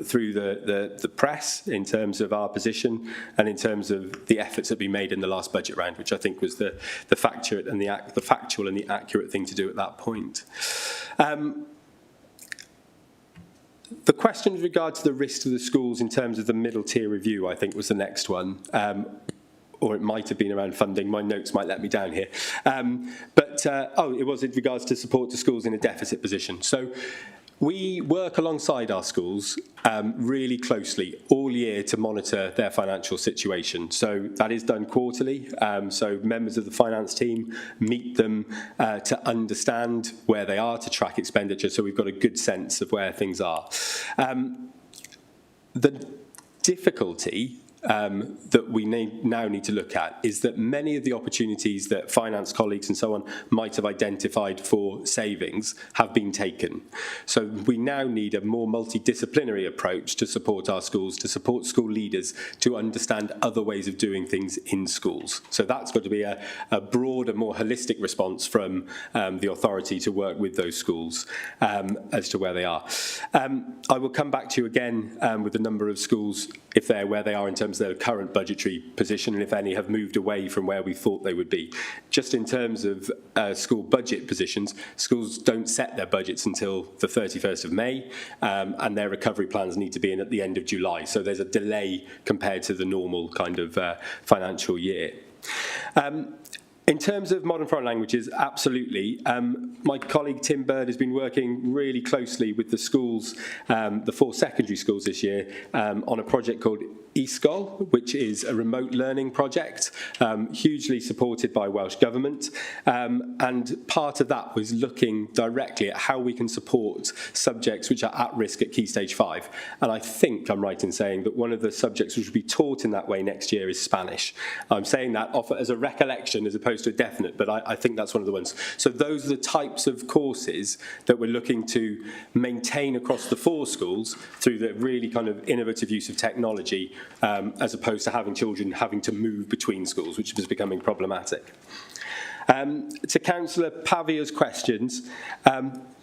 through the press in terms of our position and in terms of the efforts that we made in the last budget round, which I think was the factual and the accurate thing to do at that point. The question with regard to the risk to the schools in terms of the middle tier review, I think, was the next one. Or it might have been around funding. My notes might let me down here. It was in regards to support to schools in a deficit position. So we work alongside our schools really closely all year to monitor their financial situation. So that is done quarterly. So members of the finance team meet them to understand where they are, to track expenditure. So we've got a good sense of where things are. The difficulty that we now need to look at is that many of the opportunities that finance colleagues and so on might have identified for savings have been taken. So we now need a more multidisciplinary approach to support our schools, to support school leaders to understand other ways of doing things in schools. So that's got to be a broader, more holistic response from the authority to work with those schools as to where they are. I will come back to you again with the number of schools, if they're where they are in terms of their current budgetary position, and if any have moved away from where we thought they would be. Just in terms of school budget positions, schools don't set their budgets until the 31st of May, and their recovery plans need to be in at the end of July. So there's a delay compared to the normal kind of financial year. In terms of modern foreign languages, absolutely. My colleague Tim Bird has been working really closely with the schools, the 4 secondary schools this year, on a project called eSchool, which is a remote learning project, hugely supported by Welsh Government. And part of that was looking directly at how we can support subjects which are at risk at Key Stage 5. And I think I'm right in saying that one of the subjects which will be taught in that way next year is Spanish. I'm saying that as a recollection as opposed to a definite, but I think that's one of the ones. So those are the types of courses that we're looking to maintain across the 4 schools through the really kind of innovative use of technology, as opposed to having children having to move between schools, which is becoming problematic. To Councillor Pavia's questions,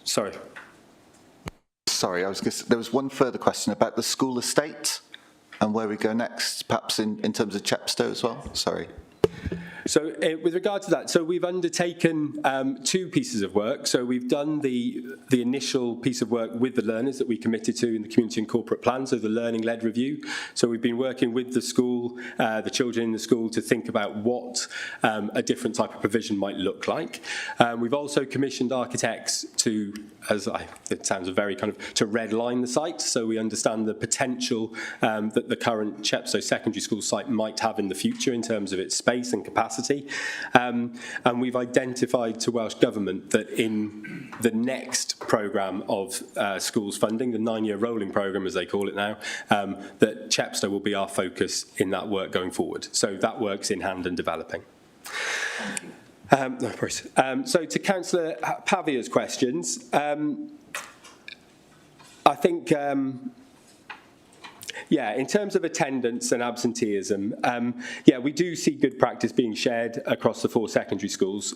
sorry, I was there was one further question about the school estate and where we go next, perhaps in terms of Chepstow as well. Sorry. So with regard to that, so we've undertaken 2 pieces of work. So we've done the initial piece of work with the learners that we committed to in the community and corporate plan, so the learning-led review. So we've been working with the school, the children in the school, to think about what a different type of provision might look like. We've also commissioned architects to, it sounds very kind of, to redline the site, so we understand the potential that the current Chepstow Secondary School site might have in the future in terms of its space and capacity. And we've identified to Welsh Government that in the next programme of schools funding, the 9-year rolling programme as they call it now, that Chepstow will be our focus in that work going forward. So that work's in hand and developing. No worries. So to Councillor Pavia's questions, I think in terms of attendance and absenteeism, we do see good practice being shared across the 4 secondary schools.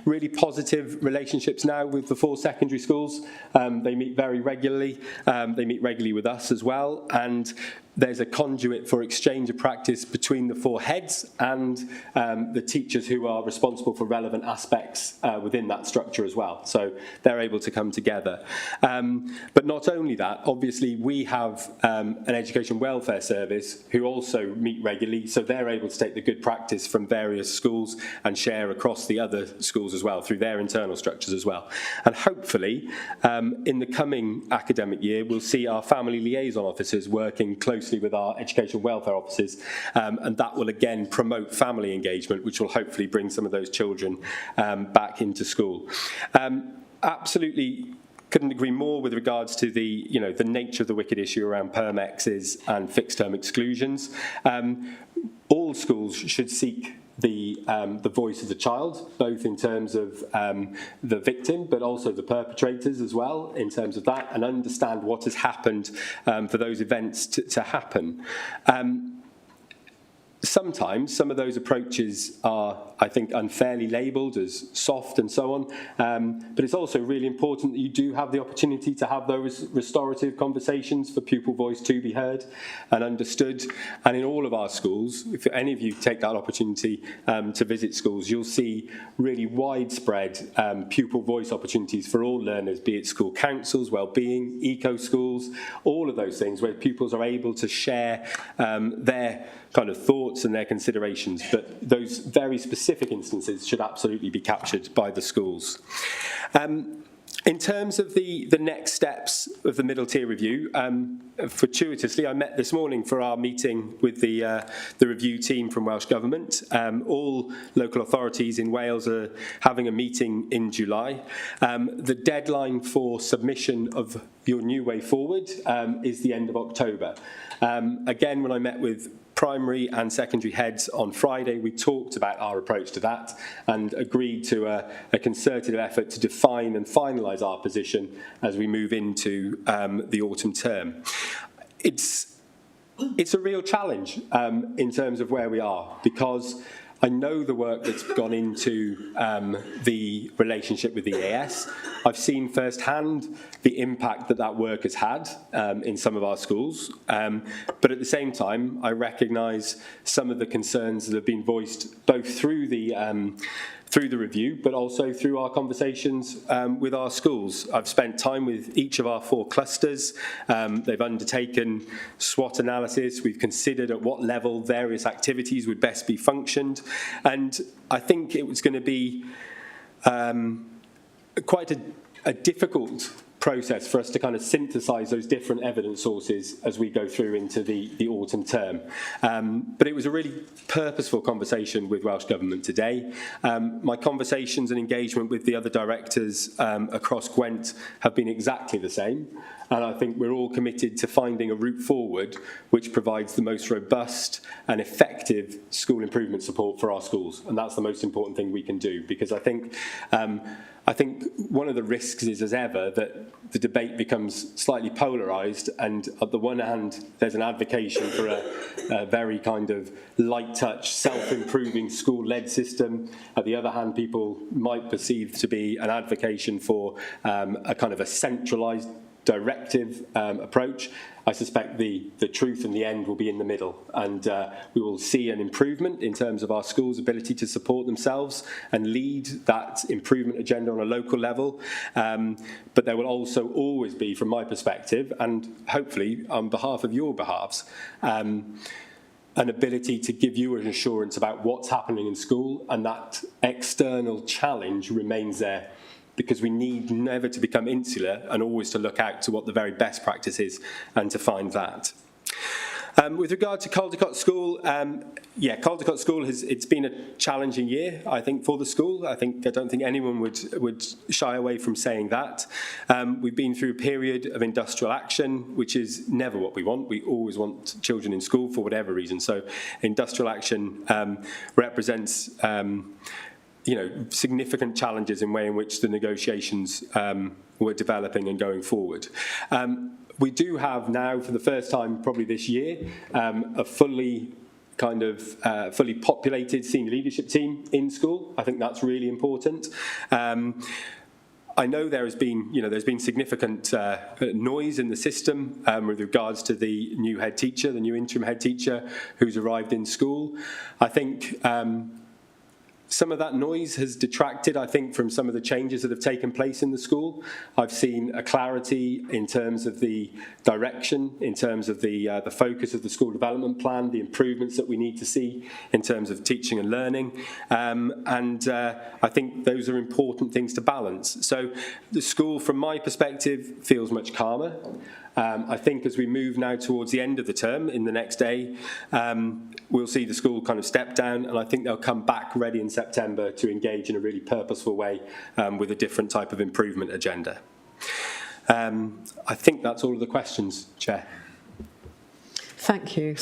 Really positive relationships now with the 4 secondary schools. They meet very regularly. They meet regularly with us as well. And there's a conduit for exchange of practice between the 4 heads and the teachers who are responsible for relevant aspects within that structure as well. So they're able to come together. But not only that, obviously we have an education welfare service who also meet regularly, so they're able to take the good practice from various schools and share across the other schools as well through their internal structures as well. And hopefully in the coming academic year we'll see our family liaison officers working closely closely with our education welfare officers, and that will again promote family engagement, which will hopefully bring some of those children back into school. Absolutely couldn't agree more with regards to the nature of the wicked issue around perm-exes and fixed-term exclusions. All schools should seek the voice of the child, both in terms of the victim, but also the perpetrators as well, in terms of that, and understand what has happened for those events to happen. Sometimes some of those approaches are, I think, unfairly labelled as soft and so on, but it's also really important that you do have the opportunity to have those restorative conversations for pupil voice to be heard and understood. And in all of our schools, if any of you take that opportunity to visit schools, you'll see really widespread pupil voice opportunities for all learners, be it school councils, wellbeing, eco-schools, all of those things where pupils are able to share their kind of thoughts and their considerations, but those very specific instances should absolutely be captured by the schools. In terms of the next steps of the middle tier review, fortuitously I met this morning for our meeting with the review team from Welsh Government. All local authorities in Wales are having a meeting in July. The deadline for submission of your new way forward is the end of October. Again, when I met with primary and secondary heads on Friday, we talked about our approach to that and agreed to a concerted effort to define and finalise our position as we move into the autumn term. It's a real challenge in terms of where we are, because I know the work that's gone into the relationship with the EAS. I've seen firsthand the impact that work has had in some of our schools. But at the same time, I recognise some of the concerns that have been voiced both through the review, but also through our conversations with our schools. I've spent time with each of our 4 clusters. They've undertaken SWOT analysis. We've considered at what level various activities would best be functioned. And I think it was going to be quite a difficult process for us to kind of synthesise those different evidence sources as we go through into the autumn term. But it was a really purposeful conversation with Welsh Government today. My conversations and engagement with the other directors across Gwent have been exactly the same. And I think we're all committed to finding a route forward which provides the most robust and effective school improvement support for our schools. And that's the most important thing we can do, because I think one of the risks is, as ever, that the debate becomes slightly polarised, and at the one hand, there's an advocacy for a very kind of light-touch, self-improving school-led system. At the other hand, people might perceive to be an advocacy for a kind of a centralised directive approach. I suspect the truth in the end will be in the middle, and we will see an improvement in terms of our schools' ability to support themselves and lead that improvement agenda on a local level. But there will also always be, from my perspective, and hopefully on behalf of your behalves, an ability to give you an assurance about what's happening in school, and that external challenge remains there, because we need never to become insular and always to look out to what the very best practice is and to find that. With regard to Caldecott School, Caldecott School it's been a challenging year, I think, for the school. I don't think anyone would shy away from saying that. We've been through a period of industrial action, which is never what we want. We always want children in school for whatever reason. So industrial action represents significant challenges in the way in which the negotiations were developing and going forward. We do have now, for the first time probably this year, a fully populated senior leadership team in school. I think that's really important. I know there's been significant noise in the system with regards to the new head teacher, the new interim head teacher who's arrived in school. I think Some of that noise has detracted, I think, from some of the changes that have taken place in the school. I've seen a clarity in terms of the direction, in terms of the focus of the school development plan, the improvements that we need to see in terms of teaching and learning. I think those are important things to balance. So the school, from my perspective, feels much calmer. I think as we move now towards the end of the term, in the next day, we'll see the school kind of step down, and I think they'll come back ready in September to engage in a really purposeful way with a different type of improvement agenda. I think that's all of the questions, Chair. Thank you,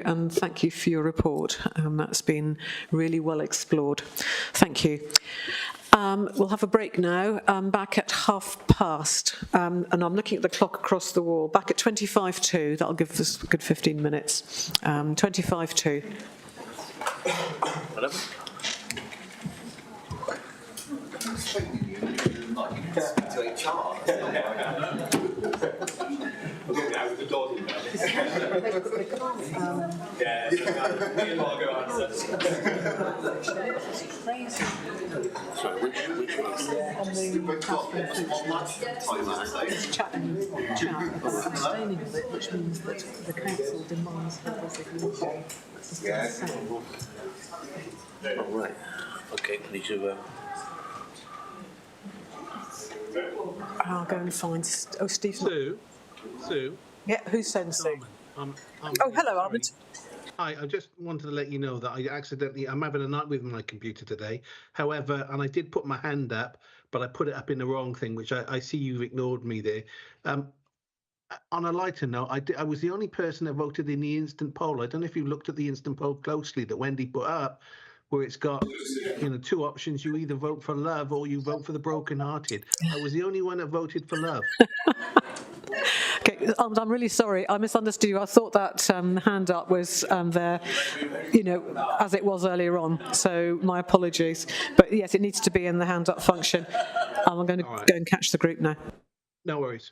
and thank you for your report. That's been really well explored. Thank you. We'll have a break now, back at 12:30, and I'm looking at the clock across the wall, back at 25:02, that'll give us a good 15 minutes, 25:02. Sorry, which one? Abstaining of it, which means that the council demands her resignation. Yes. Oh, right. Okay, need to... I'll go and find... Steve's not... Sue? Yeah, who's saying Sue? Oh, hello, Armand. Hi, I just wanted to let you know that I'm having a night with my computer today. However, and I did put my hand up, but I put it up in the wrong thing, which I see you've ignored me there. On a lighter note, I was the only person that voted in the instant poll. I don't know if you looked at the instant poll closely that Wendy put up, where it's got, two options. You either vote for love or you vote for the broken-hearted. I was the only one that voted for love. Okay, I'm really sorry. I misunderstood you. I thought that hand up was there, as it was earlier on. So my apologies. But yes, it needs to be in the hand up function. I'm going to go and catch the group now. No worries.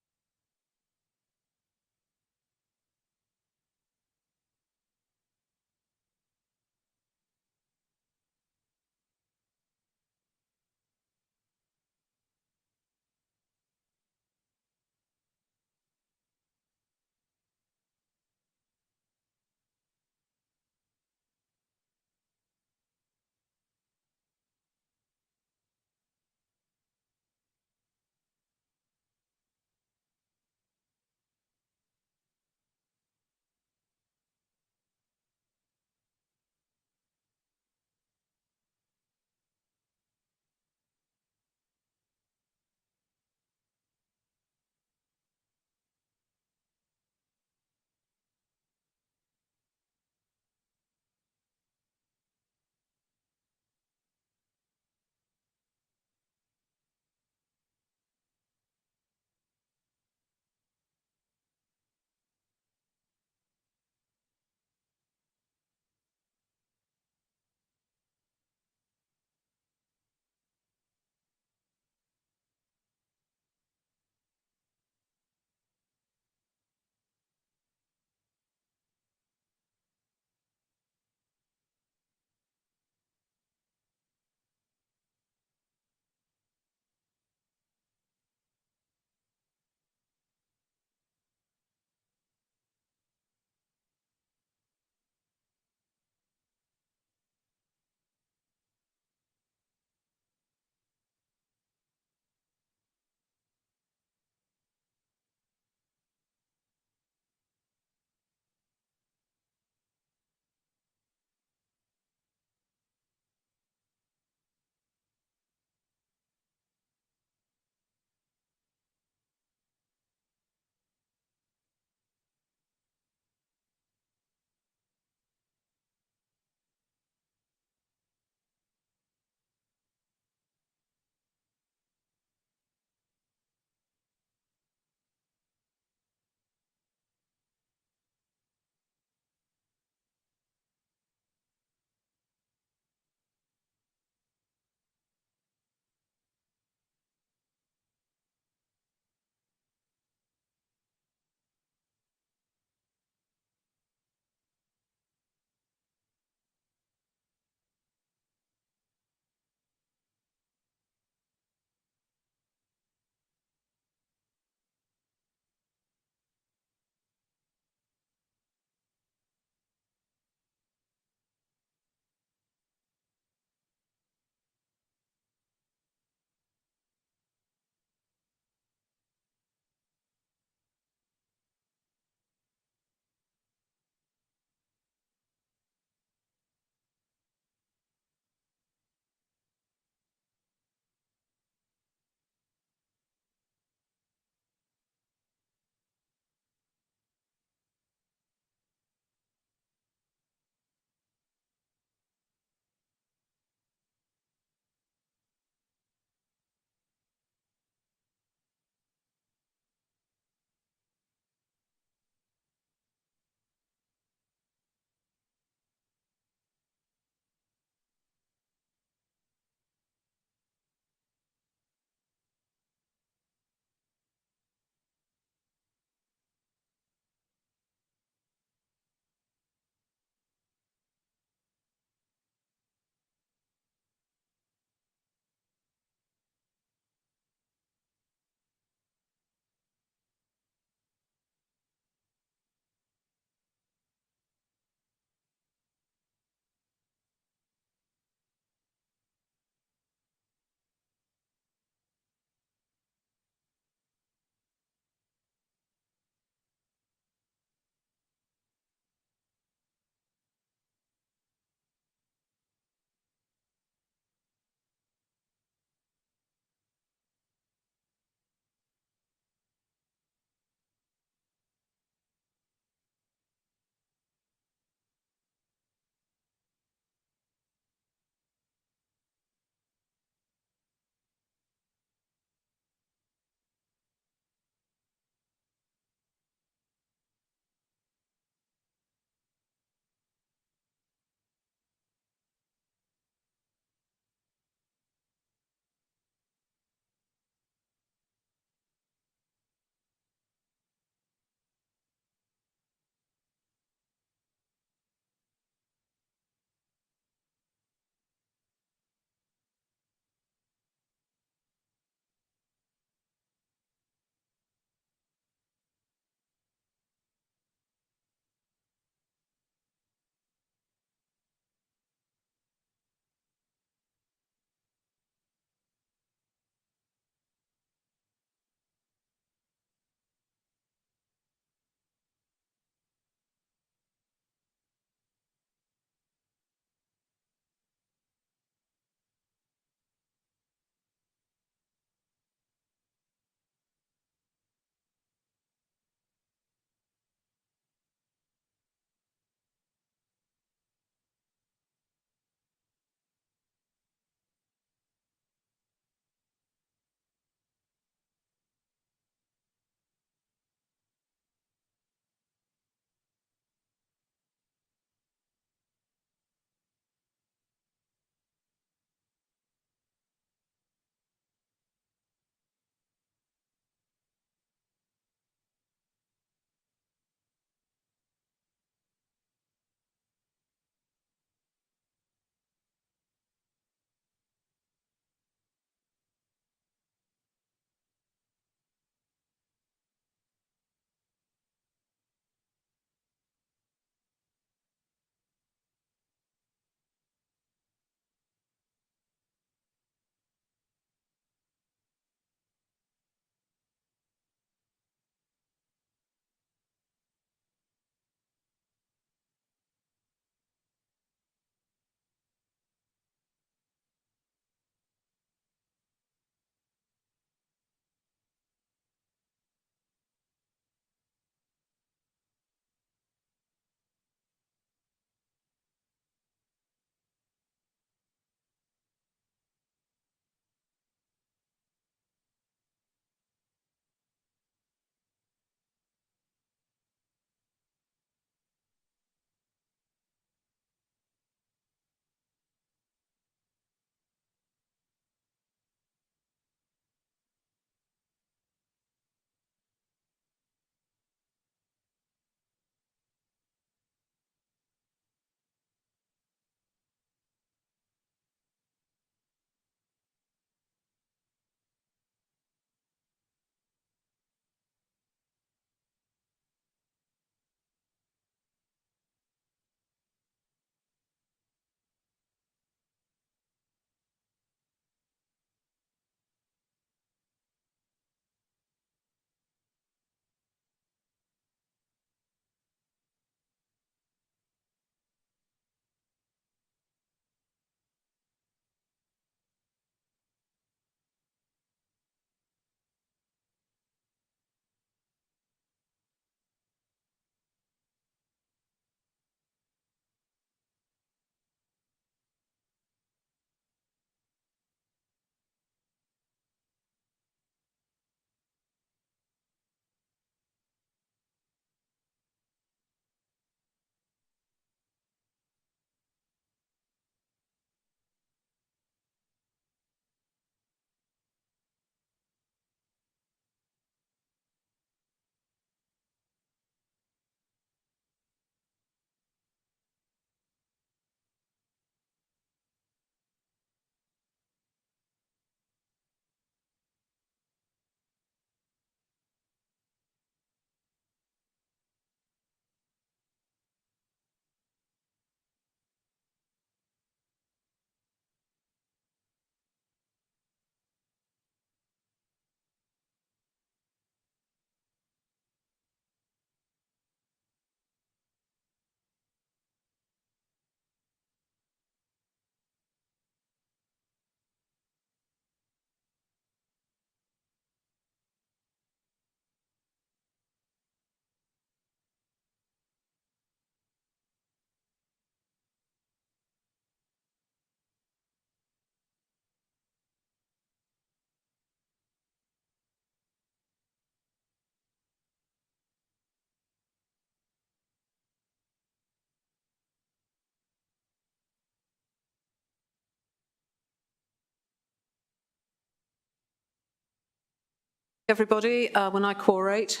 Everybody, when I quorate,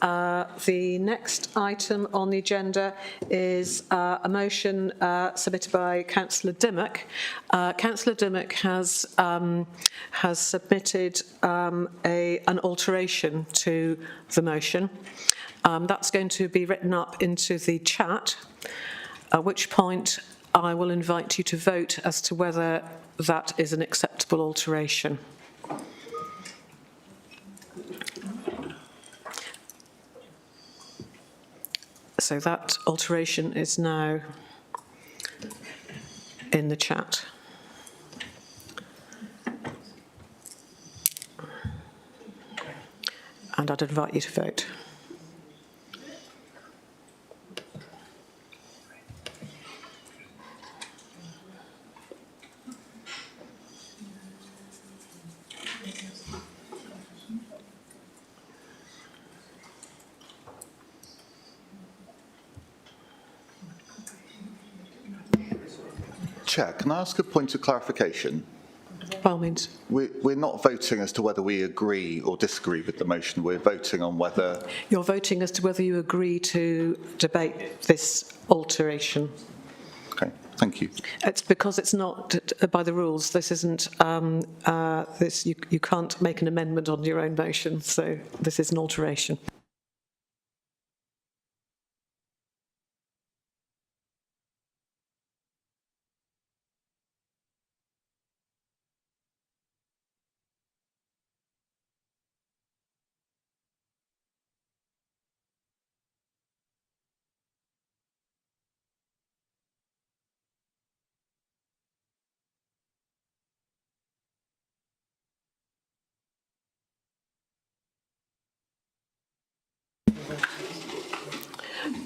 the next item on the agenda is a motion submitted by Councillor Dimmock. Councillor Dimmock has submitted an alteration to the motion. That's going to be written up into the chat, at which point I will invite you to vote as to whether that is an acceptable alteration. So that alteration is now in the chat. And I'd invite you to vote. Chair, can I ask a point of clarification? By all means. We're not voting as to whether we agree or disagree with the motion. We're voting on whether... You're voting as to whether you agree to debate this alteration. Okay, thank you. It's because it's not by the rules. This isn't. You can't make an amendment on your own motion. So this is an alteration.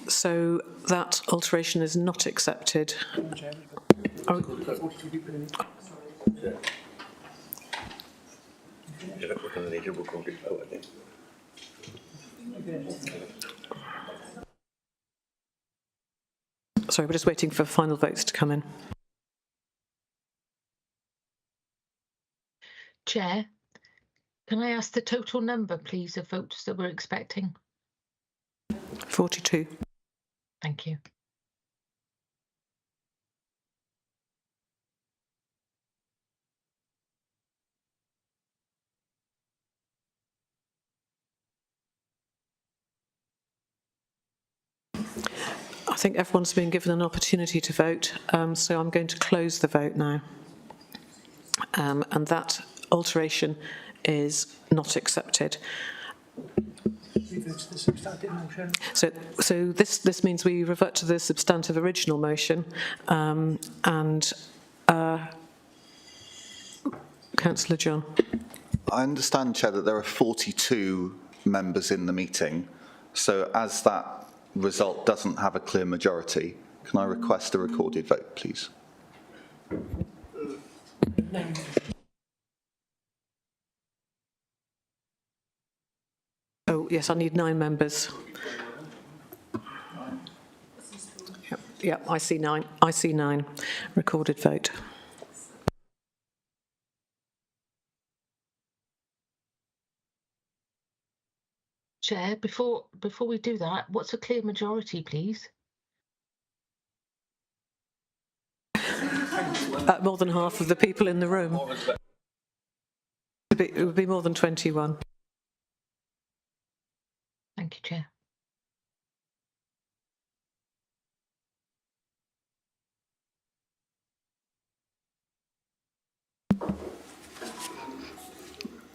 So that alteration is not accepted. Sorry, we're just waiting for final votes to come in. Chair, can I ask the total number, please, of votes that we're expecting? 42. Thank you. I think everyone's been given an opportunity to vote, so I'm going to close the vote now. And that alteration is not accepted. So this means we revert to the substantive original motion, and Councillor John. I understand, Chair, that there are 42 members in the meeting. So as that result doesn't have a clear majority, can I request a recorded vote, please? Oh, yes, I need 9 members. Yep, I see 9. I see 9. Recorded vote. Chair, before we do that, what's a clear majority, please? More than half of the people in the room. It would be more than 21. Thank you, Chair.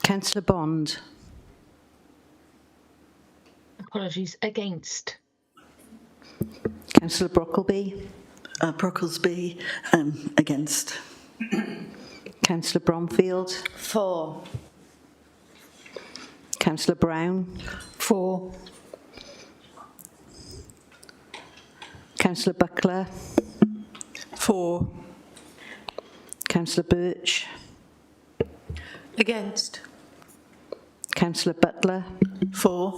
Councillor Bond. Apologies, against. Councillor Brockleby. Brocklesby, against. Councillor Bromfield. For. Councillor Brown. For. Councillor Buckler. For. Councillor Birch. Against. Councillor Butler. For.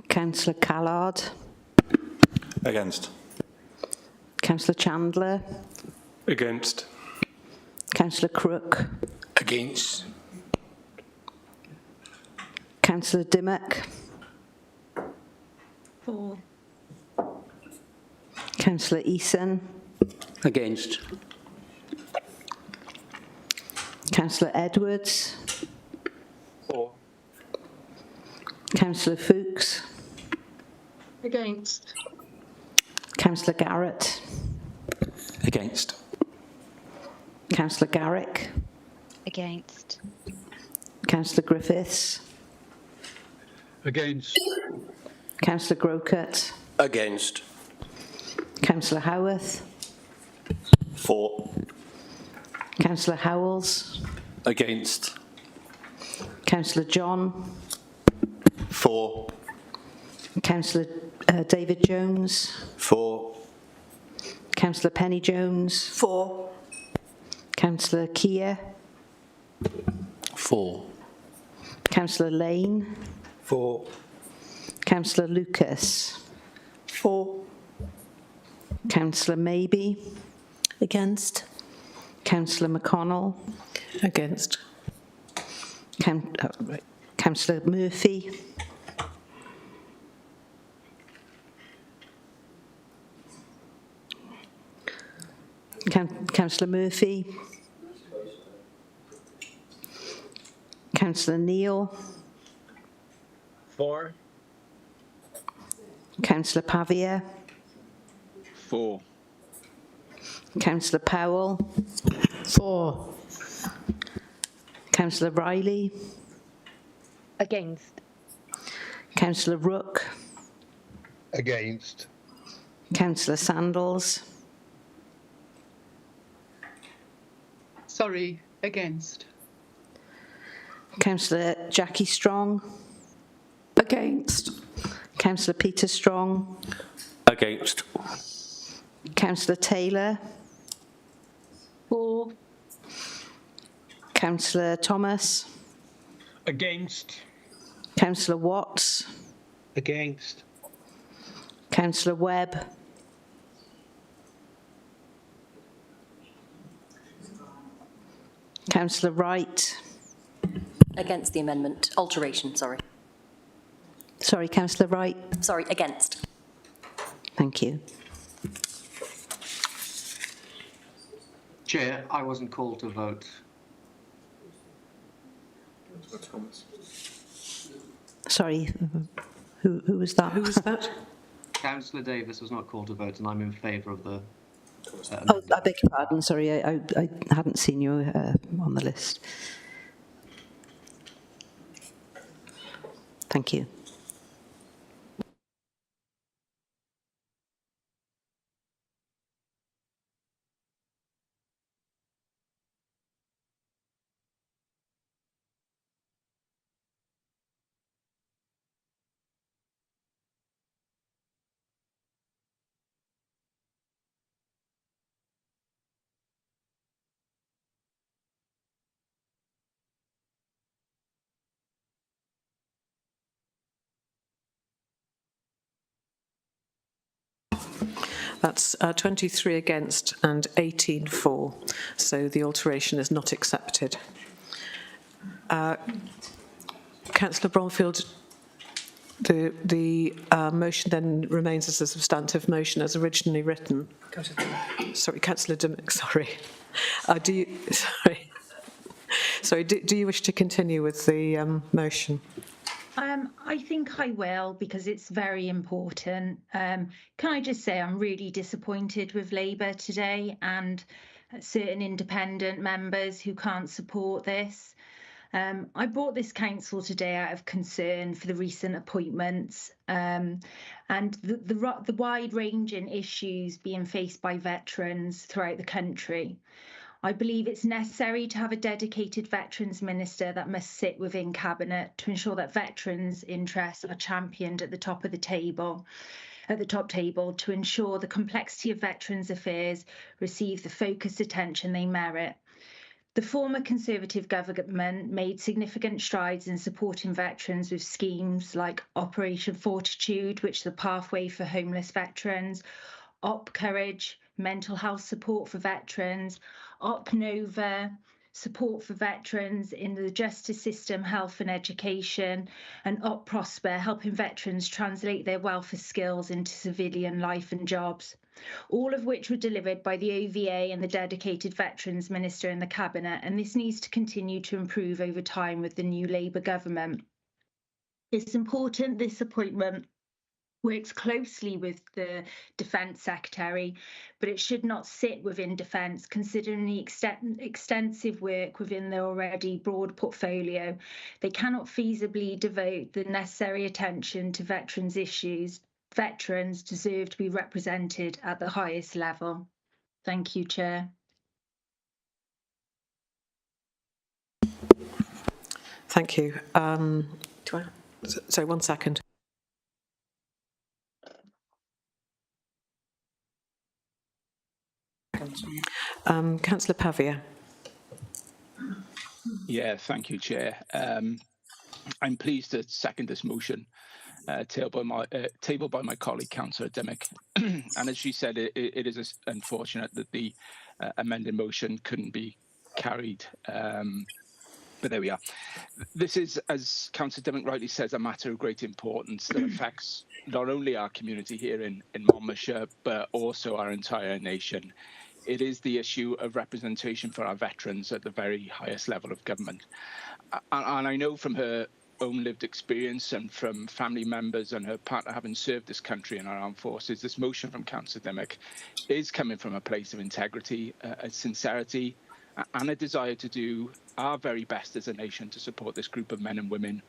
Councillor Callard. Against. Councillor Chandler. Against. Councillor Crook. Against. Councillor Dimmock. For. Councillor Eason. Against. Councillor Edwards. For. Councillor Fuchs. Against. Councillor Garrett. Against. Councillor Garrick. Against. Councillor Griffiths. Against. Councillor Grocott. Against. Councillor Howarth. For. Councillor Howells. Against. Councillor John. For. Councillor David Jones. For. Councillor Penny Jones. For. Councillor Keir. For. Councillor Lane. For. Councillor Lucas. For. Councillor Maybe. Against. Councillor McConnell. Against. Councillor Murphy. Councillor Murphy. Councillor Neal. For. Councillor Pavia. For. Councillor Powell. For. Councillor Riley. Against. Councillor Rook. Against. Councillor Sandals. Sorry, against. Councillor Jackie Strong. Against. Councillor Peter Strong. Against. Councillor Taylor. For. Councillor Thomas. Against. Councillor Watts. Against. Councillor Webb. Councillor Wright. Against the amendment. Alteration, sorry. Sorry, Councillor Wright. Sorry, against. Thank you. Chair, I wasn't called to vote. Sorry, who was that? Who was that? Councillor Davis was not called to vote, and I'm in favour of the. Oh, I beg your pardon. Sorry, I hadn't seen you on the list. Thank you. That's 23 against and 18 for. So the alteration is not accepted. Councillor Bromfield, the motion then remains as a substantive motion as originally written. Sorry, Councillor Dimmock, sorry. Do you wish to continue with the motion? I think I will, because it's very important. Can I just say I'm really disappointed with Labour today and certain independent members who can't support this. I brought this council today out of concern for the recent appointments and the wide-ranging issues being faced by veterans throughout the country. I believe it's necessary to have a dedicated Veterans Minister that must sit within Cabinet to ensure that veterans' interests are championed at the top table, to ensure the complexity of veterans' affairs receive the focused attention they merit. The former Conservative government made significant strides in supporting veterans with schemes like Operation Fortitude, which is the pathway for homeless veterans, Op Courage, mental health support for veterans, Op Nova, support for veterans in the justice system, health and education, and Op Prosper, helping veterans translate their welfare skills into civilian life and jobs, all of which were delivered by the OVA and the dedicated Veterans Minister in the Cabinet, and this needs to continue to improve over time with the new Labour government. It's important this appointment works closely with the Defence Secretary, but it should not sit within Defence, considering the extensive work within their already broad portfolio. They cannot feasibly devote the necessary attention to veterans' issues. Veterans deserve to be represented at the highest level. Thank you, Chair. Thank you. Sorry, 1 second. Councillor Pavia. Yeah, thank you, Chair. I'm pleased to second this motion tabled by my colleague, Councillor Dimmock. And as she said, it is unfortunate that the amended motion couldn't be carried. But there we are. This is, as Councillor Dimmock rightly says, a matter of great importance that affects not only our community here in Monmouthshire, but also our entire nation. It is the issue of representation for our veterans at the very highest level of government. And I know from her own lived experience and from family members and her partner having served this country in our armed forces, this motion from Councillor Dimmock is coming from a place of integrity, a sincerity, and a desire to do our very best as a nation to support this group of men and women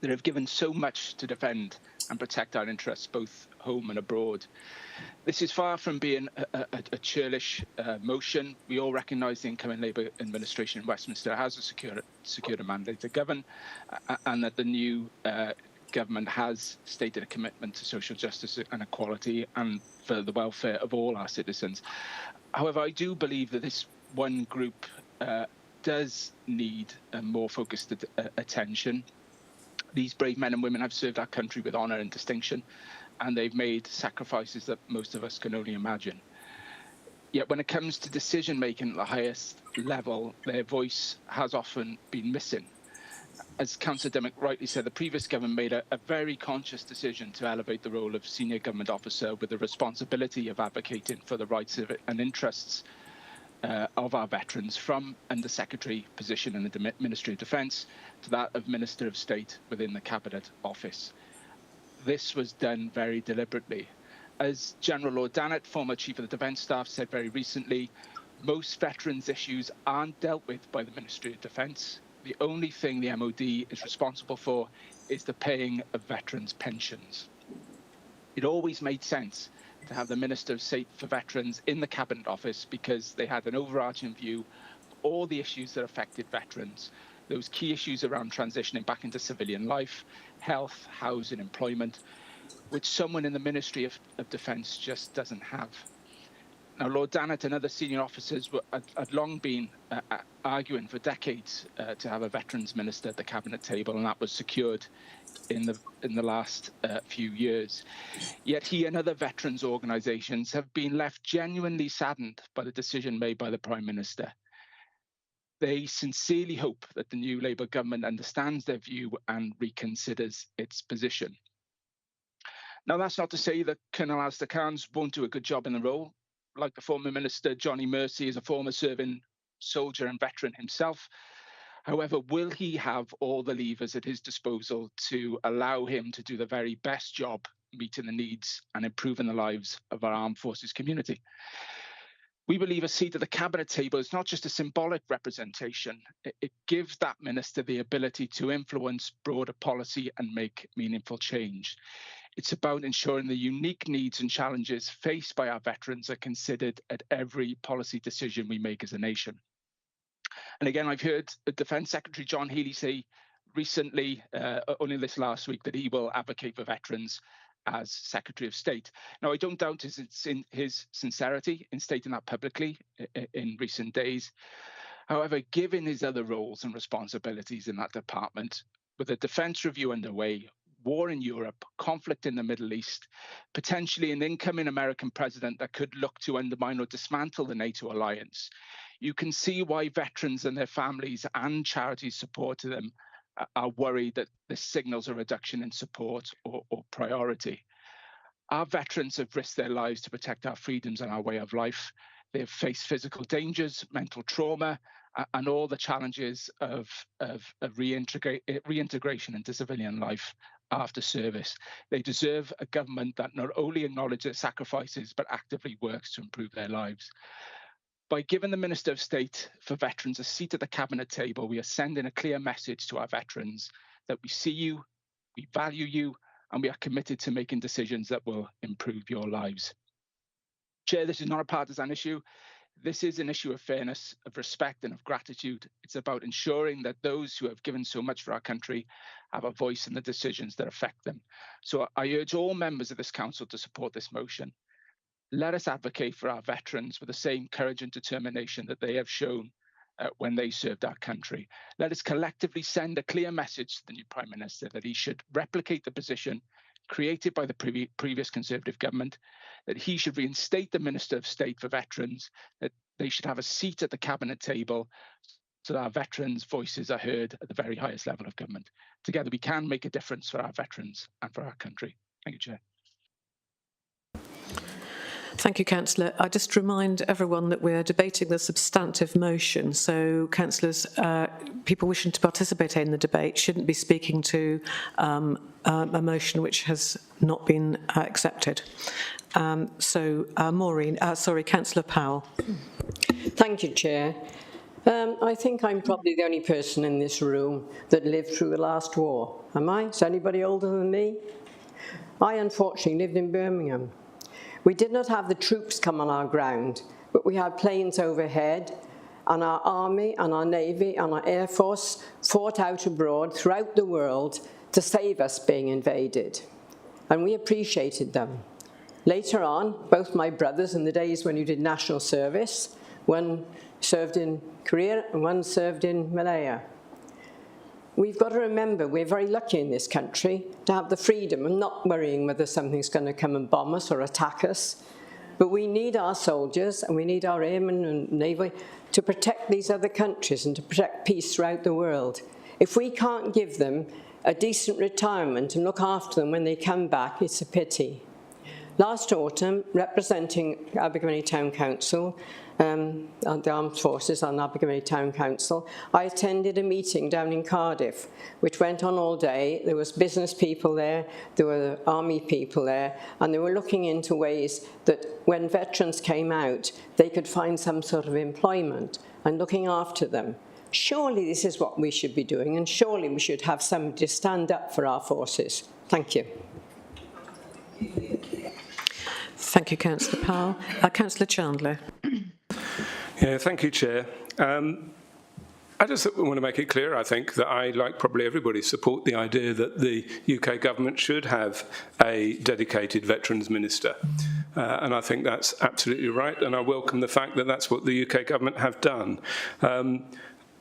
that have given so much to defend and protect our interests both home and abroad. This is far from being a churlish motion. We all recognise the incoming Labour administration in Westminster has secured a mandate to govern, and that the new government has stated a commitment to social justice and equality and for the welfare of all our citizens. However, I do believe that this one group does need a more focused attention. These brave men and women have served our country with honour and distinction, and they've made sacrifices that most of us can only imagine. Yet when it comes to decision making at the highest level, their voice has often been missing. As Councillor Dimmock rightly said, the previous government made a very conscious decision to elevate the role of senior government officer with the responsibility of advocating for the rights and interests of our veterans from Under-Secretary position in the Ministry of Defence to that of Minister of State within the Cabinet Office. This was done very deliberately. As General Lord Dannatt, former Chief of the Defence Staff, said very recently, most veterans' issues aren't dealt with by the Ministry of Defence. The only thing the MOD is responsible for is the paying of veterans' pensions. It always made sense to have the Minister of State for Veterans in the Cabinet Office because they had an overarching view of all the issues that affected veterans, those key issues around transitioning back into civilian life, health, housing, employment, which someone in the Ministry of Defence just doesn't have. Now, Lord Dannatt and other senior officers had long been arguing for decades to have a veterans minister at the cabinet table, and that was secured in the last few years. Yet he and other veterans organisations have been left genuinely saddened by the decision made by the Prime Minister. They sincerely hope that the new Labour government understands their view and reconsiders its position. Now, that's not to say that Colonel Alistair Cairns won't do a good job in the role. Like the former Minister, Johnny Mercy is a former serving soldier and veteran himself. However, will he have all the levers at his disposal to allow him to do the very best job meeting the needs and improving the lives of our armed forces community? We believe a seat at the cabinet table is not just a symbolic representation. It gives that minister the ability to influence broader policy and make meaningful change. It's about ensuring the unique needs and challenges faced by our veterans are considered at every policy decision we make as a nation. And again, I've heard the Defence Secretary John Healey say recently, only this last week, that he will advocate for veterans as Secretary of State. Now, I don't doubt his sincerity in stating that publicly in recent days. However, given his other roles and responsibilities in that department, with a defence review underway, war in Europe, conflict in the Middle East, potentially an incoming American president that could look to undermine or dismantle the NATO alliance, You can see why veterans and their families and charities supporting them are worried that this signals a reduction in support or priority. Our veterans have risked their lives to protect our freedoms and our way of life. They have faced physical dangers, mental trauma, and all the challenges of reintegration into civilian life after service. They deserve a government that not only acknowledges their sacrifices, but actively works to improve their lives. By giving the Minister of State for Veterans a seat at the Cabinet table, we are sending a clear message to our veterans that we see you, we value you, and we are committed to making decisions that will improve your lives. Chair, this is not a partisan issue. This is an issue of fairness, of respect, and of gratitude. It's about ensuring that those who have given so much for our country have a voice in the decisions that affect them. So I urge all members of this council to support this motion. Let us advocate for our veterans with the same courage and determination that they have shown when they served our country. Let us collectively send a clear message to the new Prime Minister that he should replicate the position created by the previous Conservative government, that he should reinstate the Minister of State for Veterans, that they should have a seat at the Cabinet table so that our veterans' voices are heard at the very highest level of government. Together we can make a difference for our veterans and for our country. Thank you, Chair. Thank you, Councillor. I just remind everyone that we're debating the substantive motion, so councillors, people wishing to participate in the debate shouldn't be speaking to a motion which has not been accepted. Councillor Powell. Thank you, Chair. I think I'm probably the only person in this room that lived through the last war. Am I? Is anybody older than me? I unfortunately lived in Birmingham. We did not have the troops come on our ground, but we had planes overhead, and our army and our navy and our air force fought out abroad throughout the world to save us being invaded. And we appreciated them. Later on, both my brothers in the days when you did national service, one served in Korea and one served in Malaya. We've got to remember we're very lucky in this country to have the freedom of not worrying whether something's going to come and bomb us or attack us. But we need our soldiers and we need our airmen and navy to protect these other countries and to protect peace throughout the world. If we can't give them a decent retirement and look after them when they come back, it's a pity. Last autumn, representing Abergavenny Town Council, the Armed Forces on Abergavenny Town Council, I attended a meeting down in Cardiff, which went on all day. There was business people there, there were army people there, and they were looking into ways that when veterans came out, they could find some sort of employment and looking after them. Surely this is what we should be doing, and surely we should have somebody to stand up for our forces. Thank you. Thank you, Councillor Powell. Councillor Chandler. Yeah, thank you, Chair. I just want to make it clear, I think, that I, like probably everybody, support the idea that the UK government should have a dedicated veterans minister. And I think that's absolutely right, and I welcome the fact that that's what the UK government have done.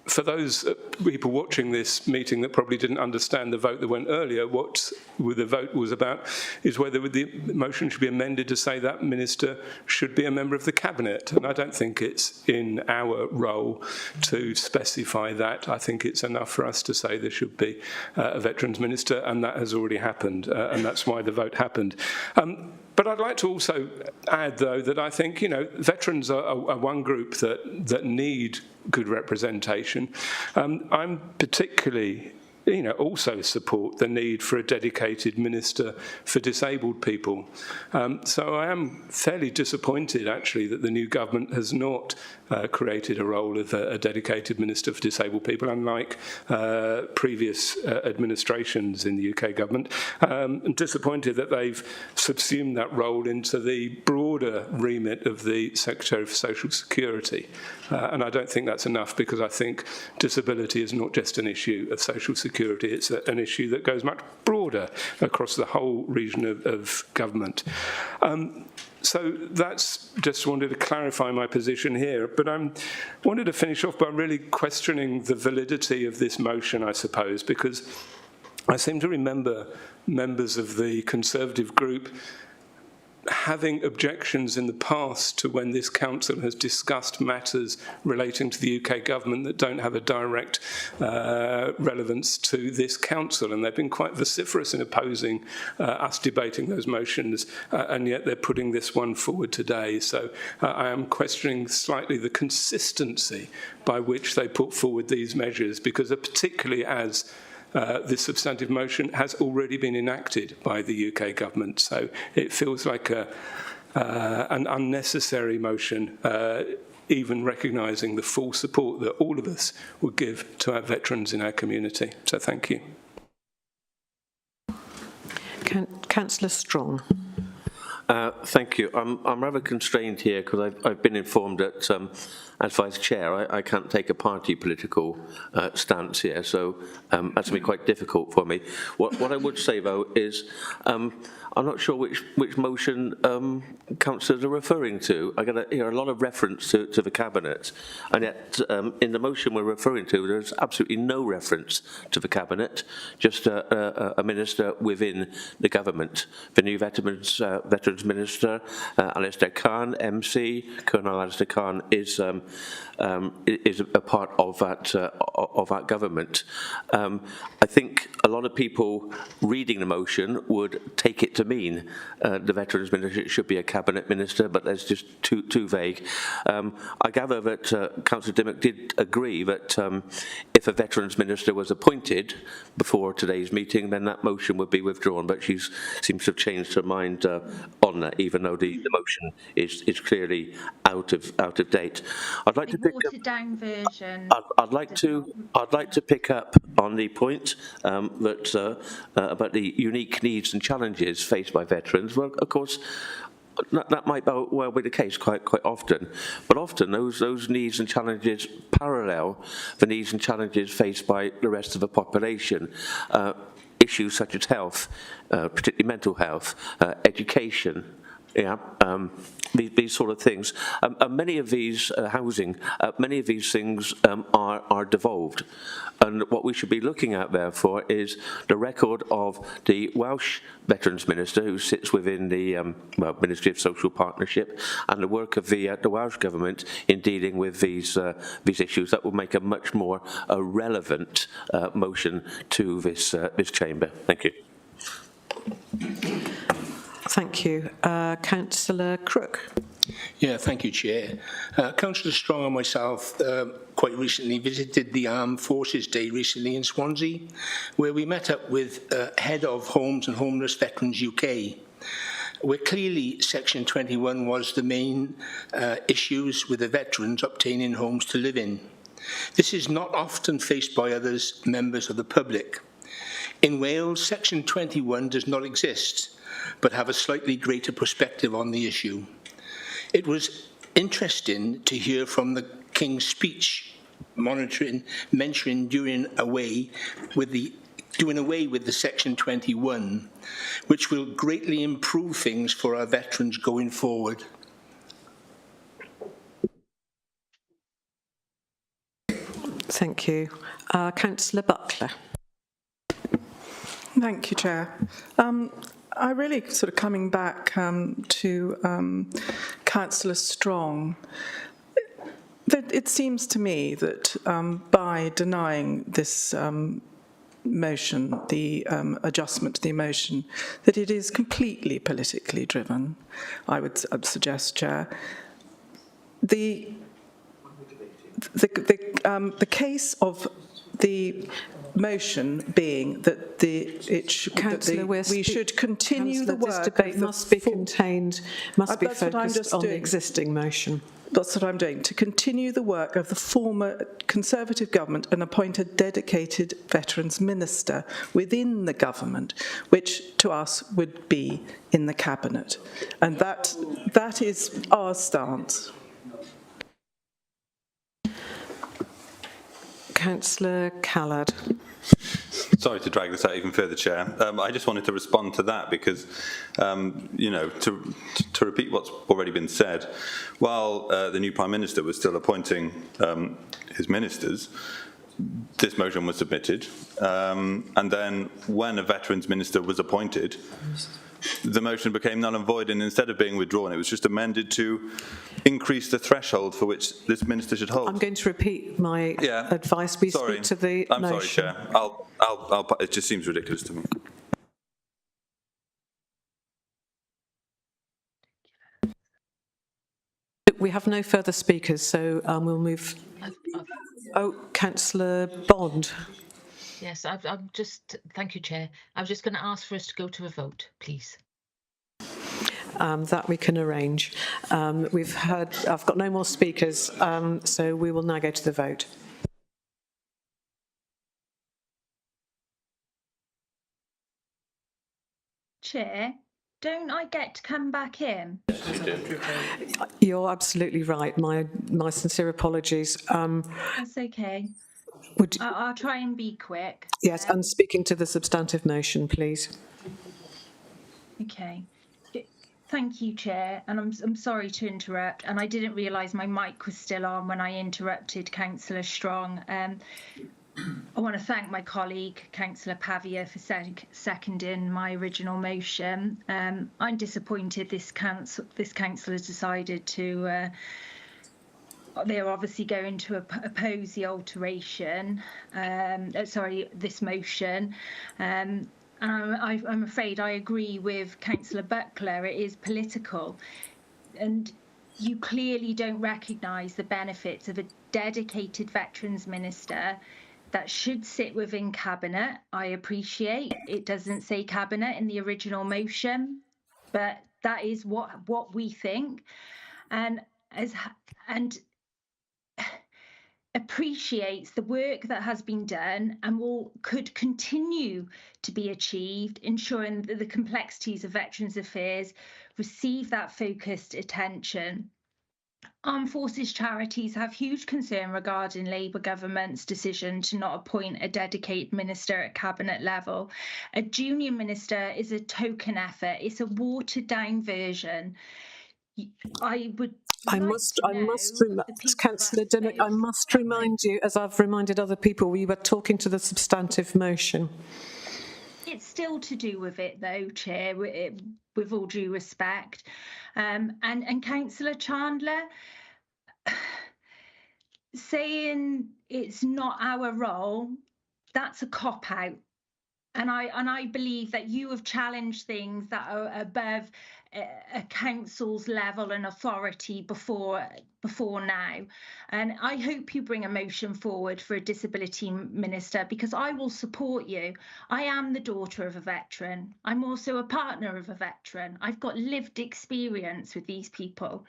For those people watching this meeting that probably didn't understand the vote that went earlier, what the vote was about is whether the motion should be amended to say that minister should be a member of the cabinet. And I don't think it's in our role to specify that. I think it's enough for us to say there should be a veterans minister, and that has already happened, and that's why the vote happened. But I'd like to also add, though, that I think, veterans are one group that need good representation. I'm particularly, also support the need for a dedicated minister for disabled people. So I am fairly disappointed, actually, that the new government has not created a role of a dedicated minister for disabled people, unlike previous administrations in the UK government. I'm disappointed that they've subsumed that role into the broader remit of the Secretary for Social Security. And I don't think that's enough, because I think disability is not just an issue of social security, it's an issue that goes much broader across the whole region of government. So that's just wanted to clarify my position here, but I wanted to finish off by really questioning the validity of this motion, I suppose, because I seem to remember members of the Conservative group having objections in the past to when this council has discussed matters relating to the UK government that don't have a direct relevance to this council, and they've been quite vociferous in opposing us debating those motions, and yet they're putting this one forward today. So I am questioning slightly the consistency by which they put forward these measures, because particularly as this substantive motion has already been enacted by the UK government. So it feels like an unnecessary motion, even recognising the full support that all of us would give to our veterans in our community. So thank you. Councillor Strong. Thank you. I'm rather constrained here because I've been informed that as Vice Chair I can't take a party political stance here, so that's going to be quite difficult for me. What I would say though is I'm not sure which motion councillors are referring to. I get hear a lot of reference to the Cabinet, and yet in the motion we're referring to there's absolutely no reference to the Cabinet, just a minister within the government. The new Veterans Minister, Alistair Khan, MC, Colonel Alistair Khan, is a part of that government. I think a lot of people reading the motion would take it to mean the Veterans Minister should be a Cabinet Minister, but that's just too vague. I gather that Councillor Dimmock did agree that if a Veterans Minister was appointed before today's meeting, then that motion would be withdrawn, but she seems to have changed her mind on that, even though the motion is clearly out of date. I'd like to pick up. Down version. I'd like to pick up on the point that about the unique needs and challenges faced by veterans. Well, of course, that might well be the case quite often, but often those needs and challenges parallel the needs and challenges faced by the rest of the population. Issues such as health, particularly mental health, education. Yeah, these sort of things. Many of these housing, many of these things are devolved, and what we should be looking at, therefore, is the record of the Welsh Veterans Minister, who sits within the Ministry of Social Partnership, and the work of the Welsh Government in dealing with these issues. That will make a much more relevant motion to this chamber. Thank you. Thank you. Councillor Crook. Yeah, thank you, Chair. Councillor Strong and myself quite recently visited the Armed Forces Day recently in Swansea, where we met up with Head of Homes and Homeless Veterans UK, where clearly Section 21 was the main issues with the veterans obtaining homes to live in. This is not often faced by other members of the public. In Wales, Section 21 does not exist, but have a slightly greater perspective on the issue. It was interesting to hear from the King's speech mentioning doing away with the Section 21, which will greatly improve things for our veterans going forward. Thank you. Councillor Buckler. Thank you, Chair. I really sort of coming back to Councillor Strong. It seems to me that by denying this motion, the adjustment to the motion, that it is completely politically driven, I would suggest, Chair. The case of the motion being that we should continue the work. This debate must be contained, must be focused on the existing motion. That's what I'm doing, to continue the work of the former Conservative government and appoint a dedicated Veterans Minister within the government, which to us would be in the Cabinet. And that is our stance. Councillor Callard. Sorry to drag this out even further, Chair. I just wanted to respond to that because, you know, to repeat what's already been said, while the new Prime Minister was still appointing his ministers, this motion was submitted. And then when a Veterans Minister was appointed, the motion became null and void, and instead of being withdrawn, it was just amended to increase the threshold for which this minister should hold. I'm going to repeat my advice. We speak to the I'm motion. sorry, Chair. It just seems ridiculous to me. We have no further speakers, so we'll move. Oh, Councillor Bond. Yes, I'm just, thank you, Chair. I was just going to ask for us to go to a vote, please. That we can arrange. We've heard, I've got no more speakers, so we will now go to the vote. Chair, don't I get to come back in? You're absolutely right. My sincere apologies. That's okay. I'll try and be quick. Yes, and speaking to the substantive motion, please. Okay. Thank you, Chair, and I'm sorry to interrupt, and I didn't realise my mic was still on when I interrupted Councillor Strong. I want to thank my colleague, Councillor Pavia, for seconding my original motion. I'm disappointed this councillor decided to. They're obviously going to oppose the alteration. This motion. And I'm afraid I agree with Councillor Buckler. It is political, and you clearly don't recognise the benefits of a dedicated veterans minister that should sit within cabinet. I appreciate it doesn't say cabinet in the original motion, but that is what we think, and appreciates the work that has been done and could continue to be achieved, ensuring that the complexities of Veterans Affairs receive that focused attention. Armed Forces charities have huge concern regarding Labour government's decision to not appoint a dedicated minister at cabinet level. A junior minister is a token effort. It's a watered down version. I must Councillor Dimmock, I must remind you, as I've reminded other people, we were talking to the substantive motion. It's still to do with it, though, Chair, with all due respect. And Councillor Chandler, saying it's not our role, that's a cop-out. And I believe that you have challenged things that are above a council's level and authority before now. And I hope you bring a motion forward for a disability minister, because I will support you. I am the daughter of a veteran. I'm also a partner of a veteran. I've got lived experience with these people.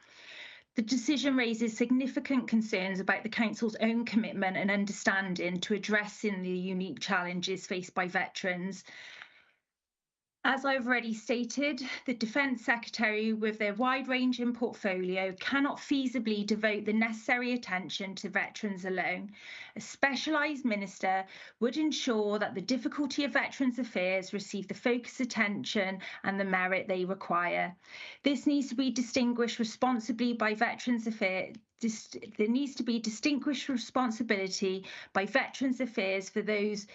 The decision raises significant concerns about the Council's own commitment and understanding to addressing the unique challenges faced by veterans. As I've already stated, the Defence Secretary, with their wide-ranging portfolio, cannot feasibly devote the necessary attention to veterans alone. A specialised minister would ensure that the difficulty of Veterans Affairs receive the focused attention and the merit they require. This needs to be distinguished responsibly by Veterans Affairs. There needs to be distinguished responsibility by Veterans Affairs for those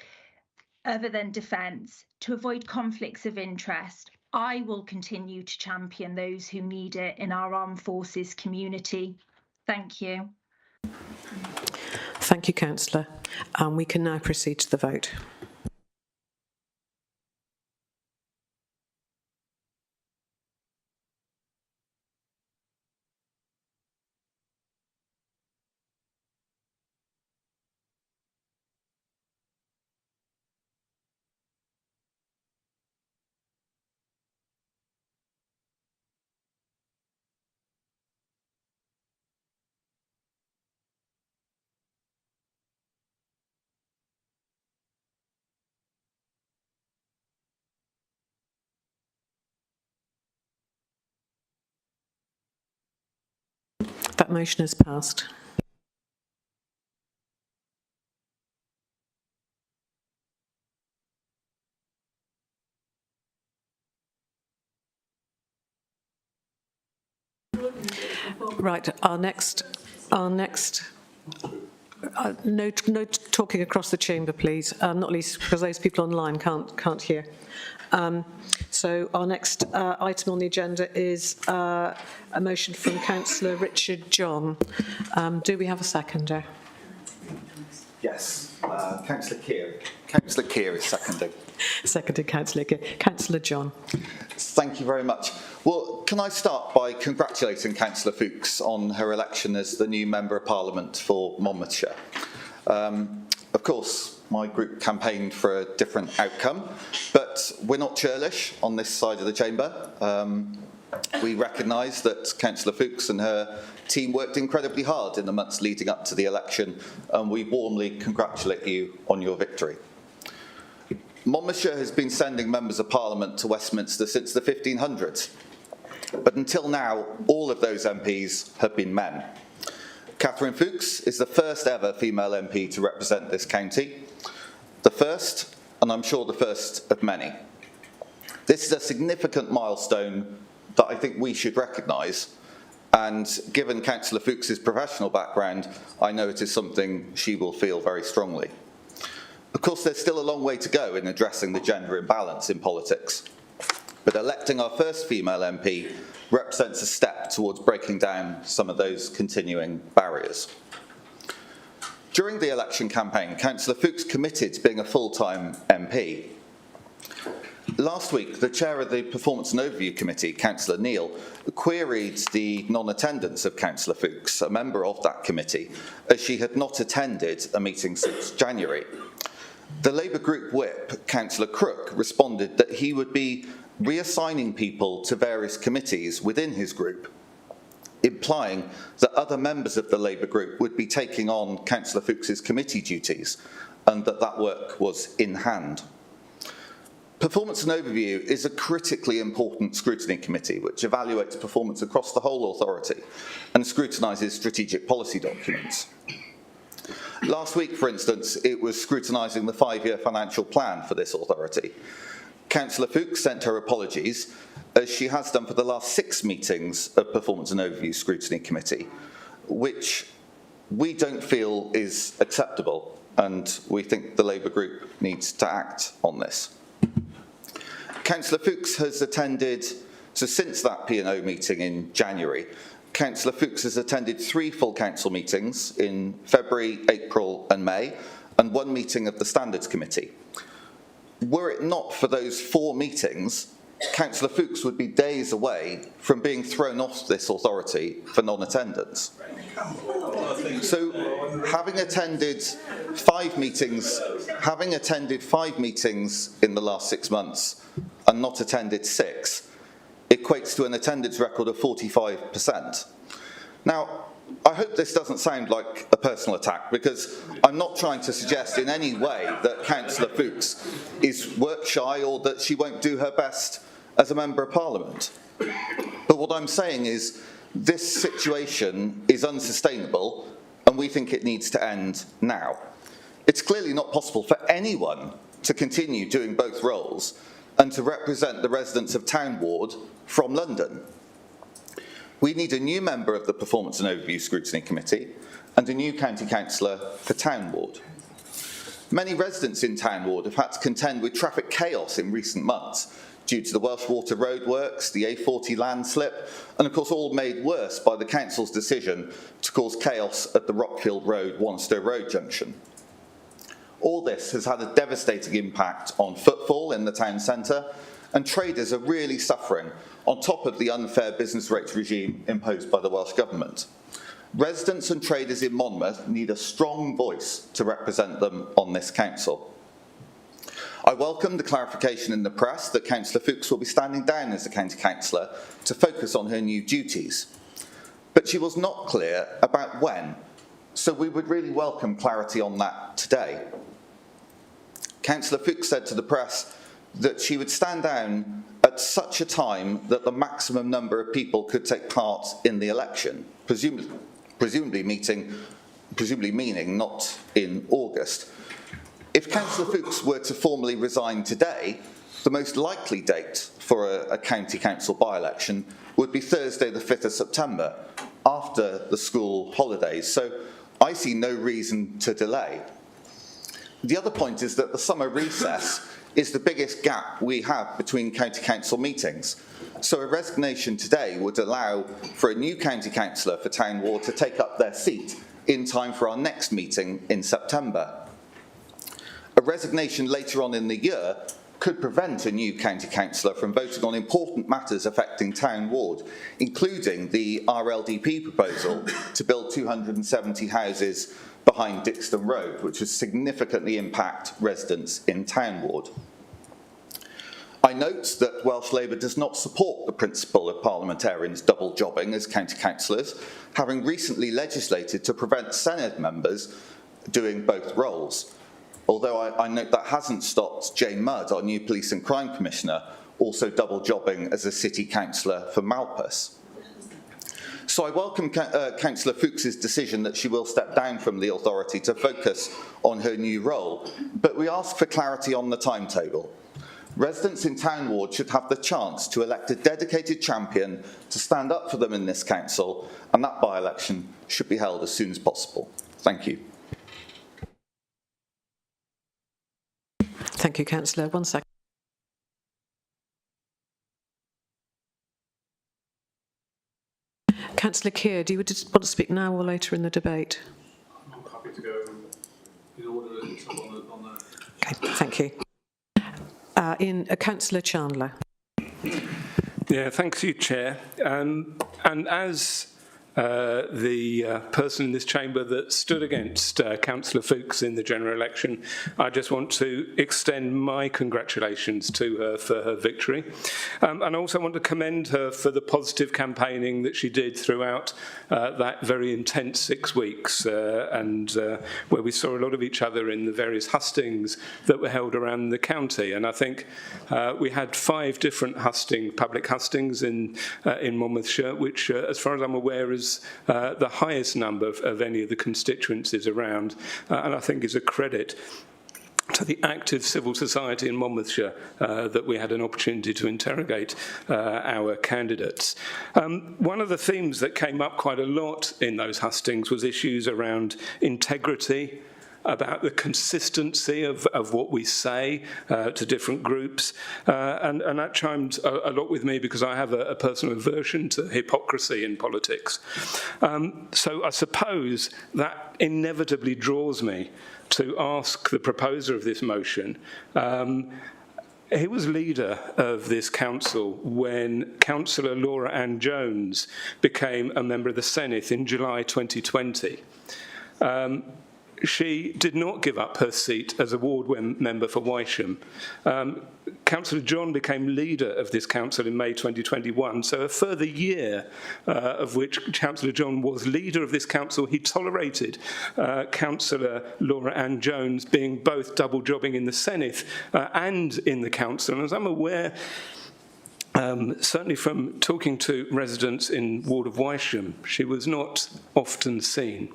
other than defence, to avoid conflicts of interest. I will continue to champion those who need it in our armed forces community. Thank you. Thank you, Councillor. We can now proceed to the vote. That motion is passed. Right, our next, no talking across the chamber, please. Not least because those people online can't hear. So our next item on the agenda is a motion from Councillor Richard John. Do we have a seconder? Yes, Councillor Keir. Councillor Keir is seconding. Seconded, Councillor Keir. Councillor John. Thank you very much. Well, can I start by congratulating Councillor Fuchs on her election as the new Member of Parliament for Monmouthshire. Of course, my group campaigned for a different outcome, but we're not churlish on this side of the chamber. We recognise that Councillor Fuchs and her team worked incredibly hard in the months leading up to the election, and we warmly congratulate you on your victory. Monmouthshire has been sending members of Parliament to Westminster since the 1500s, but until now, all of those MPs have been men. Catherine Fuchs is the first ever female MP to represent this county, the first, and I'm sure the first of many. This is a significant milestone that I think we should recognise, and given Councillor Fuchs's professional background, I know it is something she will feel very strongly. Of course, there's still a long way to go in addressing the gender imbalance in politics, but electing our first female MP represents a step towards breaking down some of those continuing barriers. During the election campaign, Councillor Fuchs committed to being a full-time MP. Last week, the chair of the Performance and Overview Committee, Councillor Neil, queried the non-attendance of Councillor Fuchs, a member of that committee, as she had not attended a meeting since January. The Labour Group Whip, Councillor Crook, responded that he would be reassigning people to various committees within his group, implying that other members of the Labour Group would be taking on Councillor Fuchs's committee duties and that that work was in hand. Performance and Overview is a critically important scrutiny committee which evaluates performance across the whole authority and scrutinises strategic policy documents. Last week, for instance, it was scrutinising the 5-year financial plan for this authority. Councillor Fuchs sent her apologies, as she has done for the last 6 meetings of Performance and Overview Scrutiny Committee, which we don't feel is acceptable, and we think the Labour Group needs to act on this. Councillor Fuchs has attended, so since that P&O meeting in January, Councillor Fuchs has attended 3 full council meetings in February, April and May, and 1 meeting of the Standards Committee. Were it not for those 4 meetings, Councillor Fuchs would be days away from being thrown off this authority for non-attendance. So, having attended 5 meetings in the last 6 months and not attended 6, equates to an attendance record of 45%. Now, I hope this doesn't sound like a personal attack, because I'm not trying to suggest in any way that Councillor Fuchs is work shy or that she won't do her best as a Member of Parliament. But what I'm saying is this situation is unsustainable and we think it needs to end now. It's clearly not possible for anyone to continue doing both roles and to represent the residents of Town Ward from London. We need a new member of the Performance and Overview Scrutiny Committee and a new county councillor for Town Ward. Many residents in Town Ward have had to contend with traffic chaos in recent months due to the Welsh Water roadworks, the A40 landslip, and of course all made worse by the council's decision to cause chaos at the Rockfield Road, Wanstow Road junction. All this has had a devastating impact on footfall in the town centre, and traders are really suffering on top of the unfair business rates regime imposed by the Welsh Government. Residents and traders in Monmouth need a strong voice to represent them on this council. I welcome the clarification in the press that Councillor Fuchs will be standing down as a county councillor to focus on her new duties. But she was not clear about when, so we would really welcome clarity on that today. Councillor Fuchs said to the press that she would stand down at such a time that the maximum number of people could take part in the election, presumably meaning not in August. If Councillor Fuchs were to formally resign today, the most likely date for a county council by-election would be Thursday the 5th of September, after the school holidays, so I see no reason to delay. The other point is that the summer recess is the biggest gap we have between county council meetings. So a resignation today would allow for a new county councillor for Town Ward to take up their seat in time for our next meeting in September. A resignation later on in the year could prevent a new county councillor from voting on important matters affecting Town Ward, including the RLDP proposal to build 270 houses behind Dixton Road, which would significantly impact residents in Town Ward. I note that Welsh Labour does not support the principle of parliamentarians double jobbing as county councillors, having recently legislated to prevent Senedd members doing both roles. Although I note that hasn't stopped Jane Mudd, our new Police and Crime Commissioner, also double jobbing as a city councillor for Malpas. So I welcome Councillor Fuchs's decision that she will step down from the authority to focus on her new role, but we ask for clarity on the timetable. Residents in Town Ward should have the chance to elect a dedicated champion to stand up for them in this council, and that by-election should be held as soon as possible. Thank you. Thank you, Councillor. 1 second. Councillor Keir, do you want to speak now or later in the debate? I'm happy to go in order on that. Okay, thank you. Councillor Chandler. Yeah, thanks you, Chair. And as the person in this chamber that stood against Councillor Fuchs in the general election, I just want to extend my congratulations to her for her victory. And I also want to commend her for the positive campaigning that she did throughout that very intense 6 weeks, and where we saw a lot of each other in the various hustings that were held around the county. And I think we had 5 different public hustings in Monmouthshire, which, as far as I'm aware, is the highest number of any of the constituencies around, and I think is a credit to the active civil society in Monmouthshire that we had an opportunity to interrogate our candidates. One of the themes that came up quite a lot in those hustings was issues around integrity, about the consistency of what we say to different groups, and that chimed a lot with me because I have a personal aversion to hypocrisy in politics. So I suppose that inevitably draws me to ask the proposer of this motion. He was leader of this council when Councillor Laura Ann Jones became a member of the Senedd in July 2020. She did not give up her seat as a ward member for Wisham. Councillor John became leader of this council in May 2021, so a further year of which Councillor John was leader of this council, he tolerated Councillor Laura Ann Jones being both double jobbing in the Senedd and in the council. And as I'm aware, certainly from talking to residents in Ward of Wisham, she was not often seen.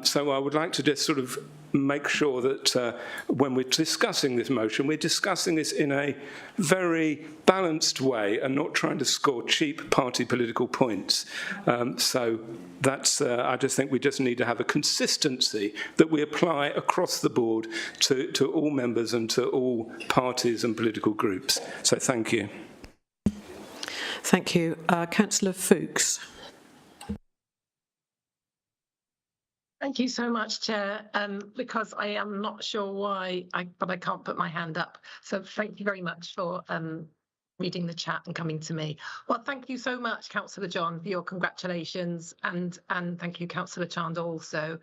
So I would like to just sort of make sure that when we're discussing this motion, we're discussing this in a very balanced way and not trying to score cheap party political points. So that's, I just think we just need to have a consistency that we apply across the board to all members and to all parties and political groups. So thank you. Thank you. Councillor Fuchs. Thank you so much, Chair, because I am not sure why, but I can't put my hand up. So thank you very much for reading the chat and coming to me. Well, thank you so much, Councillor John, for your congratulations, and thank you, Councillor Chand, also.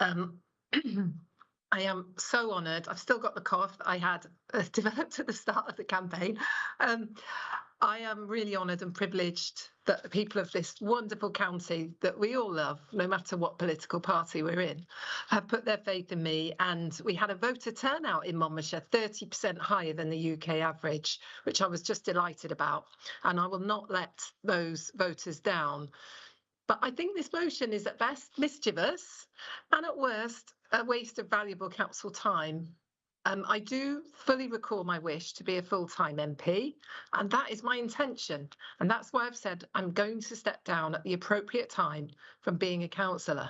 I am so honoured. I've still got the cough that I had developed at the start of the campaign. I am really honoured and privileged that the people of this wonderful county that we all love, no matter what political party we're in, have put their faith in me. And we had a voter turnout in Monmouthshire, 30% higher than the UK average, which I was just delighted about. And I will not let those voters down. But I think this motion is at best mischievous and at worst a waste of valuable council time. I do fully recall my wish to be a full-time MP, and that is my intention. And that's why I've said I'm going to step down at the appropriate time from being a councillor.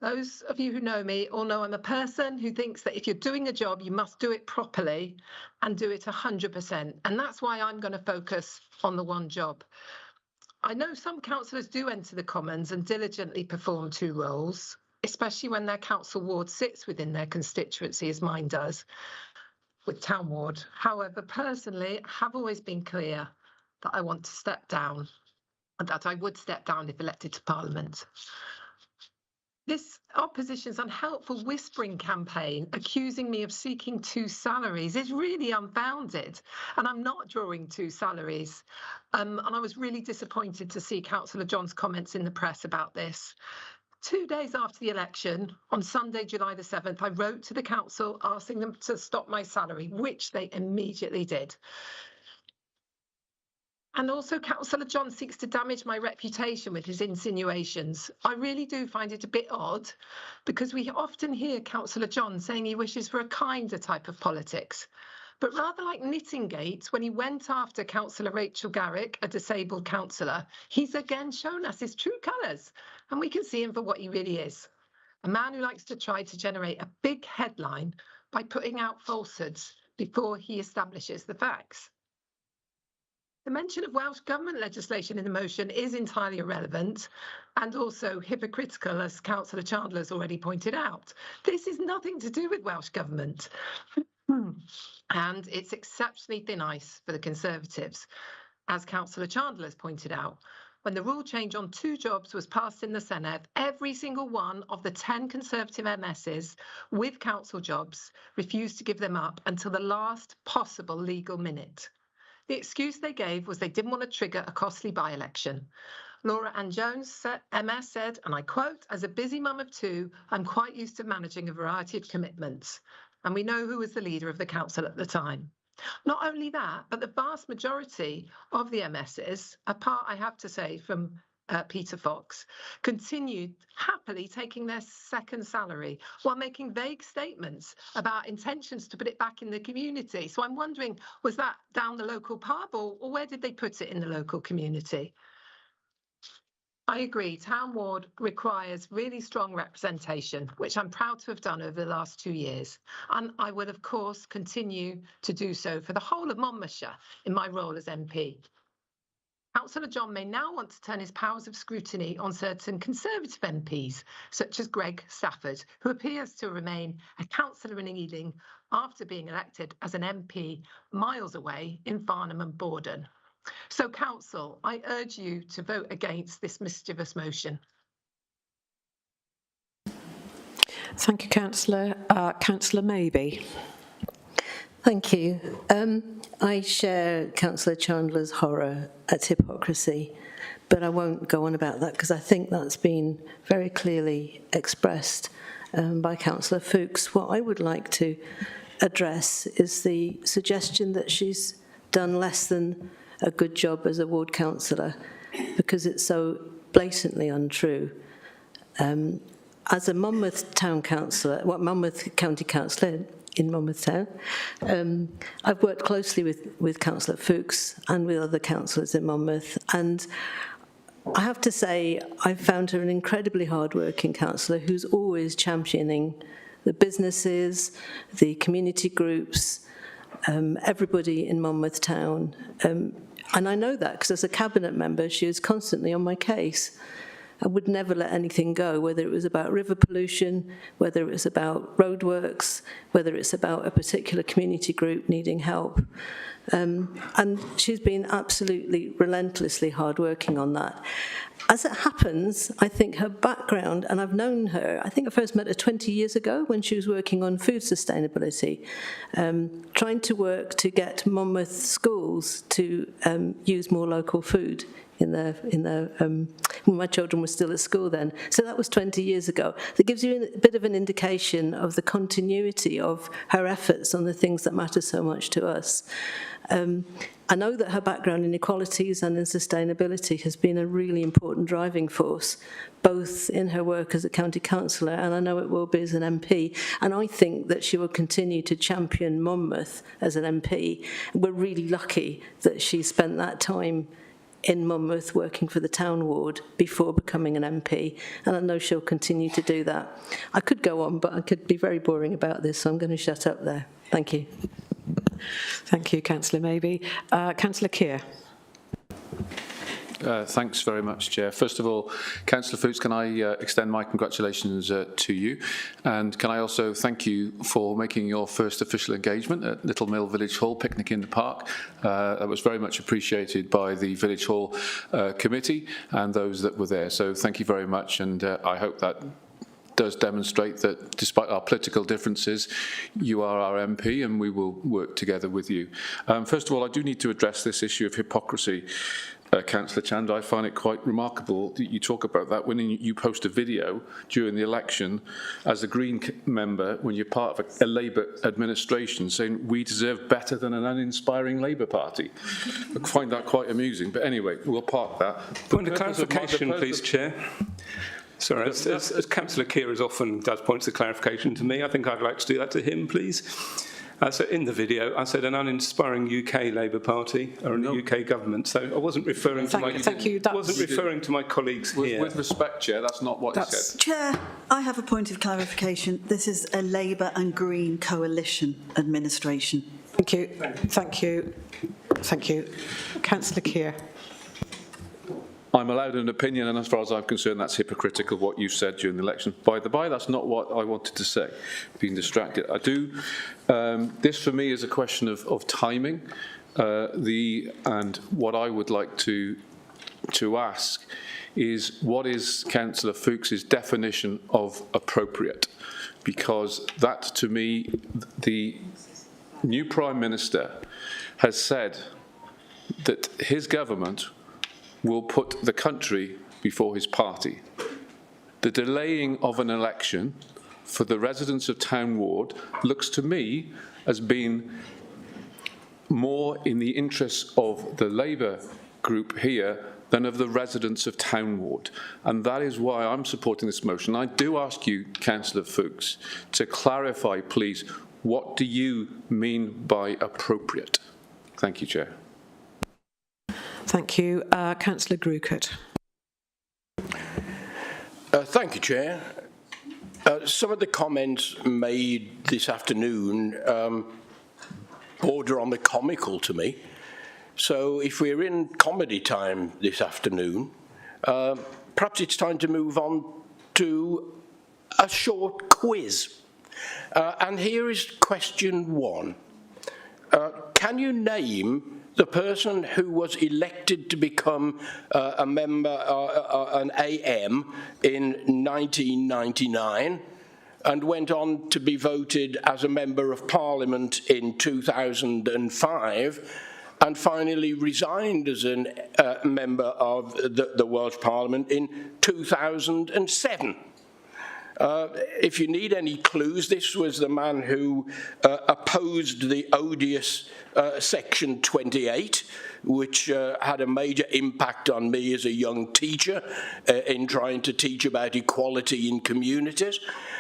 Those of you who know me all know I'm a person who thinks that if you're doing a job, you must do it properly and do it 100%. And that's why I'm going to focus on the one job. I know some councillors do enter the Commons and diligently perform two roles, especially when their council ward sits within their constituency, as mine does, with Town Ward. However, personally, I have always been clear that I want to step down and that I would step down if elected to Parliament. This opposition's unhelpful whispering campaign accusing me of seeking two salaries is really unfounded, and I'm not drawing two salaries. And I was really disappointed to see Councillor John's comments in the press about this. 2 days after the election, on Sunday, July the 7th, I wrote to the council asking them to stop my salary, which they immediately did. And also, Councillor John seeks to damage my reputation with his insinuations. I really do find it a bit odd, because we often hear Councillor John saying he wishes for a kinder type of politics. But rather like Knittinggate, when he went after Councillor Rachel Garrick, a disabled councillor, he's again shown us his true colours, and we can see him for what he really is. A man who likes to try to generate a big headline by putting out falsehoods before he establishes the facts. The mention of Welsh Government legislation in the motion is entirely irrelevant and also hypocritical, as Councillor Chandler has already pointed out. This is nothing to do with Welsh Government. And it's exceptionally thin ice for the Conservatives, as Councillor Chandler has pointed out. When the rule change on two jobs was passed in the Senedd, every single one of the 10 Conservative MSs with council jobs refused to give them up until the last possible legal minute. The excuse they gave was they didn't want to trigger a costly by-election. Laura Ann Jones, MS, said, and I quote, "As a busy mum of two, I'm quite used to managing a variety of commitments." And we know who was the leader of the council at the time. Not only that, but the vast majority of the MSs, apart, I have to say, from Peter Fox, continued happily taking their second salary while making vague statements about intentions to put it back in the community. So I'm wondering, was that down the local pub, or where did they put it in the local community? I agree, Town Ward requires really strong representation, which I'm proud to have done over the last 2 years. And I will, of course, continue to do so for the whole of Monmouthshire in my role as MP. Councillor John may now want to turn his powers of scrutiny on certain Conservative MPs, such as Greg Stafford, who appears to remain a councillor in Ealing after being elected as an MP miles away in Farnham and Borden. So, Council, I urge you to vote against this mischievous motion. Thank you, Councillor. Councillor Maybe. Thank you. I share Councillor Chandler's horror at hypocrisy, but I won't go on about that because I think that's been very clearly expressed by Councillor Fuchs. What I would like to address is the suggestion that she's done less than a good job as a ward councillor, because it's so blatantly untrue. As a Monmouth Town Councillor, Monmouth County Councillor in Monmouth Town, I've worked closely with Councillor Fuchs and with other councillors in Monmouth, and I have to say I've found her an incredibly hard-working councillor who's always championing the businesses, the community groups, everybody in Monmouth Town. And I know that because as a cabinet member, she was constantly on my case. I would never let anything go, whether it was about river pollution, whether it was about roadworks, whether it's about a particular community group needing help. And she's been absolutely relentlessly hardworking on that. As it happens, I think her background, and I've known her, I think I first met her 20 years ago when she was working on food sustainability, trying to work to get Monmouth schools to use more local food when my children were still at school then. So that was 20 years ago. That gives you a bit of an indication of the continuity of her efforts on the things that matter so much to us. I know that her background in equalities and in sustainability has been a really important driving force, both in her work as a county councillor, and I know it will be as an MP. And I think that she will continue to champion Monmouth as an MP. We're really lucky that she spent that time in Monmouth working for the town ward before becoming an MP, and I know she'll continue to do that. I could go on, but I could be very boring about this, so I'm going to shut up there. Thank you. Thank you, Councillor Maybe. Councillor Keir. Thanks very much, Chair. First of all, Councillor Fuchs, can I extend my congratulations to you, and can I also thank you for making your first official engagement at Little Mill Village Hall Picnic in the Park. That was very much appreciated by the Village Hall committee and those that were there, so thank you very much, and I hope that does demonstrate that despite our political differences, you are our MP and we will work together with you. First of all, I do need to address this issue of hypocrisy. Councillor Chand, I find it quite remarkable that you talk about that when you post a video during the election as a Green member when you're part of a Labour administration saying we deserve better than an uninspiring Labour party. I find that quite amusing, but anyway, we'll park that. Point of clarification, please, Chair. Sorry, as Councillor Keir often does points of clarification to me, I think I'd like to do that to him, please. So in the video, I said an uninspiring UK Labour Party or a UK government. So I wasn't referring to my colleagues here. With respect, Chair, that's not what you said. Chair, I have a point of clarification. This is a Labour and Green coalition administration. Thank you. Thank you. Thank you. Councillor Keir. I'm allowed an opinion, and as far as I'm concerned, that's hypocritical what you said during the election. By the by, that's not what I wanted to say. Being distracted. I do. This for me is a question of timing. And what I would like to ask is what is Councillor Fuchs's definition of appropriate? Because that, to me, the new Prime Minister has said that his government will put the country before his party. The delaying of an election for the residents of Town Ward looks to me as being more in the interests of the Labour group here than of the residents of Town Ward. And that is why I'm supporting this motion. I do ask you, Councillor Fuchs, to clarify, please, what do you mean by appropriate? Thank you, Chair. Thank you. Councillor Groocourt. Thank you, Chair. Some of the comments made this afternoon border on the comical to me. So if we're in comedy time this afternoon, perhaps it's time to move on to a short quiz. And here is question 1. Can you name the person who was elected to become a member, an AM, in 1999 and went on to be voted as a Member of Parliament in 2005 and finally resigned as a member of the Welsh Parliament in 2007? If you need any clues, this was the man who opposed the odious Section 28, which had a major impact on me as a young teacher in trying to teach about equality in communities,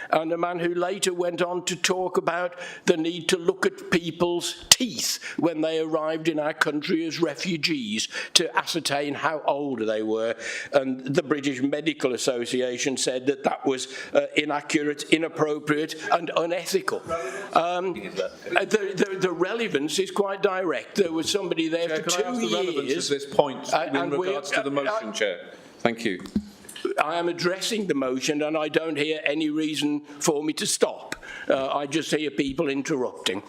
and a man who later went on to talk about the need to look at people's teeth when they arrived in our country as refugees to ascertain how old they were. And the British Medical Association said that that was inaccurate, inappropriate and unethical. The relevance is quite direct. There was somebody there Chair, for 2 years. Can I ask the relevance of this point in regards to the motion, Chair? Thank you. I am addressing the motion and I don't hear any reason for me to stop. I just hear people interrupting.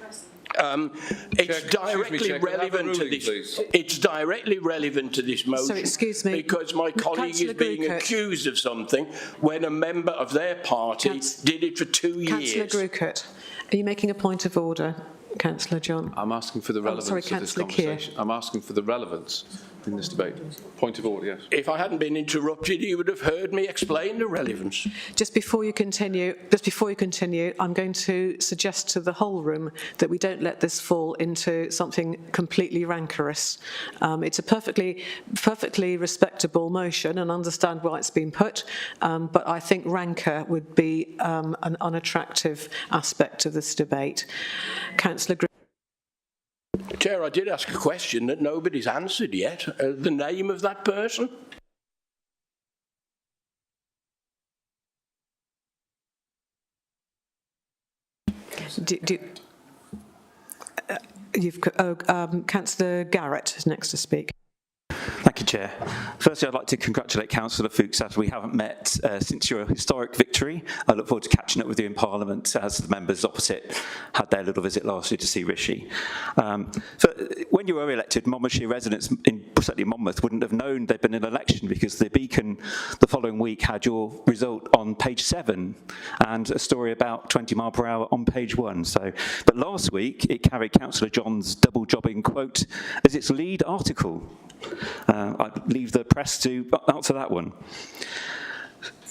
It's directly relevant to this. It's directly relevant to this motion. So, excuse me, because my colleague is being accused of something when a member of their party did it for 2 years. Councillor Groocourt, are you making a point of order, Councillor John? I'm asking for the relevance of this conversation. I'm asking for the relevance in this debate. Point of order, yes. If I hadn't been interrupted, you would have heard me explain the relevance. Just before you continue, I'm going to suggest to the whole room that we don't let this fall into something completely rancorous. It's a perfectly respectable motion and understand why it's been put, but I think rancour would be an unattractive aspect of this debate. Councillor Chair, I did ask a question that nobody's answered yet. The name of that person? Councillor Garrett is next to speak. Thank you, Chair. Firstly, I'd like to congratulate Councillor Fuchs, as we haven't met since your historic victory. I look forward to catching up with you in Parliament, as the members opposite had their little visit last year to see Rishi. When you were elected, Monmouthshire residents, certainly Monmouth, wouldn't have known there'd been an election, because the Beacon the following week had your result on page 7 and a story about 20 mile per hour on page 1. But last week, it carried Councillor John's double jobbing quote as its lead article. I'd leave the press to answer that one.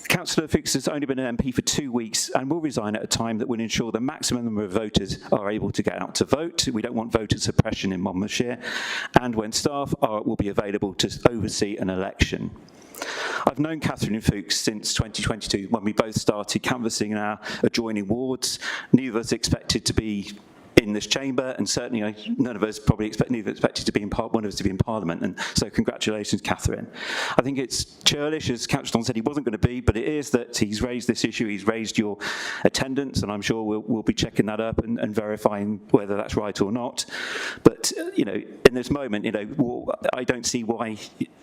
Councillor Fuchs has only been an MP for 2 weeks and will resign at a time that will ensure the maximum number of voters are able to get out to vote. We don't want voter suppression in Monmouthshire, and when staff will be available to oversee an election. I've known Catherine Fuchs since 2022, when we both started canvassing in our adjoining wards. Neither of us expected to be in this chamber, and certainly none of us probably expected to be in one of us to be in Parliament. And so congratulations, Catherine. I think it's churlish, as Councillor Don said he wasn't going to be, but it is that he's raised this issue, he's raised your attendance, and I'm sure we'll be checking that up and verifying whether that's right or not. But in this moment, I don't see why,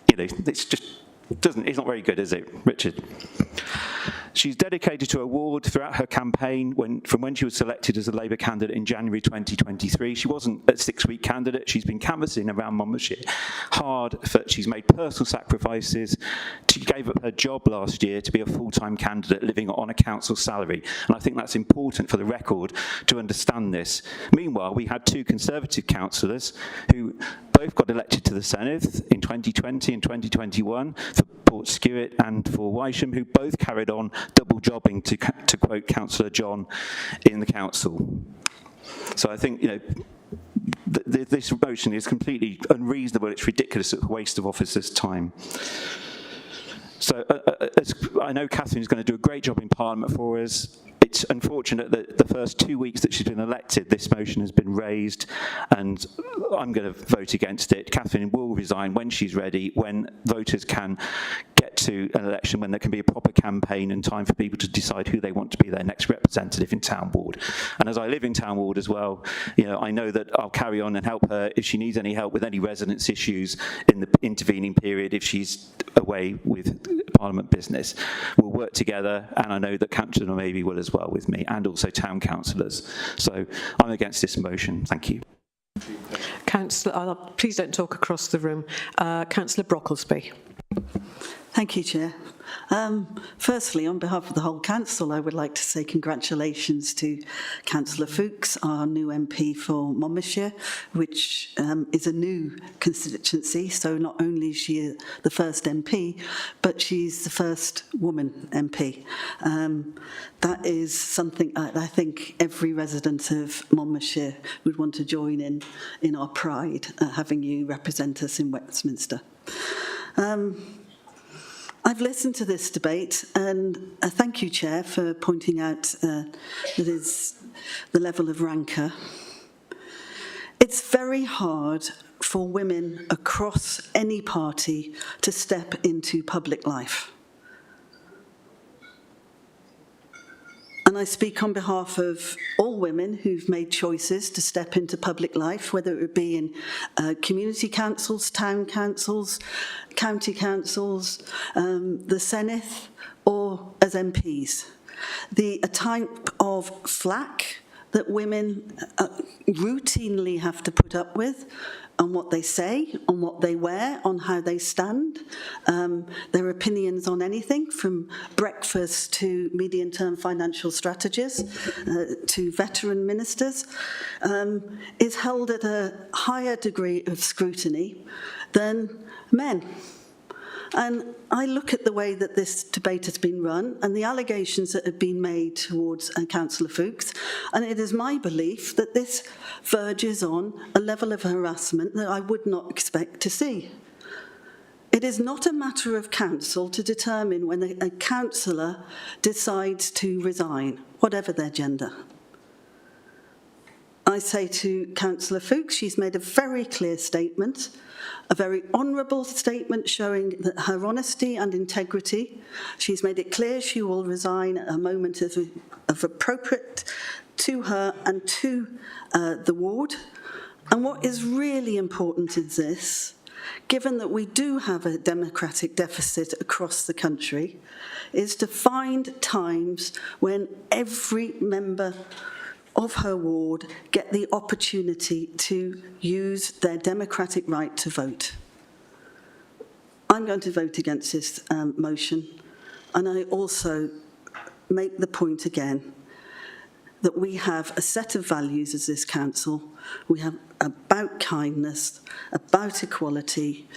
it's just it's not very good, is it, Richard? She's dedicated to a ward throughout her campaign from when she was selected as a Labour candidate in January 2023. She wasn't a 6-week candidate. She's been canvassing around Monmouthshire hard. She's made personal sacrifices. She gave up her job last year to be a full-time candidate living on a council salary. And I think that's important for the record to understand this. Meanwhile, we had 2 Conservative councillors who both got elected to the Senedd in 2020 and 2021 for Port Stewart and for Wisham, who both carried on double jobbing, to quote Councillor John, in the council. So I think, this motion is completely unreasonable. It's ridiculous. It's a waste of officers' time. So I know Catherine is going to do a great job in Parliament for us. It's unfortunate that the first 2 weeks that she's been elected, this motion has been raised, and I'm going to vote against it. Catherine will resign when she's ready, when voters can get to an election, when there can be a proper campaign and time for people to decide who they want to be their next representative in Town Ward. And as I live in Town Ward as well, I know that I'll carry on and help her if she needs any help with any residence issues in the intervening period, if she's away with Parliament business. We'll work together, and I know that Councillor maybe will as well with me, and also town councillors. So I'm against this motion. Thank you. Councillor, please don't talk across the room. Councillor Brocklesby. Thank you, Chair. Firstly, on behalf of the whole council, I would like to say congratulations to Councillor Fuchs, our new MP for Monmouthshire, which is a new constituency. So not only is she the first MP, but she's the first woman MP. That is something I think every resident of Monmouthshire would want to join in our pride, having you represent us in Westminster. I've listened to this debate, and thank you, Chair, for pointing out that is the level of rancour. It's very hard for women across any party to step into public life. And I speak on behalf of all women who've made choices to step into public life, whether it would be in community councils, town councils, county councils, the Senedd, or as MPs. The type of flack that women routinely have to put up with on what they say, on what they wear, on how they stand, their opinions on anything from breakfast to medium-term financial strategies to veteran ministers, is held at a higher degree of scrutiny than men. And I look at the way that this debate has been run and the allegations that have been made towards Councillor Fuchs, and it is my belief that this verges on a level of harassment that I would not expect to see. It is not a matter of council to determine when a councillor decides to resign, whatever their gender. I say to Councillor Fuchs, she's made a very clear statement, a very honourable statement showing that her honesty and integrity. She's made it clear she will resign at a moment of appropriate to her and to the ward. And what is really important is this, given that we do have a democratic deficit across the country, is to find times when every member of her ward get the opportunity to use their democratic right to vote. I'm going to vote against this motion, and I also make the point again that we have a set of values as this council. We have about kindness, about equality,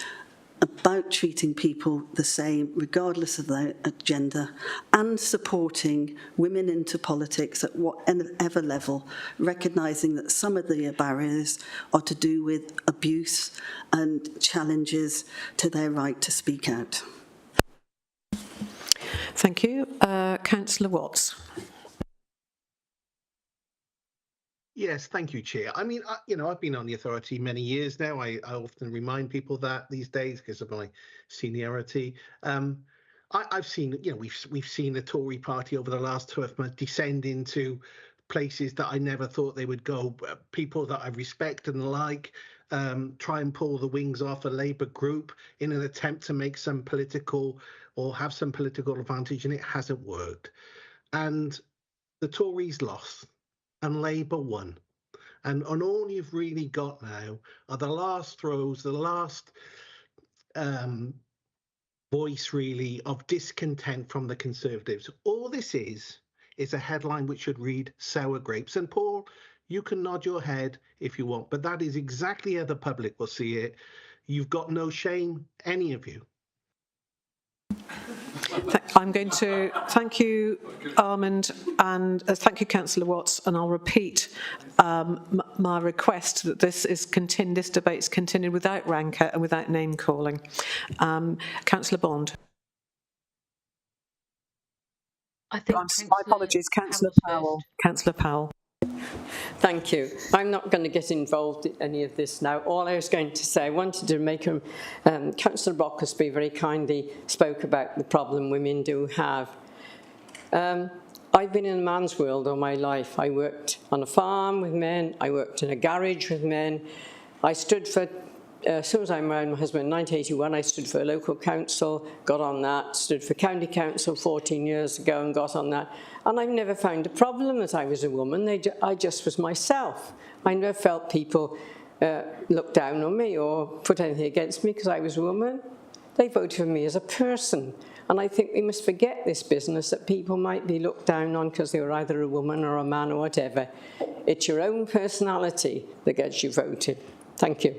about treating people the same regardless of their gender, and supporting women into politics at whatever level, recognising that some of the barriers are to do with abuse and challenges to their right to speak out. Thank you. Councillor Watts. Yes, thank you, Chair. I mean, I've been on the authority many years now. I often remind people that these days because of my seniority. I've seen, we've seen the Tory party over the last 12 months descend into places that I never thought they would go. People that I respect and like try and pull the wings off a Labour group in an attempt to make some political or have some political advantage, and it hasn't worked. And the Tories lost. And Labour won. And all you've really got now are the last throws, the last voice really of discontent from the Conservatives. All this is a headline which should read sour grapes. And Paul, you can nod your head if you want, but that is exactly how the public will see it. You've got no shame, any of you. I'm going to thank you, Armand, and thank you, Councillor Watts, and I'll repeat my request that this debate is continued without rancour and without name calling. Councillor Bond. I think my apologies, Councillor Powell. Councillor Powell. Thank you. I'm not going to get involved in any of this now. All I was going to say, I wanted to make Councillor Brocklesby very kindly spoke about the problem women do have. I've been in a man's world all my life. I worked on a farm with men. I worked in a garage with men. I stood for, as soon as I married my husband in 1981, I stood for a local council, got on that, stood for county council 14 years ago and got on that. And I've never found a problem as I was a woman. I just was myself. I never felt people look down on me or put anything against me because I was a woman. They voted for me as a person. And I think we must forget this business that people might be looked down on because they were either a woman or a man or whatever. It's your own personality that gets you voted. Thank you.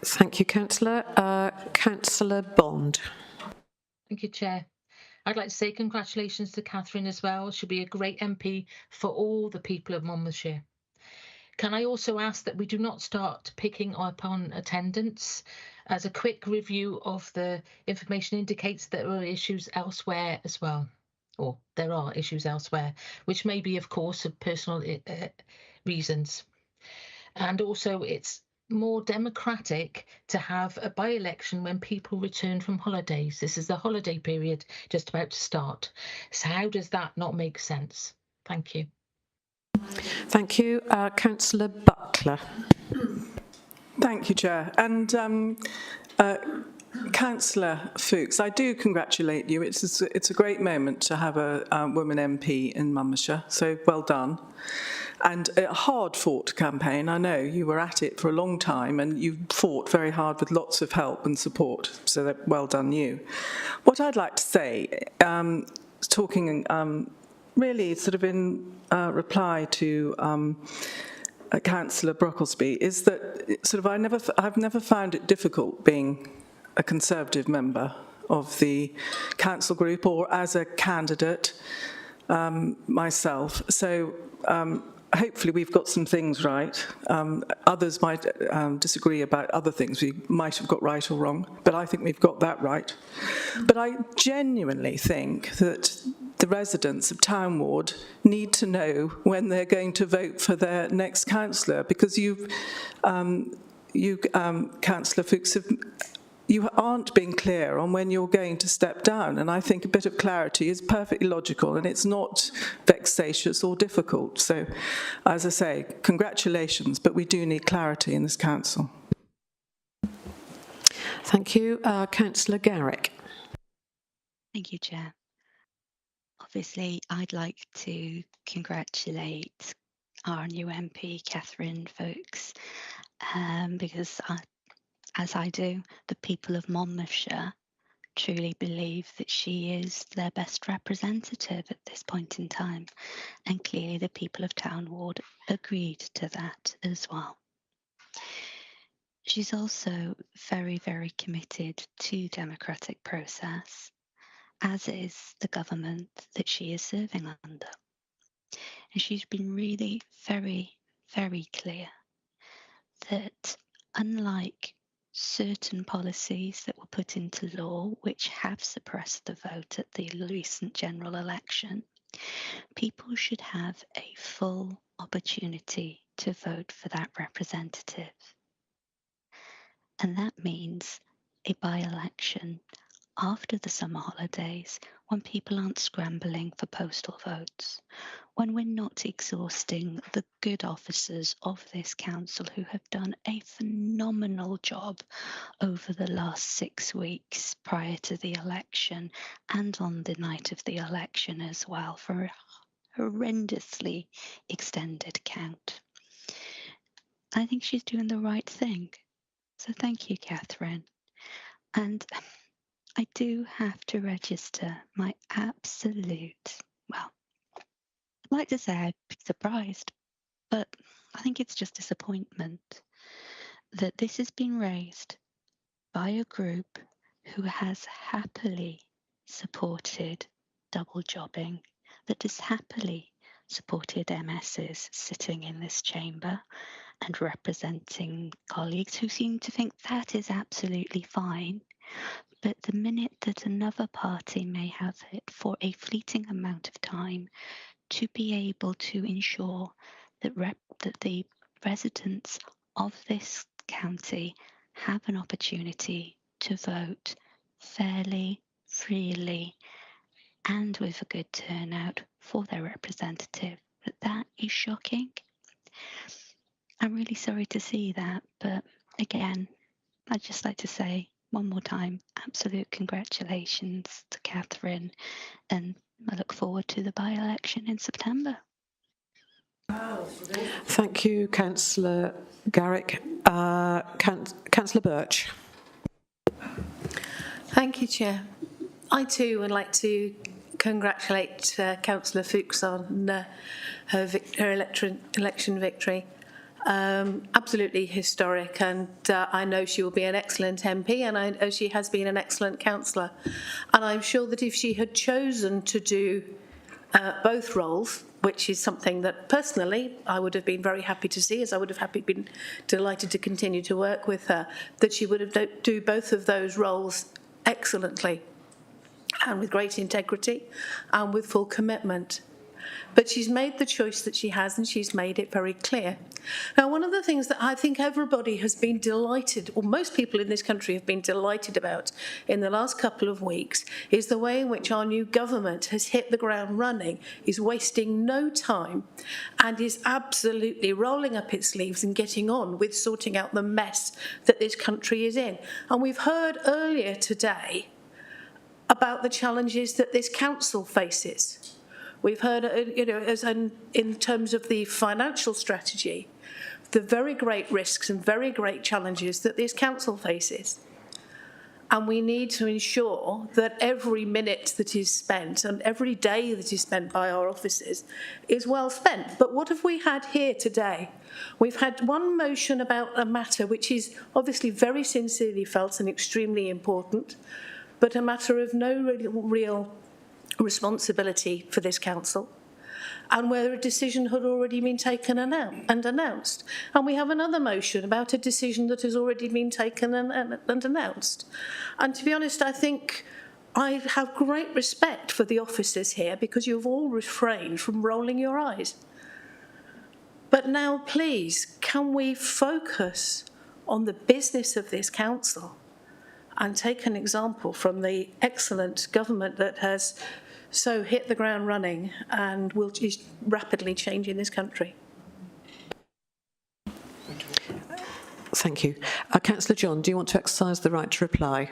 Thank you, Councillor. Councillor Bond. Thank you, Chair. I'd like to say congratulations to Catherine as well. She'll be a great MP for all the people of Monmouthshire. Can I also ask that we do not start picking up on attendance, as a quick review of the information indicates there are issues elsewhere as well, or there are issues elsewhere, which may be, of course, of personal reasons. And also it's more democratic to have a by-election when people return from holidays. This is the holiday period just about to start. So how does that not make sense? Thank you. Thank you. Councillor Butler. Thank you, Chair. And Councillor Fuchs, I do congratulate you. It's a great moment to have a woman MP in Monmouthshire, so well done. And a hard-fought campaign. I know you were at it for a long time and you fought very hard with lots of help and support, so well done you. What I'd like to say, talking really sort of in reply to Councillor Brocklesby, is that sort of I've never found it difficult being a Conservative member of the council group or as a candidate myself. So hopefully we've got some things right. Others might disagree about other things we might have got right or wrong, but I think we've got that right. But I genuinely think that the residents of Town Ward need to know when they're going to vote for their next councillor, because Councillor Fuchs, you aren't being clear on when you're going to step down, and I think a bit of clarity is perfectly logical, and it's not vexatious or difficult. So, as I say, congratulations, but we do need clarity in this council. Thank you. Councillor Garrick. Thank you, Chair. Obviously, I'd like to congratulate our new MP, Catherine Fuchs, because as I do, the people of Monmouthshire truly believe that she is their best representative at this point in time. And clearly the people of Town Ward agreed to that as well. She's also very, very committed to democratic process, as is the government that she is serving under. And she's been really very, very clear that unlike certain policies that were put into law which have suppressed the vote at the recent general election, people should have a full opportunity to vote for that representative. And that means a by-election after the summer holidays, when people aren't scrambling for postal votes, when we're not exhausting the good officers of this council who have done a phenomenal job over the last 6 weeks prior to the election and on the night of the election as well, for a horrendously extended count. I think she's doing the right thing. So thank you, Catherine. And I do have to register my absolute, well, I'd like to say I'd be surprised, but I think it's just disappointment that this has been raised by a group who has happily supported double jobbing, that has happily supported MSs sitting in this chamber and representing colleagues who seem to think that is absolutely fine. But the minute that another party may have it for a fleeting amount of time to be able to ensure that the residents of this county have an opportunity to vote fairly, freely, and with a good turnout for their representative, that is shocking. I'm really sorry to see that, but again, I'd just like to say one more time, absolute congratulations to Catherine, and I look forward to the by-election in September. Thank you, Councillor Garrick. Councillor Birch. Thank you, Chair. I too would like to congratulate Councillor Fuchs on her election victory. Absolutely historic, and I know she will be an excellent MP, and I know she has been an excellent councillor. And I'm sure that if she had chosen to do both roles, which is something that personally I would have been very happy to see, as I would have been delighted to continue to work with her, that she would have do both of those roles excellently and with great integrity and with full commitment. But she's made the choice that she has, and she's made it very clear. Now, one of the things that I think everybody has been delighted, or most people in this country have been delighted about in the last couple of weeks, is the way in which our new government has hit the ground running, is wasting no time, and is absolutely rolling up its sleeves and getting on with sorting out the mess that this country is in. And we've heard earlier today about the challenges that this council faces. We've heard, as in terms of the financial strategy, the very great risks and very great challenges that this council faces. And we need to ensure that every minute that is spent and every day that is spent by our officers is well spent. But what have we had here today? We've had one motion about a matter which is obviously very sincerely felt and extremely important, but a matter of no real responsibility for this council, and where a decision had already been taken and announced. And we have another motion about a decision that has already been taken and announced. And to be honest, I think I have great respect for the officers here because you've all refrained from rolling your eyes. But now, please, can we focus on the business of this council and take an example from the excellent government that has so hit the ground running and is rapidly changing this country? Thank you. Councillor John, do you want to exercise the right to reply?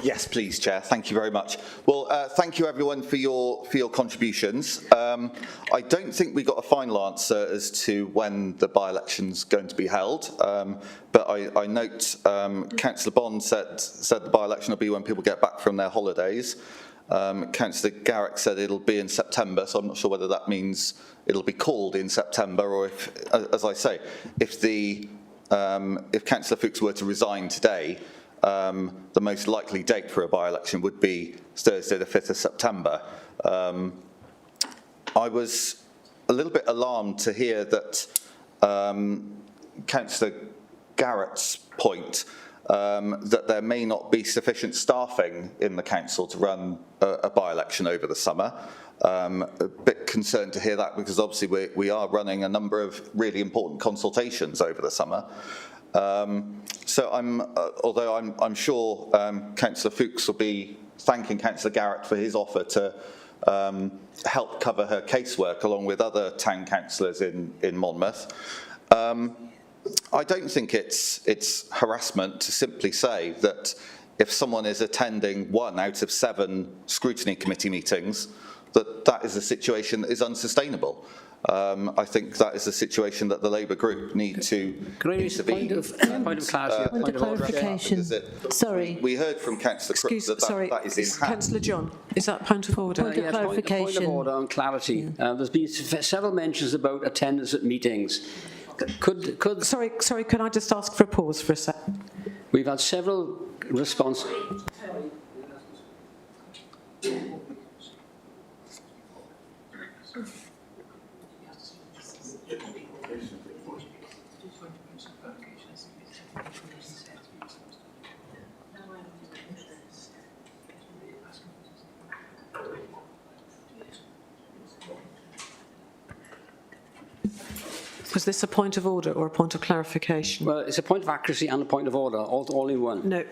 Yes, please, Chair. Thank you very much. Well, thank you everyone for your contributions. I don't think we got a final answer as to when the by-election's going to be held, but I note Councillor Bond said the by-election will be when people get back from their holidays. Councillor Garrick said it'll be in September, so I'm not sure whether that means it'll be called in September, or if, as I say, if Councillor Fuchs were to resign today, the most likely date for a by-election would be Thursday the 5th of September. I was a little bit alarmed to hear that Councillor Garrett's point that there may not be sufficient staffing in the council to run a by-election over the summer. A bit concerned to hear that because obviously we are running a number of really important consultations over the summer. So although I'm sure Councillor Fuchs will be thanking Councillor Garrett for his offer to help cover her casework along with other town councillors in Monmouth, I don't think it's harassment to simply say that if someone is attending 1 out of 7 scrutiny committee meetings, that is a situation that is unsustainable. I think that is a situation that the Labour group need to intervene. Point of clarity. Point of clarification. Sorry. We heard from Councillor Crooks that is in hand. Councillor John, is that point of order? Point of clarification. Point of order on clarity. There's been several mentions about attendance at meetings. Sorry, can I just ask for a pause for a second? We've had several responses. Was this a point of order or a point of clarification? Well, it's a point of accuracy and a point of order, all in one. No.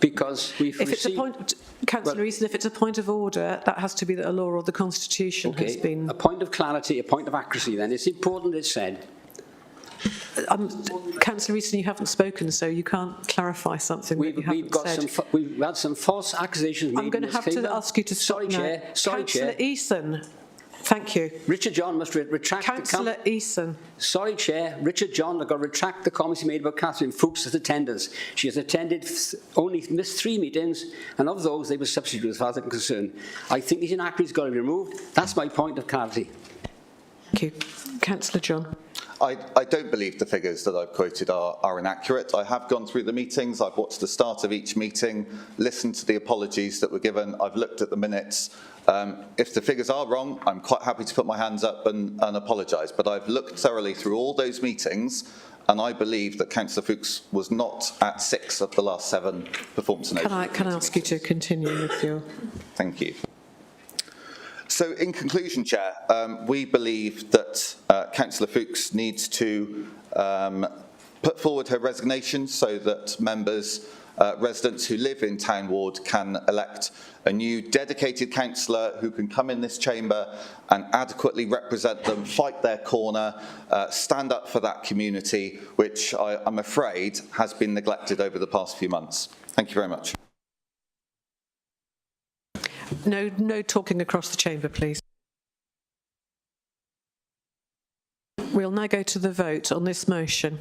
Because we've if received... It's a point, Councillor Easton, if it's a point of order, that has to be that a law or the Constitution has been... A point of clarity, a point of accuracy then. It's important it's said. Councillor Easton, you haven't spoken, so you can't clarify something that you haven't said. We've had some false accusations made. I'm going to have to ask you to stop now. Sorry, Chair. Councillor Easton. Thank you. Richard John must retract Councillor Easton. Sorry, Chair. Richard John has got to retract the comments he made about Catherine Fuchs' attendance. She has only missed 3 meetings, and of those, they were substitutes as far as I'm concerned. I think these inaccuracies got to be removed. That's my point of clarity. Thank you. Councillor John. I don't believe the figures that I've quoted are inaccurate. I have gone through the meetings, I've watched the start of each meeting, listened to the apologies that were given, I've looked at the minutes. If the figures are wrong, I'm quite happy to put my hands up and apologise, but I've looked thoroughly through all those meetings and I believe that Councillor Fuchs was not at 6 of the last 7 performance notes. Can I ask you to continue with your... Thank you. So in conclusion, Chair, we believe that Councillor Fuchs needs to put forward her resignation so that members, residents who live in Town Ward can elect a new dedicated councillor who can come in this chamber and adequately represent them, fight their corner, stand up for that community, which I'm afraid has been neglected over the past few months. Thank you very much. No talking across the chamber, please. We'll now go to the vote on this motion.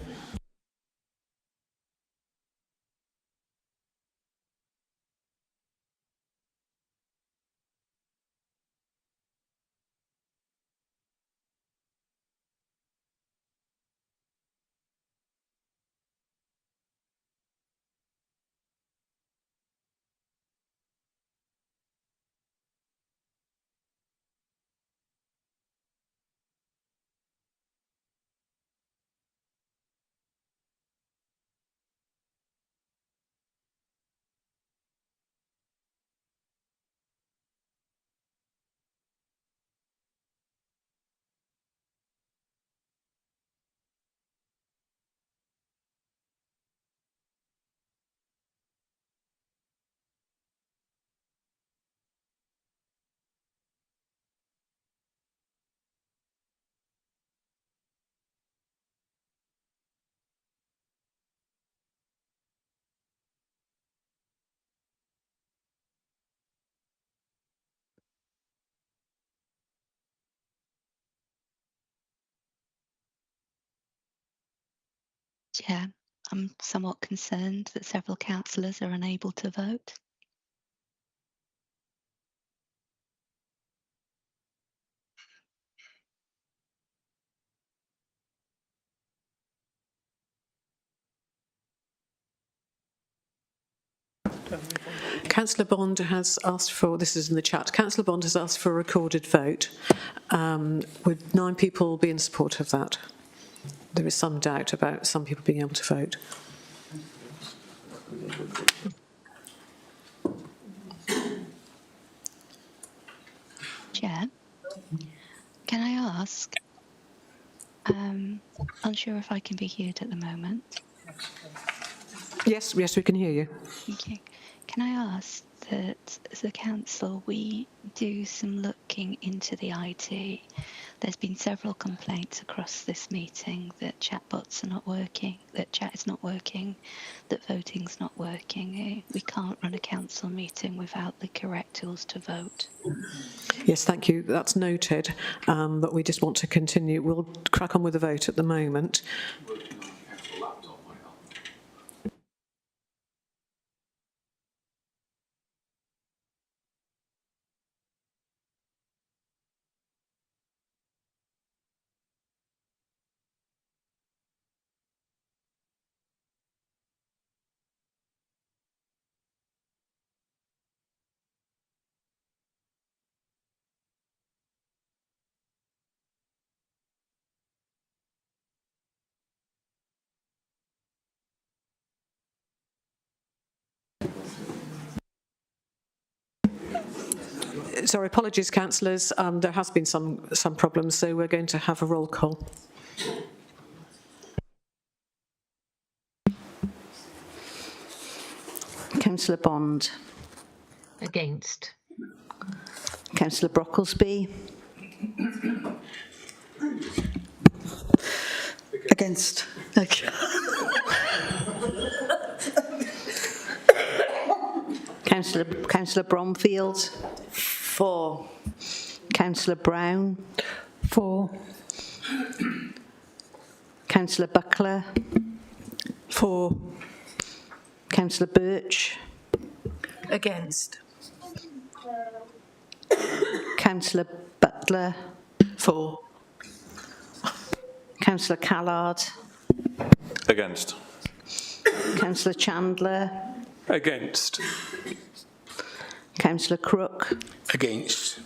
Chair, I'm somewhat concerned that several councillors are unable to vote. Councillor Bond has asked for, this is in the chat, Councillor Bond has asked for a recorded vote. Would 9 people be in support of that? There is some doubt about some people being able to vote. Chair, can I ask? Unsure if I can be heard at the moment. Yes, we can hear you. Okay. Can I ask that as a council we do some looking into the IT? There's been several complaints across this meeting that chatbots are not working, that chat is not working, that voting's not working. We can't run a council meeting without the correct tools to vote. Yes, thank you. That's noted, but we just want to continue. We'll crack on with the vote at the moment. Sorry, apologies, councillors. There has been some problems, so we're going to have a roll call. Councillor Bond. Against. Councillor Brocklesby. Against. Okay. Councillor Bromfield. For. Councillor Brown. For. Councillor Buckler. For. Councillor Birch. Against. Councillor Butler. For. Councillor Callard. Against. Councillor Chandler. Against. Councillor Crook. Against.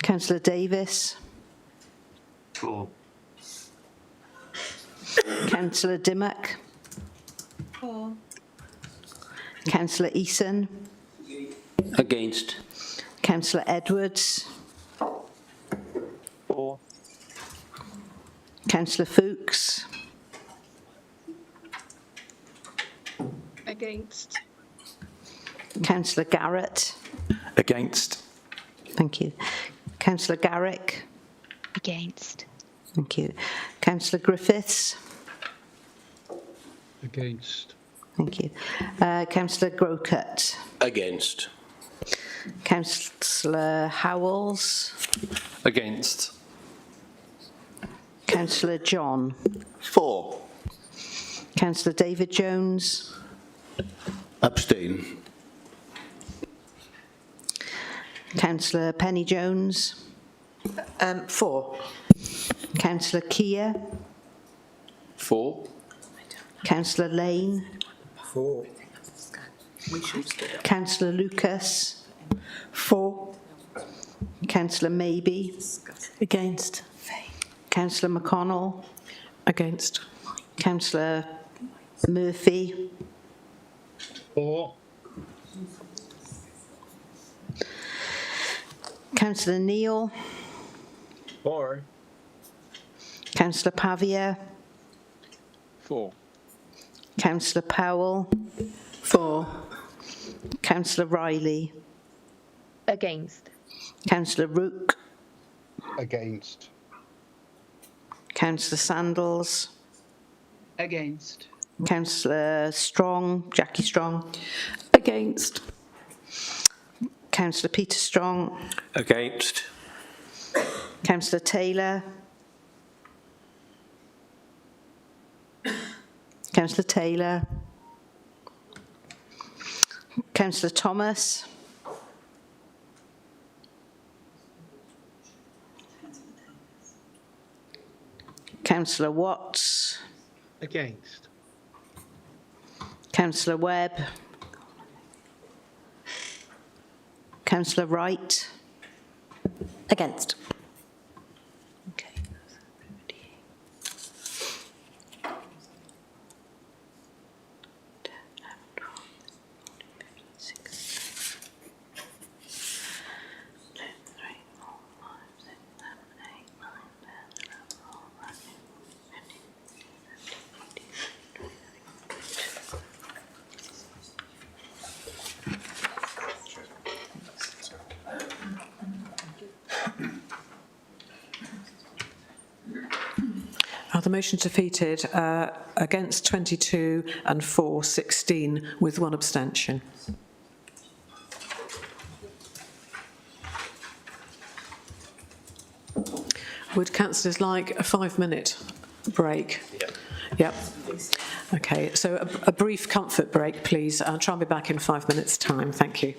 Councillor Davis. For. Councillor Dimmock. For. Councillor Eason. Against. Councillor Edwards. For. Councillor Fuchs. Against. Councillor Garrett. Against. Thank you. Councillor Garrick. Against. Thank you. Councillor Griffiths. Against. Thank you. Councillor Grocott. Against. Councillor Howells. Against. Councillor John. For. Councillor David Jones. Abstain. Councillor Penny Jones. For. Councillor Keir. For. Councillor Lane. For. Councillor Lucas. For. Councillor Maybe. Against. Councillor McConnell. Against. Councillor Murphy. For. Councillor Neal. For. Councillor Pavia. For. Councillor Powell. For. Councillor Riley. Against. Councillor Rook. Against. Councillor Sandals. Against. Councillor Strong, Jackie Strong. Against. Councillor Peter Strong. Against. Councillor Taylor. Councillor Taylor. Councillor Thomas. Councillor Watts. Against. Councillor Webb. Councillor Wright. Against. Okay. The motion defeated, against 22 and for 16, with one abstention. Would councillors like a 5-minute break? Yep. Okay, so a brief comfort break, please. I'll try and be back in 5 minutes' time. Thank you.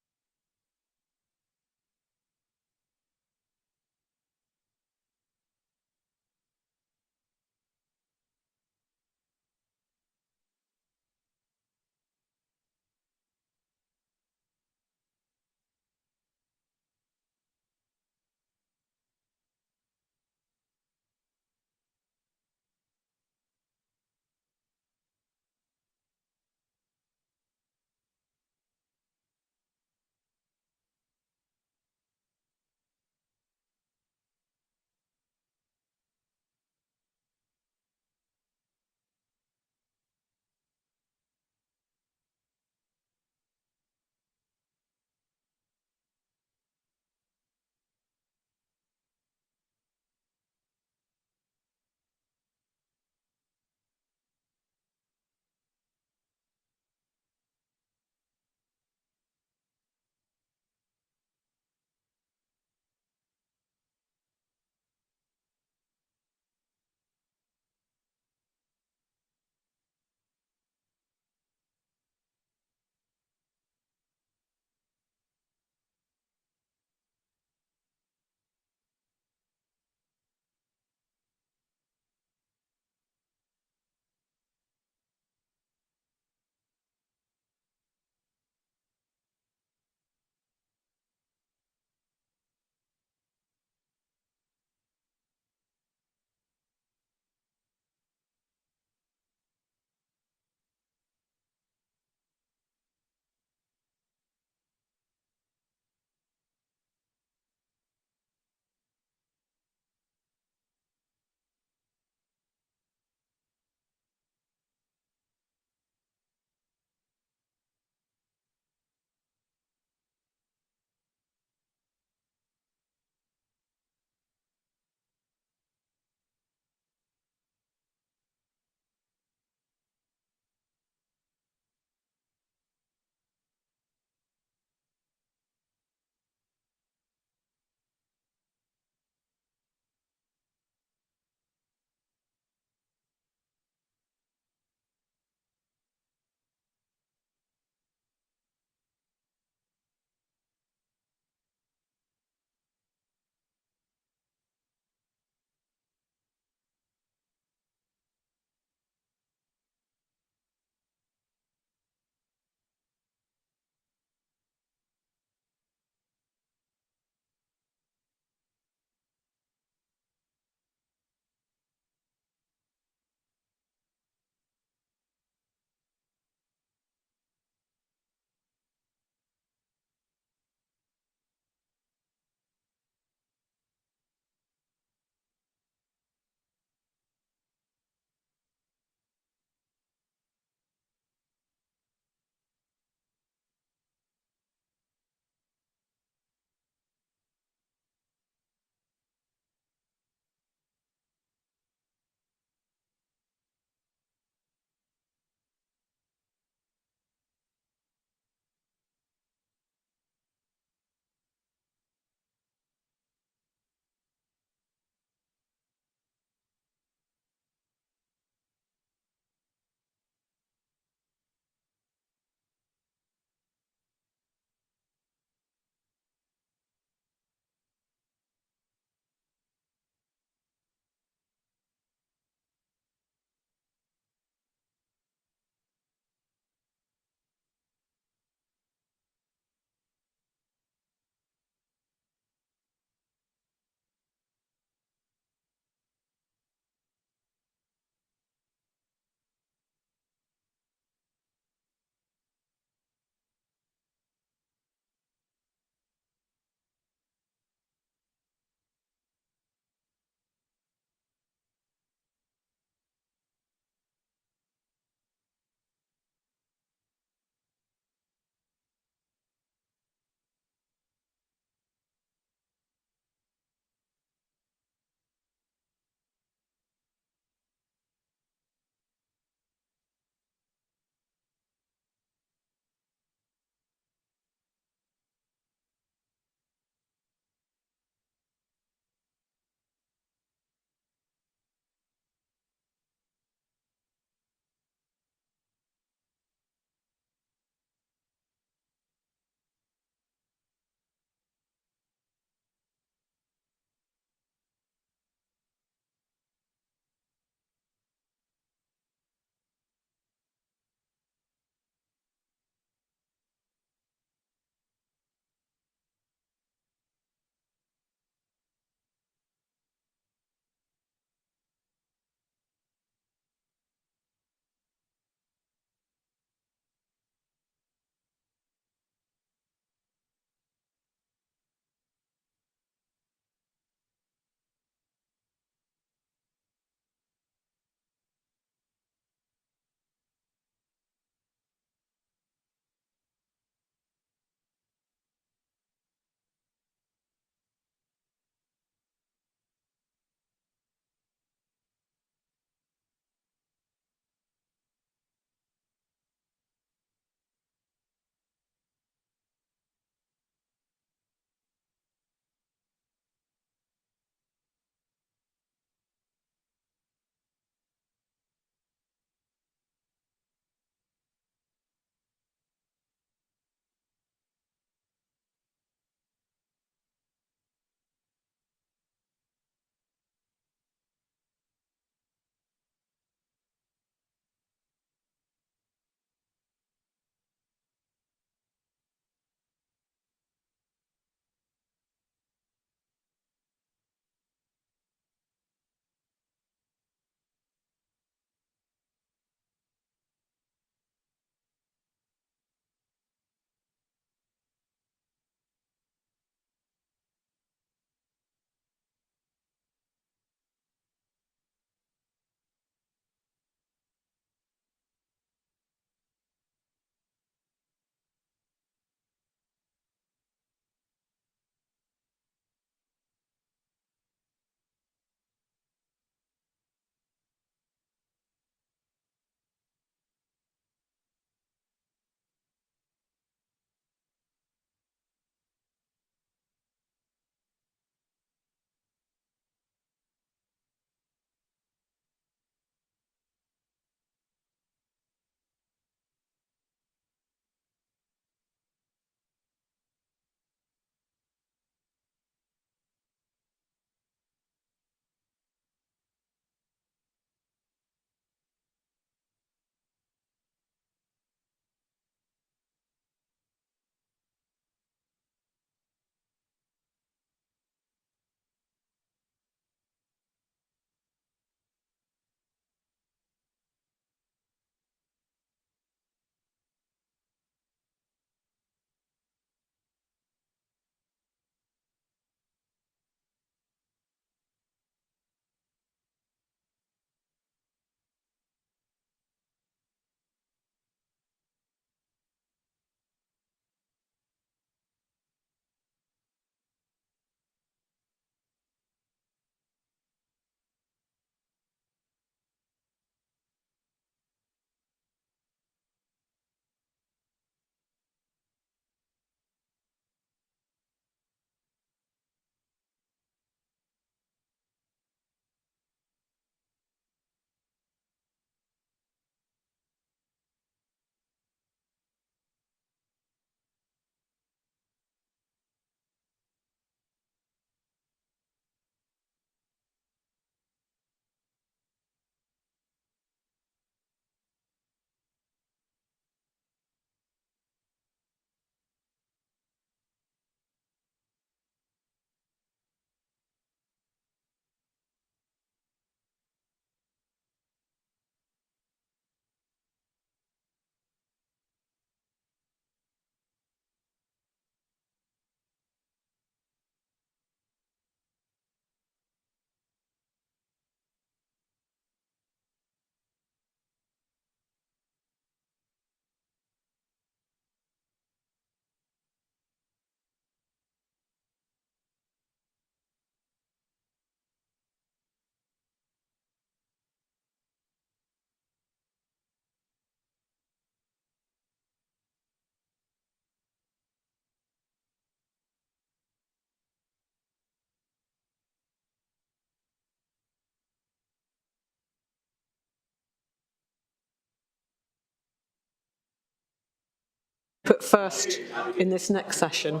put first in this next session.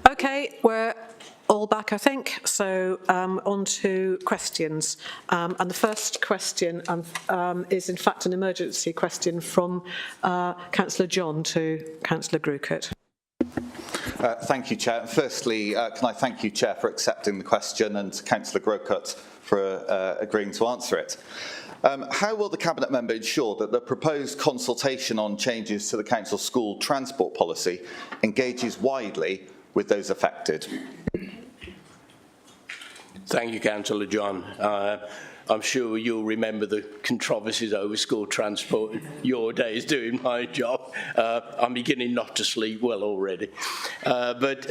Okay, we're all back, I think. So on to questions. And the first question is in fact an emergency question from Councillor John to Councillor Grucott. Thank you, Chair. Firstly, can I thank you, Chair, for accepting the question, and to Councillor Grocott for agreeing to answer it. How will the Cabinet Member ensure that the proposed consultation on changes to the Council school transport policy engages widely with those affected? Thank you, Councillor John. I'm sure you'll remember the controversies over school transport in your days doing my job. I'm beginning not to sleep well already. But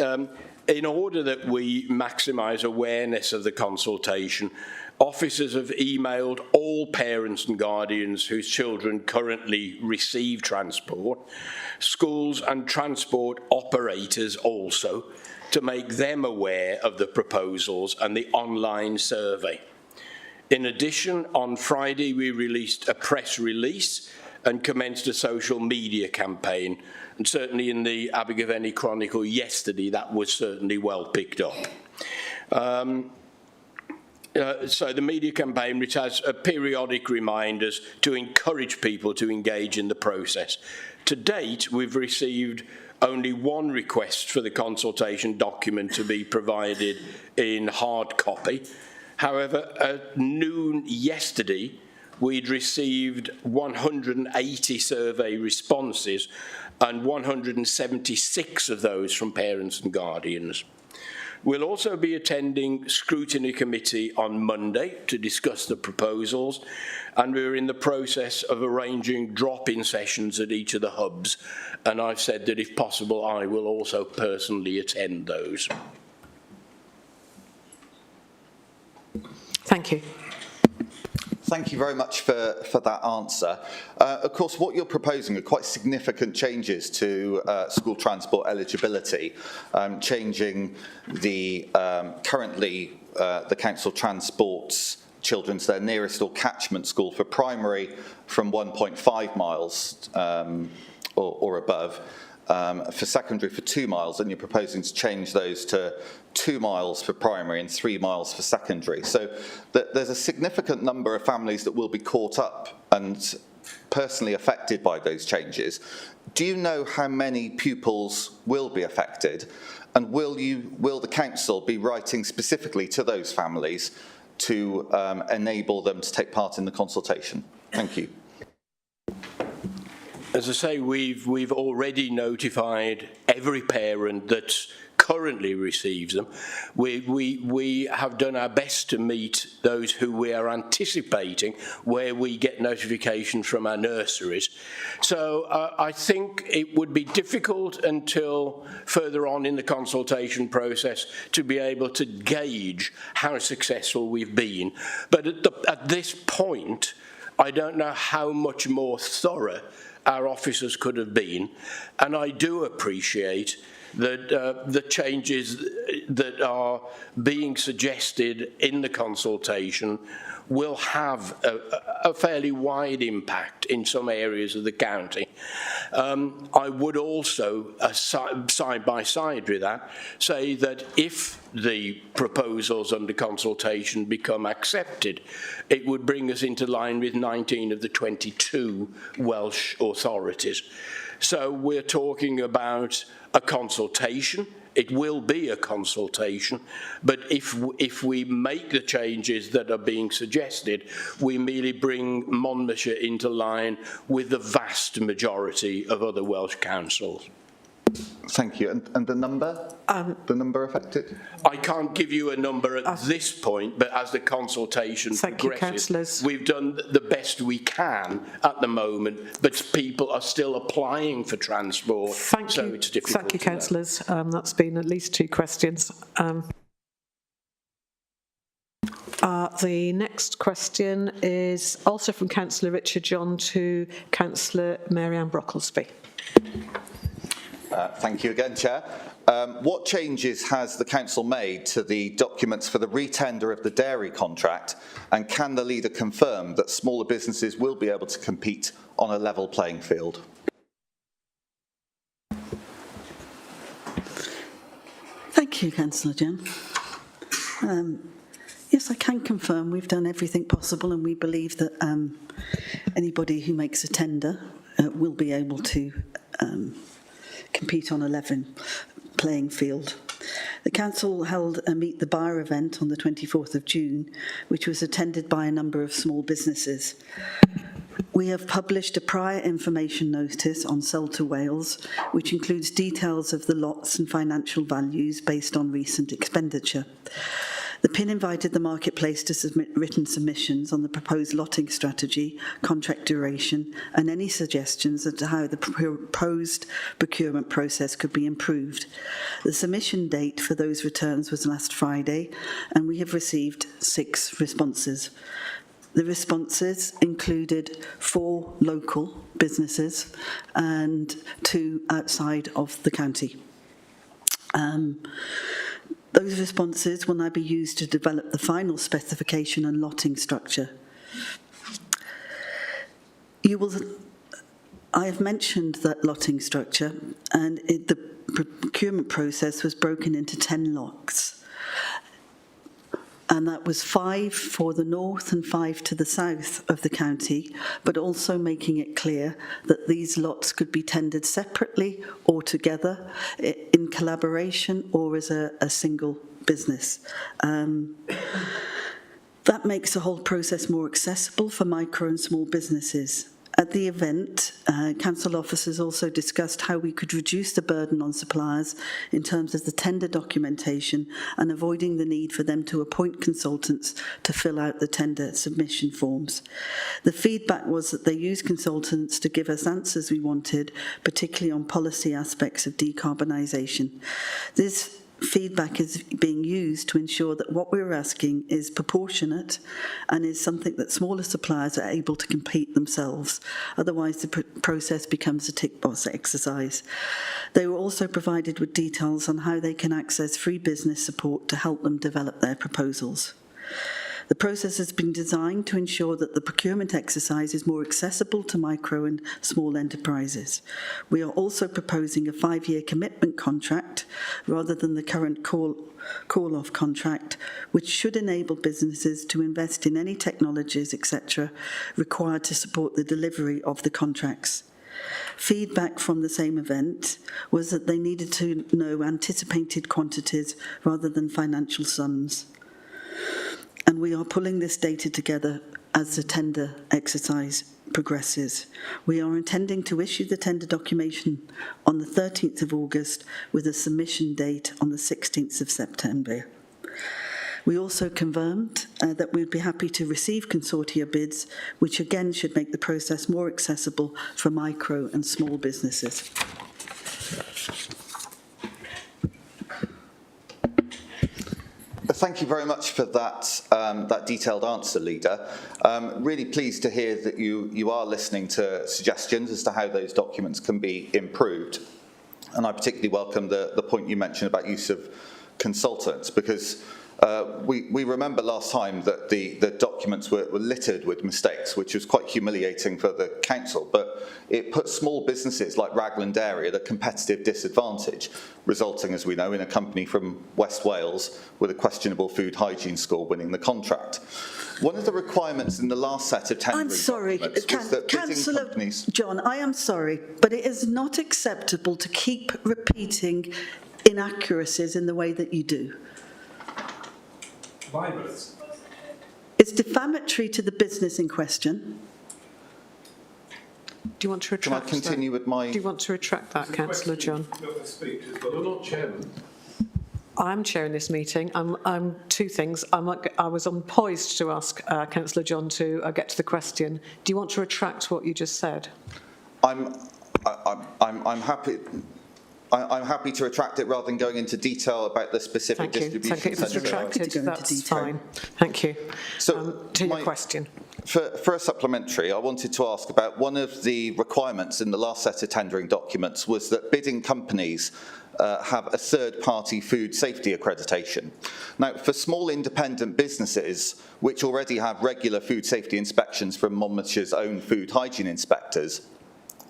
in order that we maximise awareness of the consultation, officers have emailed all parents and guardians whose children currently receive transport, schools and transport operators also, to make them aware of the proposals and the online survey. In addition, on Friday we released a press release and commenced a social media campaign, and certainly in the Abergavenny Chronicle yesterday that was certainly well picked up. So the media campaign, which has periodic reminders to encourage people to engage in the process. To date, we've received only one request for the consultation document to be provided in hard copy. However, at noon yesterday, we'd received 180 survey responses, and 176 of those from parents and guardians. We'll also be attending Scrutiny Committee on Monday to discuss the proposals, and we're in the process of arranging drop-in sessions at each of the hubs, and I've said that if possible I will also personally attend those. Thank you. Thank you very much for that answer. Of course, what you're proposing are quite significant changes to school transport eligibility, changing the currently the council transports children to their nearest or catchment school for primary from 1.5 miles or above, for secondary for 2 miles, and you're proposing to change those to 2 miles for primary and 3 miles for secondary. So there's a significant number of families that will be caught up and personally affected by those changes. Do you know how many pupils will be affected, and will the council be writing specifically to those families to enable them to take part in the consultation? Thank you. As I say, we've already notified every parent that currently receives them. We have done our best to meet those who we are anticipating, where we get notification from our nurseries. So I think it would be difficult until further on in the consultation process to be able to gauge how successful we've been. But at this point, I don't know how much more thorough our officers could have been, and I do appreciate that the changes that are being suggested in the consultation will have a fairly wide impact in some areas of the county. I would also, side by side with that, say that if the proposals under consultation become accepted, it would bring us into line with 19 of the 22 Welsh authorities. So we're talking about a consultation. It will be a consultation, but if we make the changes that are being suggested, we merely bring Monmouthshire into line with the vast majority of other Welsh councils. Thank you. And the number? The number affected? I can't give you a number at this point, but as the consultation progresses, we've done the best we can at the moment, but people are still applying for transport, so it's difficult. Thank you, councillors. That's been at least 2 questions. The next question is also from Councillor Richard John to Councillor Mary Ann Brocklesby. Thank you again, Chair. What changes has the council made to the documents for the retender of the dairy contract, and can the leader confirm that smaller businesses will be able to compete on a level playing field? Thank you, Councillor John. Yes, I can confirm we've done everything possible, and we believe that anybody who makes a tender will be able to compete on a level playing field. The council held a Meet the Buyer event on the 24th of June, which was attended by a number of small businesses. We have published a prior information notice on Sell to Wales, which includes details of the lots and financial values based on recent expenditure. The PIN invited the marketplace to submit written submissions on the proposed lotting strategy, contract duration, and any suggestions as to how the proposed procurement process could be improved. The submission date for those returns was last Friday, and we have received 6 responses. The responses included 4 local businesses and 2 outside of the county. Those responses will now be used to develop the final specification and lotting structure. I have mentioned that lotting structure, and the procurement process was broken into 10 lots. And that was 5 for the north and 5 to the south of the county, but also making it clear that these lots could be tendered separately or together, in collaboration or as a single business. That makes the whole process more accessible for micro and small businesses. At the event, council officers also discussed how we could reduce the burden on suppliers in terms of the tender documentation and avoiding the need for them to appoint consultants to fill out the tender submission forms. The feedback was that they used consultants to give us answers we wanted, particularly on policy aspects of decarbonisation. This feedback is being used to ensure that what we're asking is proportionate and is something that smaller suppliers are able to compete themselves. Otherwise, the process becomes a tick box exercise. They were also provided with details on how they can access free business support to help them develop their proposals. The process has been designed to ensure that the procurement exercise is more accessible to micro and small enterprises. We are also proposing a 5-year commitment contract rather than the current call-off contract, which should enable businesses to invest in any technologies, etc., required to support the delivery of the contracts. Feedback from the same event was that they needed to know anticipated quantities rather than financial sums. And we are pulling this data together as the tender exercise progresses. We are intending to issue the tender documentation on the 13th of August with a submission date on the 16th of September. We also confirmed that we'd be happy to receive consortia bids, which again should make the process more accessible for micro and small businesses. Thank you very much for that, that detailed answer, Leader. Really pleased to hear that you are listening to suggestions as to how those documents can be improved. And I particularly welcome the point you mentioned about use of consultants, because we remember last time that the documents were littered with mistakes, which was quite humiliating for the council, but it put small businesses like Raglan Dairy at a competitive disadvantage, resulting, as we know, in a company from West Wales with a questionable food hygiene score winning the contract. One of the requirements in the last set of tendering documents was that bidding companies... John, I am sorry, but it is not acceptable to keep repeating inaccuracies in the way that you do. It's defamatory to the business in question. Do you want to retract Can I continue with my... Do you want to retract that, Councillor John? You're not chairman. I'm chairing this meeting. I'm two things. I was poised to ask Councillor John to get to the question. Do you want to retract what you just said? I'm happy. I'm happy to retract it rather than going into detail about the specific distribution. Thank you. If it's retracted, that's fine. Thank you. So, to your question. For a supplementary, I wanted to ask about one of the requirements in the last set of tendering documents was that bidding companies have a third-party food safety accreditation. Now, for small independent businesses, which already have regular food safety inspections from Monmouthshire's own food hygiene inspectors,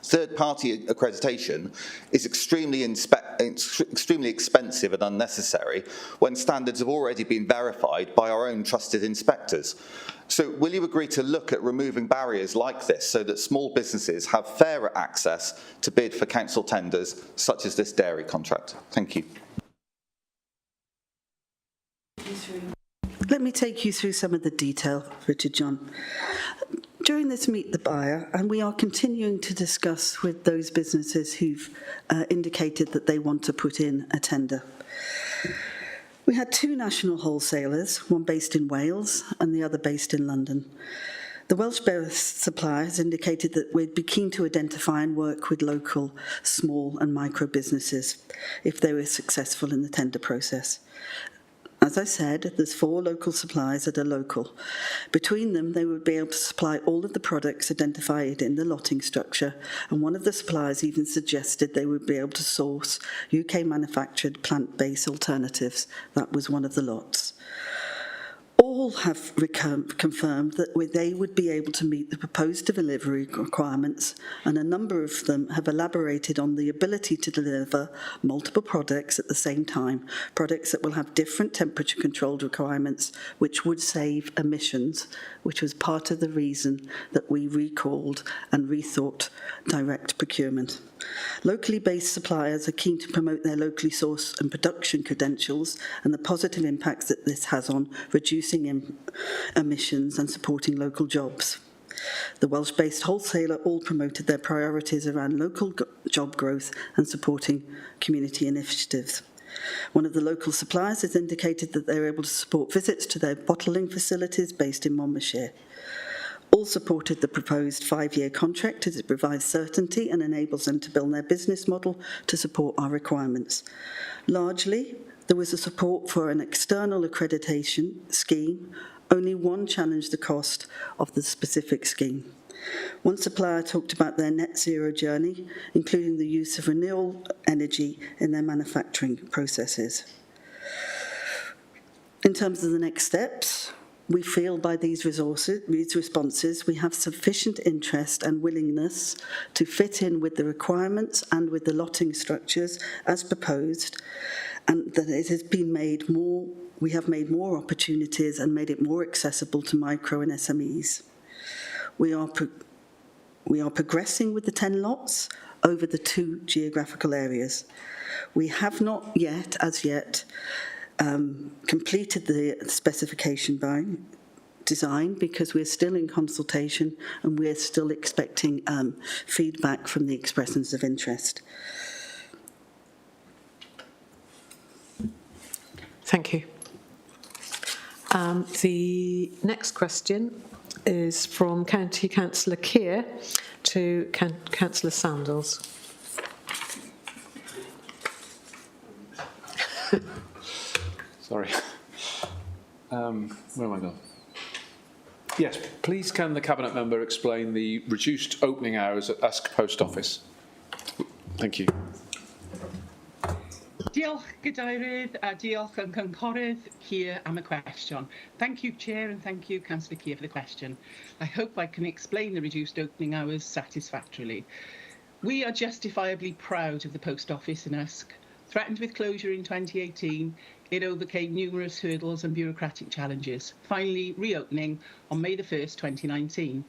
third-party accreditation is extremely expensive and unnecessary when standards have already been verified by our own trusted inspectors. So will you agree to look at removing barriers like this so that small businesses have fairer access to bid for council tenders such as this dairy contract? Thank you. Let me take you through some of the detail, Richard John. During this Meet the Buyer, and we are continuing to discuss with those businesses who've indicated that they want to put in a tender. We had two national wholesalers, one based in Wales and the other based in London. The Welsh-based suppliers indicated that we'd be keen to identify and work with local, small and micro businesses if they were successful in the tender process. As I said, there's 4 local suppliers that are local. Between them, they would be able to supply all of the products identified in the lotting structure, and one of the suppliers even suggested they would be able to source UK-manufactured plant-based alternatives. That was one of the lots. All have confirmed that they would be able to meet the proposed delivery requirements, and a number of them have elaborated on the ability to deliver multiple products at the same time, products that will have different temperature-controlled requirements, which would save emissions, which was part of the reason that we recalled and rethought direct procurement. Locally based suppliers are keen to promote their locally sourced and production credentials and the positive impacts that this has on reducing emissions and supporting local jobs. The Welsh-based wholesaler all promoted their priorities around local job growth and supporting community initiatives. One of the local suppliers has indicated that they're able to support visits to their bottling facilities based in Monmouthshire. All supported the proposed 5-year contract as it provides certainty and enables them to build their business model to support our requirements. Largely, there was a support for an external accreditation scheme. Only one challenged the cost of the specific scheme. One supplier talked about their net zero journey, including the use of renewable energy in their manufacturing processes. In terms of the next steps, we feel by these responses, we have sufficient interest and willingness to fit in with the requirements and with the lotting structures as proposed, and that it has been made more, we have made more opportunities and made it more accessible to micro and SMEs. We are progressing with the 10 lots over the 2 geographical areas. We have not yet, as yet, completed the specification design because we're still in consultation and we're still expecting feedback from the expressions of interest. Thank you. The next question is from County Councillor Keir to Councillor Sandals. Sorry. Where am I going? Yes, please can the Cabinet Member explain the reduced opening hours at Usk Post Office? Thank you. Diolch, Gadeirydd, a diolch yn Cynghorydd Keir am y question. Thank you, Chair, and thank you, Councillor Keir, for the question. I hope I can explain the reduced opening hours satisfactorily. We are justifiably proud of the Post Office in Usk. Threatened with closure in 2018, it overcame numerous hurdles and bureaucratic challenges, finally reopening on May the 1st, 2019.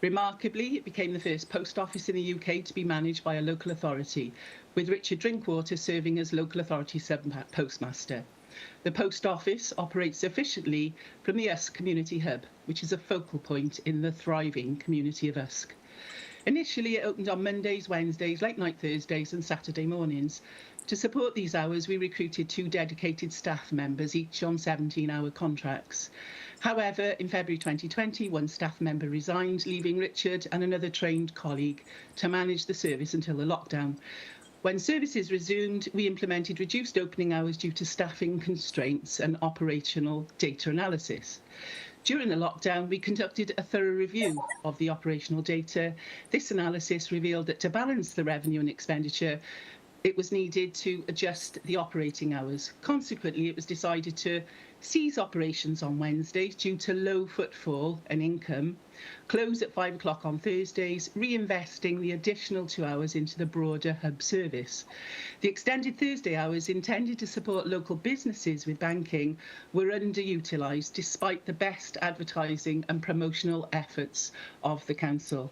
Remarkably, it became the first post office in the UK to be managed by a local authority, with Richard Drinkwater serving as local authority sub-postmaster. The post office operates efficiently from the Usk Community Hub, which is a focal point in the thriving community of Usk. Initially, it opened on Mondays, Wednesdays, late-night Thursdays and Saturday mornings. To support these hours, we recruited 2 dedicated staff members, each on 17-hour contracts. However, in February 2020, one staff member resigned, leaving Richard and another trained colleague to manage the service until the lockdown. When services resumed, we implemented reduced opening hours due to staffing constraints and operational data analysis. During the lockdown, we conducted a thorough review of the operational data. This analysis revealed that to balance the revenue and expenditure, it was needed to adjust the operating hours. Consequently, it was decided to cease operations on Wednesdays due to low footfall and income, close at 5 o'clock on Thursdays, reinvesting the additional 2 hours into the broader hub service. The extended Thursday hours intended to support local businesses with banking were underutilised despite the best advertising and promotional efforts of the council.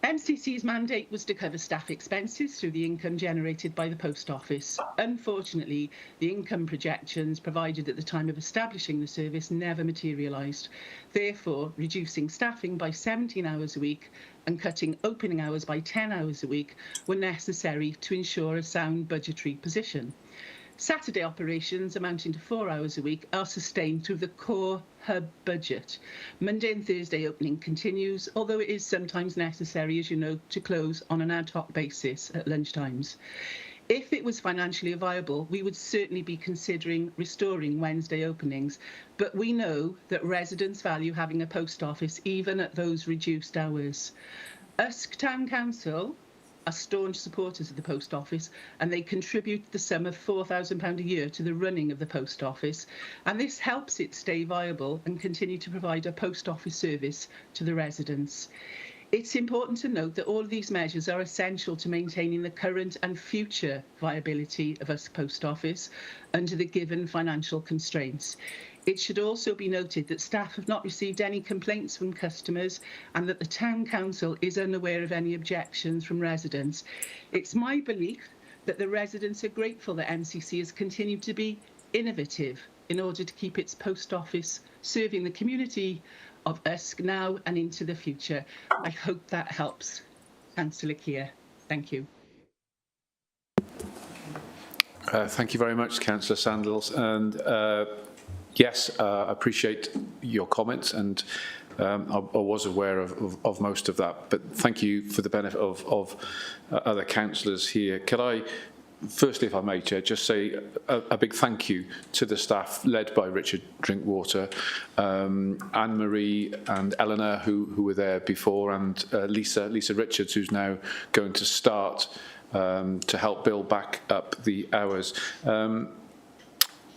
MCC's mandate was to cover staff expenses through the income generated by the Post Office. Unfortunately, the income projections provided at the time of establishing the service never materialised. Therefore, reducing staffing by 17 hours a week and cutting opening hours by 10 hours a week were necessary to ensure a sound budgetary position. Saturday operations amounting to 4 hours a week are sustained through the core hub budget. Monday and Thursday opening continues, although it is sometimes necessary, as you know, to close on an ad hoc basis at lunchtimes. If it was financially viable, we would certainly be considering restoring Wednesday openings, but we know that residents value having a post office even at those reduced hours. Usk Town Council are staunch supporters of the Post Office, and they contribute the sum of £4,000 a year to the running of the Post Office, and this helps it stay viable and continue to provide a post office service to the residents. It's important to note that all of these measures are essential to maintaining the current and future viability of Usk Post Office under the given financial constraints. It should also be noted that staff have not received any complaints from customers and that the Town Council is unaware of any objections from residents. It's my belief that the residents are grateful that MCC has continued to be innovative in order to keep its post office serving the community of Usk now and into the future. I hope that helps, Councillor Keir. Thank you. Thank you very much, Councillor Sandals. And yes, I appreciate your comments, and I was aware of most of that. But thank you for the benefit of other councillors here. Could I, firstly, if I may, Chair, just say a big thank you to the staff led by Richard Drinkwater, Anne-Marie and Eleanor, who were there before, and Lisa Richards, who's now going to start to help build back up the hours.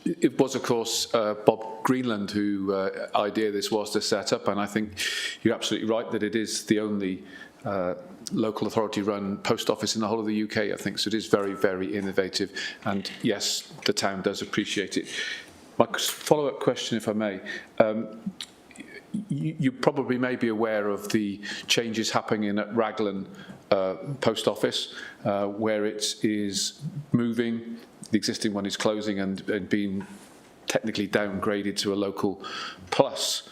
It was, of course, Bob Greenland who idea this was to set up, and I think you're absolutely right that it is the only local authority-run post office in the whole of the UK, I think. So it is very, very innovative, and yes, the town does appreciate it. My follow-up question, if I may. You probably may be aware of the changes happening at Raglan Post Office, where it is moving. The existing one is closing and being technically downgraded to a local plus.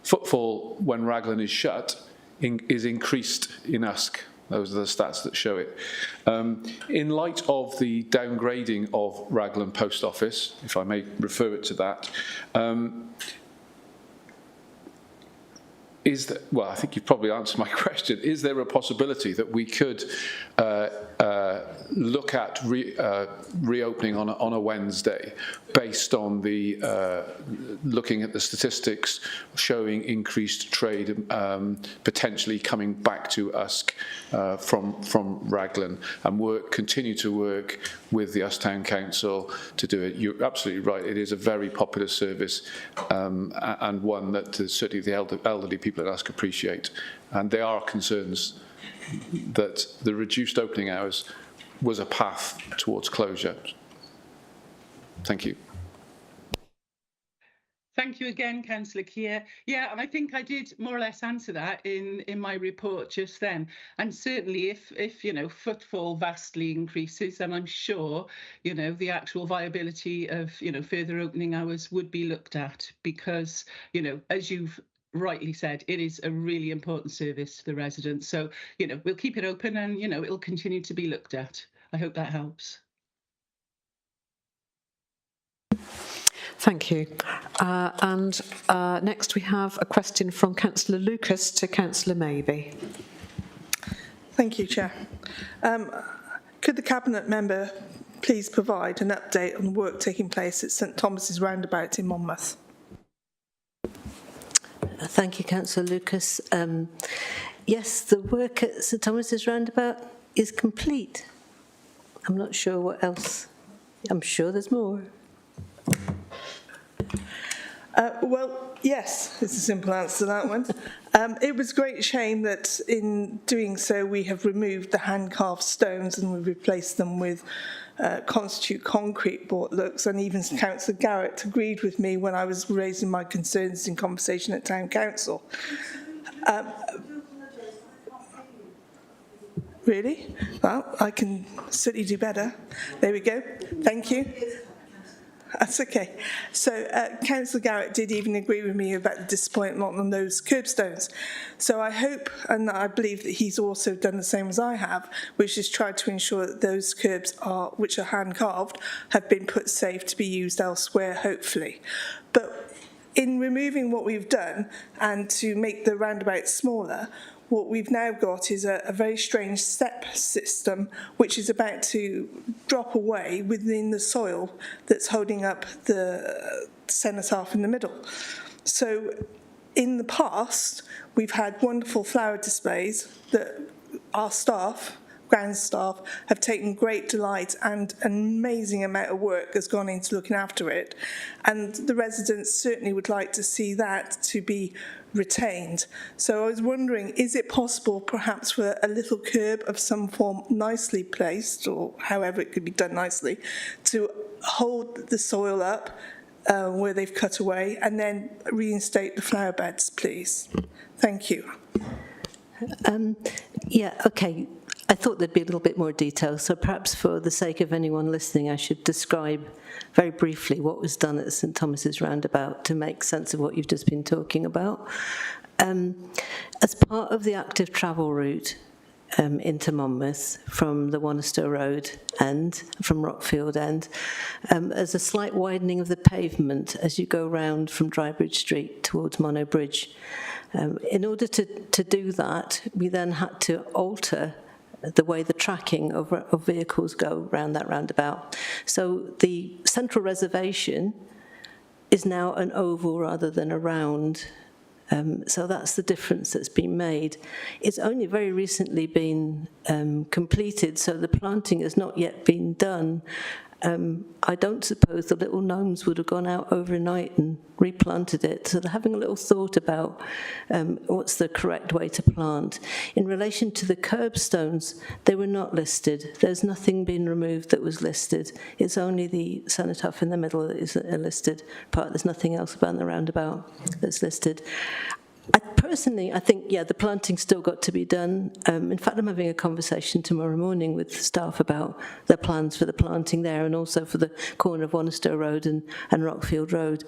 Footfall when Raglan is shut is increased in Usk. Those are the stats that show it. In light of the downgrading of Raglan Post Office, if I may refer it to that, well, I think you've probably answered my question. Is there a possibility that we could look at reopening on a Wednesday based on the looking at the statistics showing increased trade potentially coming back to Usk from Raglan, and continue to work with the Usk Town Council to do it? You're absolutely right. It is a very popular service and one that certainly the elderly people at Usk appreciate, and there are concerns that the reduced opening hours was a path towards closure. Thank you. Thank you again, Councillor Keir. Yeah, and I think I did more or less answer that in my report just then. And certainly if you know, footfall vastly increases, then I'm sure, you know, the actual viability of, you know, further opening hours would be looked at, because, you know, as you've rightly said, it is a really important service to the residents. So, you know, we'll keep it open and, you know, it'll continue to be looked at. I hope that helps. Thank you. Next we have a question from Councillor Lucas to Councillor Maybe. Thank you, Chair. Could the Cabinet member please provide an update on the work taking place at St Thomas's Roundabout in Monmouth? Thank you, Councillor Lucas. Yes, the work at St Thomas's Roundabout is complete. I'm not sure what else. I'm sure there's more. Well, yes, is the simple answer to that one. It was a great shame that in doing so we have removed the hand-carved stones and we've replaced them with constitute concrete board looks, and even Councillor Garrett agreed with me when I was raising my concerns in conversation at Town Council. Really? Well, I can certainly do better. There we go. Thank you. That's okay. So Councillor Garrett did even agree with me about the disappointment on those curbstones. So I hope and I believe that he's also done the same as I have, which is tried to ensure that those curbs which are hand carved have been put safe to be used elsewhere, hopefully. But in removing what we've done and to make the roundabout smaller, what we've now got is a very strange step system which is about to drop away within the soil that's holding up the cenotaph in the middle. So in the past, we've had wonderful flower displays that our staff, ground staff, have taken great delight, and an amazing amount of work has gone into looking after it. And the residents certainly would like to see that to be retained. So I was wondering, is it possible perhaps for a little curb of some form nicely placed, or however it could be done nicely, to hold the soil up where they've cut away and then reinstate the flower beds, please? Thank you. Yeah, okay. I thought there'd be a little bit more detail, so perhaps for the sake of anyone listening, I should describe very briefly what was done at St Thomas's Roundabout to make sense of what you've just been talking about. As part of the active travel route into Monmouth from the Wanistow Road end, from Rockfield end, there's a slight widening of the pavement as you go round from Drybridge Street towards Monnow Bridge. In order to do that, we then had to alter the way the tracking of vehicles go round that roundabout. So the central reservation is now an oval rather than a round. So that's the difference that's been made. It's only very recently been completed, so the planting has not yet been done. I don't suppose the little gnomes would have gone out overnight and replanted it, so they're having a little thought about what's the correct way to plant. In relation to the curbstones, they were not listed. There's nothing been removed that was listed. It's only the cenotaph in the middle that is a listed part. There's nothing else about the roundabout that's listed. I think, yeah, the planting's still got to be done. In fact, I'm having a conversation tomorrow morning with staff about their plans for the planting there and also for the corner of Wanistow Road and Rockfield Road.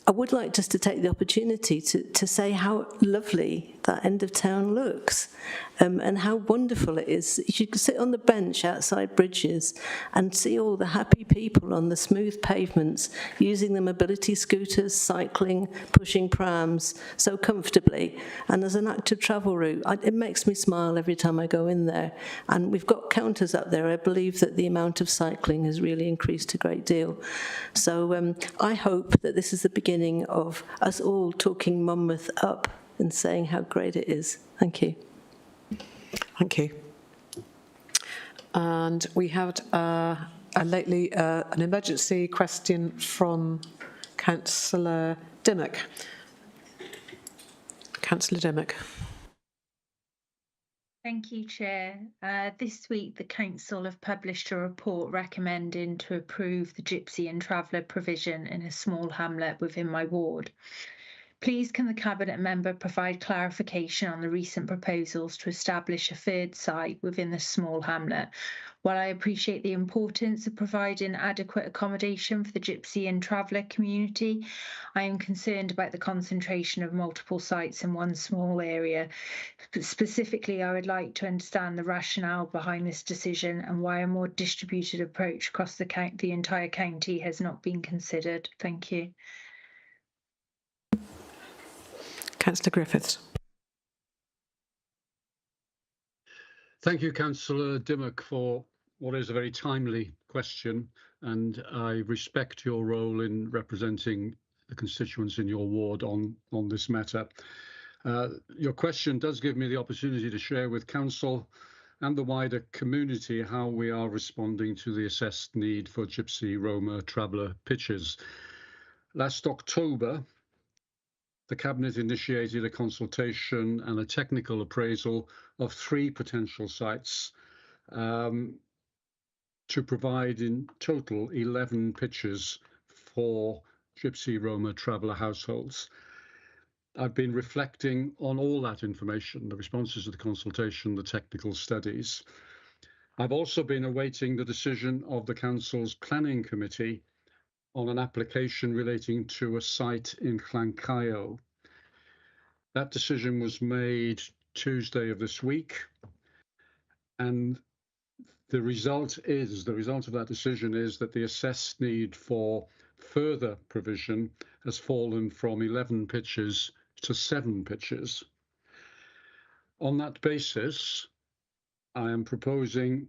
I would like just to take the opportunity to say how lovely that end of town looks and how wonderful it is. You could sit on the bench outside Bridges and see all the happy people on the smooth pavements using the mobility scooters, cycling, pushing prams so comfortably. And as an active travel route, it makes me smile every time I go in there. And we've got counters up there. I believe that the amount of cycling has really increased a great deal. So I hope that this is the beginning of us all talking Monmouth up and saying how great it is. Thank you. Thank you. And we had lately an emergency question from Councillor Dimmock. Councillor Dimmock. Thank you, Chair. This week, the Council have published a report recommending to approve the Gypsy and Traveller provision in a small hamlet within my ward. Please can the Cabinet member provide clarification on the recent proposals to establish a third site within the small hamlet? While I appreciate the importance of providing adequate accommodation for the Gypsy and Traveller community, I am concerned about the concentration of multiple sites in one small area. Specifically, I would like to understand the rationale behind this decision and why a more distributed approach across the entire county has not been considered. Thank you. Councillor Griffiths. Thank you, Councillor Dimmock, for what is a very timely question, and I respect your role in representing the constituents in your ward on this matter. Your question does give me the opportunity to share with Council and the wider community how we are responding to the assessed need for Gypsy Roma traveller pitches. Last October, the Cabinet initiated a consultation and a technical appraisal of 3 potential sites to provide in total 11 pitches for Gypsy Roma traveller households. I've been reflecting on all that information, the responses to the consultation, the technical studies. I've also been awaiting the decision of the Council's Planning Committee on an application relating to a site in Llancaio. That decision was made Tuesday of this week, and the result of that decision is that the assessed need for further provision has fallen from 11 pitches to 7 pitches. On that basis, I am proposing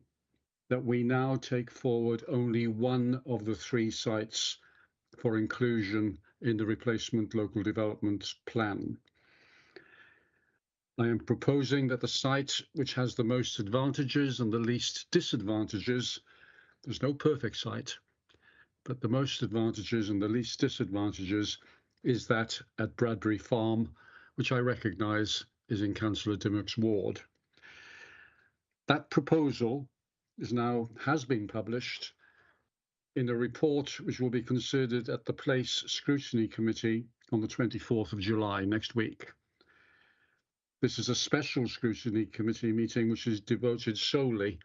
that we now take forward only one of the 3 sites for inclusion in the replacement local development plan. I am proposing that the site which has the most advantages and the least disadvantages, there's no perfect site, but the most advantages and the least disadvantages is that at Bradbury Farm, which I recognise is in Councillor Dimmock's ward. That proposal has been published in a report which will be considered at the Place Scrutiny Committee on the 24th of July next week. This is a special Scrutiny Committee meeting which is devoted solely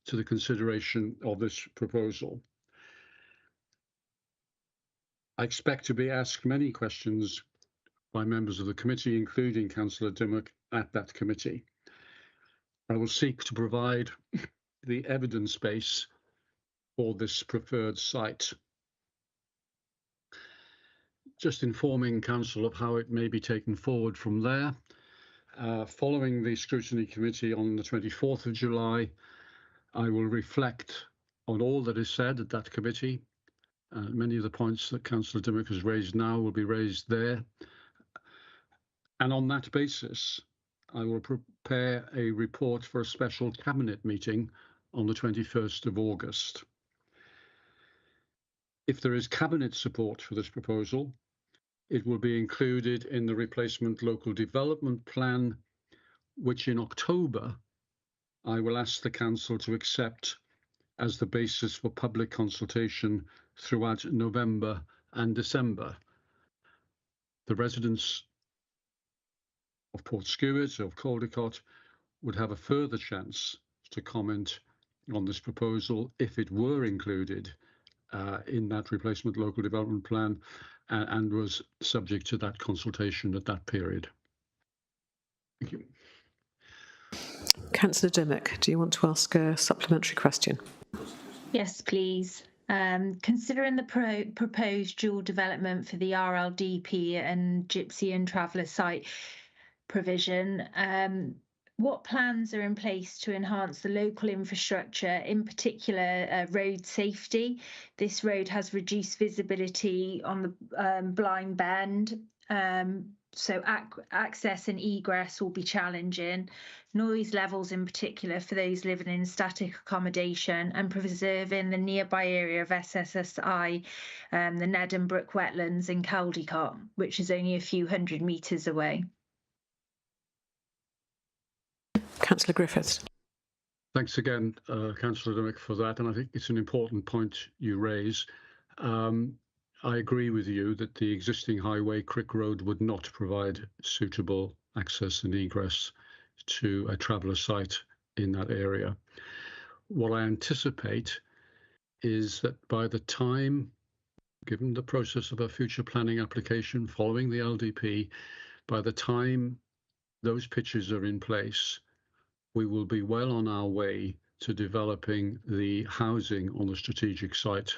to the consideration of this proposal. I expect to be asked many questions by members of the committee, including Councillor Dimmock, at that committee. I will seek to provide the evidence base for this preferred site. Just informing Council of how it may be taken forward from there. Following the Scrutiny Committee on the 24th of July, I will reflect on all that is said at that committee. Many of the points that Councillor Dimmock has raised now will be raised there. And on that basis, I will prepare a report for a special Cabinet meeting on the 21st of August. If there is Cabinet support for this proposal, it will be included in the replacement local development plan, which in October, I will ask the Council to accept as the basis for public consultation throughout November and December. The residents of Portskewitt, of Caldicot, would have a further chance to comment on this proposal if it were included in that replacement local development plan and was subject to that consultation at that period. Thank you. Councillor Dimmock, do you want to ask a supplementary question? Yes, please. Considering the proposed dual development for the RLDP and Gypsy and Traveller site provision, what plans are in place to enhance the local infrastructure, in particular road safety? This road has reduced visibility on the blind bend, so access and egress will be challenging. Noise levels in particular for those living in static accommodation, and preserving the nearby area of SSSI, the Neddenbrook wetlands in Caldicot, which is only a few hundred metres away. Councillor Griffiths. Thanks again, Councillor Dimmock, for that, and I think it's an important point you raise. I agree with you that the existing highway, Crick Road, would not provide suitable access and egress to a traveller site in that area. What I anticipate is that by the time, given the process of a future planning application following the LDP, by the time those pitches are in place, we will be well on our way to developing the housing on the strategic site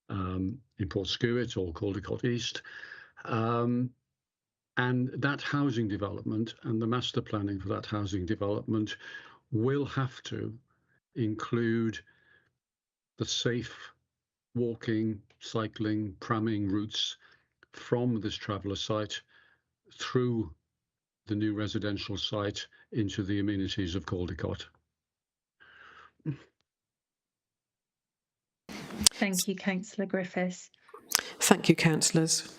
in Portskewitt or Caldicot East. And that housing development and the master planning for that housing development will have to include the safe walking, cycling, pramming routes from this traveller site through the new residential site into the amenities of Caldicot. Thank you, Councillor Griffiths. Thank you, councillors.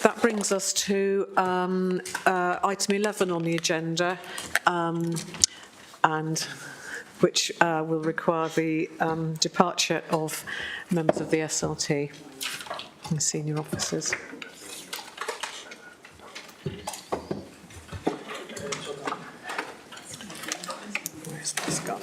That brings us to item 11 on the agenda, and which will require the departure of members of the SRT and senior officers. Where's this gone?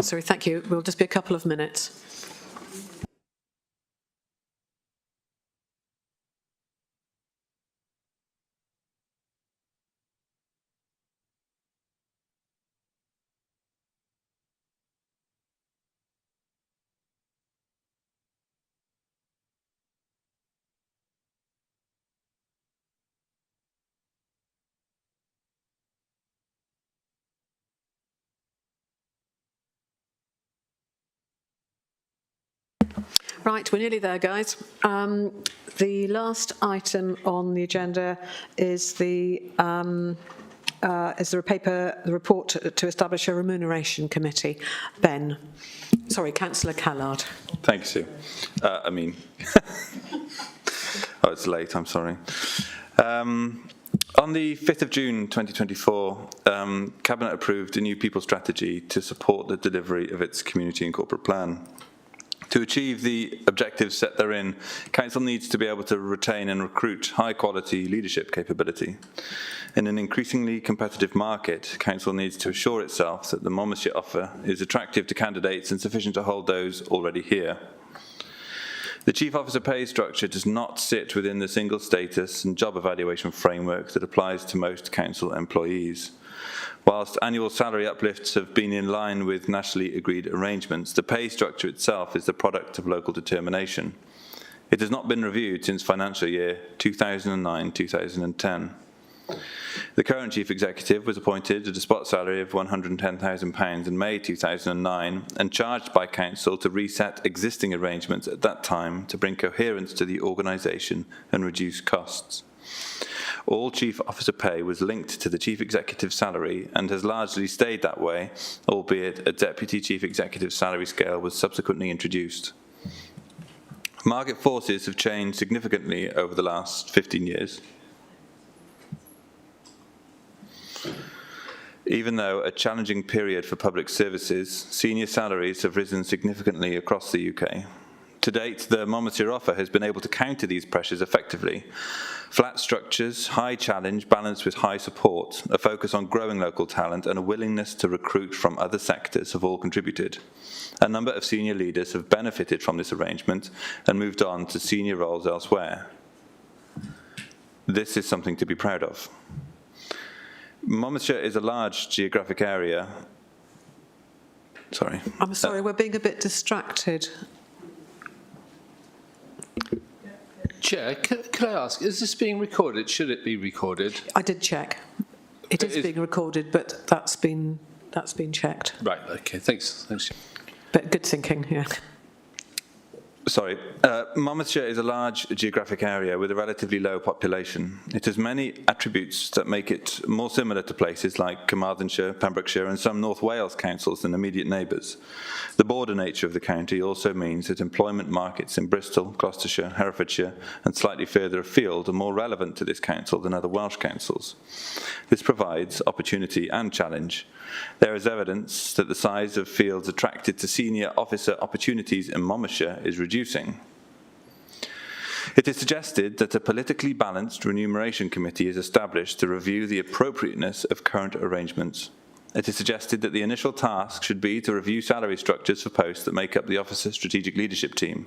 Sorry, thank you. We'll just be a couple of minutes. Right, we're nearly there, guys. The last item on the agenda is the report to establish a remuneration committee. Ben, sorry, Councillor Callard. Thank you, Sue. Oh, it's late, I'm sorry. On the 5th of June 2024, Cabinet approved a new people strategy to support the delivery of its community and corporate plan. To achieve the objectives set therein, Council needs to be able to retain and recruit high-quality leadership capability. In an increasingly competitive market, Council needs to assure itself that the Monmouthshire offer is attractive to candidates and sufficient to hold those already here. The Chief Officer pay structure does not sit within the single status and job evaluation framework that applies to most Council employees. Whilst annual salary uplifts have been in line with nationally agreed arrangements, the pay structure itself is the product of local determination. It has not been reviewed since financial year 2009-2010. The current Chief Executive was appointed at a spot salary of £110,000 in May 2009 and charged by Council to reset existing arrangements at that time to bring coherence to the organisation and reduce costs. All Chief Officer pay was linked to the Chief Executive's salary and has largely stayed that way, albeit a Deputy Chief Executive salary scale was subsequently introduced. Market forces have changed significantly over the last 15 years. Even though a challenging period for public services, senior salaries have risen significantly across the UK. To date, the Monmouthshire offer has been able to counter these pressures effectively. Flat structures, high challenge balanced with high support, a focus on growing local talent and a willingness to recruit from other sectors have all contributed. A number of senior leaders have benefited from this arrangement and moved on to senior roles elsewhere. This is something to be proud of. Monmouthshire is a large geographic area. Sorry. I'm sorry, we're being a bit distracted. Chair, could I ask, is this being recorded? Should it be recorded? I did check. It is being recorded, but that's been checked. Right, okay, thanks. But good thinking, yeah. Sorry. Monmouthshire is a large geographic area with a relatively low population. It has many attributes that make it more similar to places like Carmarthenshire, Pembrokeshire and some North Wales councils than immediate neighbours. The border nature of the county also means that employment markets in Bristol, Gloucestershire, Herefordshire and slightly further afield are more relevant to this council than other Welsh councils. This provides opportunity and challenge. There is evidence that the size of fields attracted to senior officer opportunities in Monmouthshire is reducing. It is suggested that a politically balanced remuneration committee is established to review the appropriateness of current arrangements. It is suggested that the initial task should be to review salary structures for posts that make up the officer's strategic leadership team.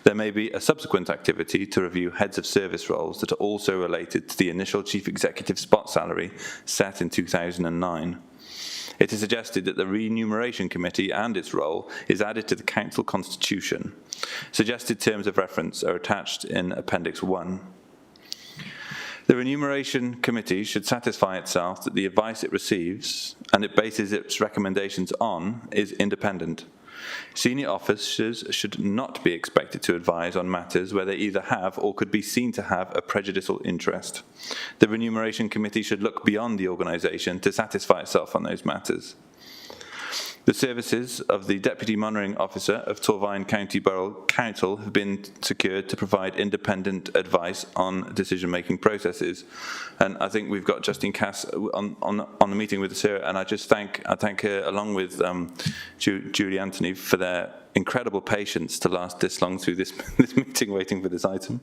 There may be a subsequent activity to review heads of service roles that are also related to the initial Chief Executive spot salary set in 2009. It is suggested that the Remuneration Committee and its role is added to the Council Constitution. Suggested terms of reference are attached in Appendix 1. The Remuneration Committee should satisfy itself that the advice it receives and it bases its recommendations on is independent. Senior officers should not be expected to advise on matters where they either have or could be seen to have a prejudicial interest. The Remuneration Committee should look beyond the organisation to satisfy itself on those matters. The services of the Deputy Monitoring Officer of Torvine County Borough Council have been secured to provide independent advice on decision-making processes. And I think we've got Justine Cass on the meeting with Sarah, and I thank her along with Julie Anthony for their incredible patience to last this long through this meeting waiting for this item.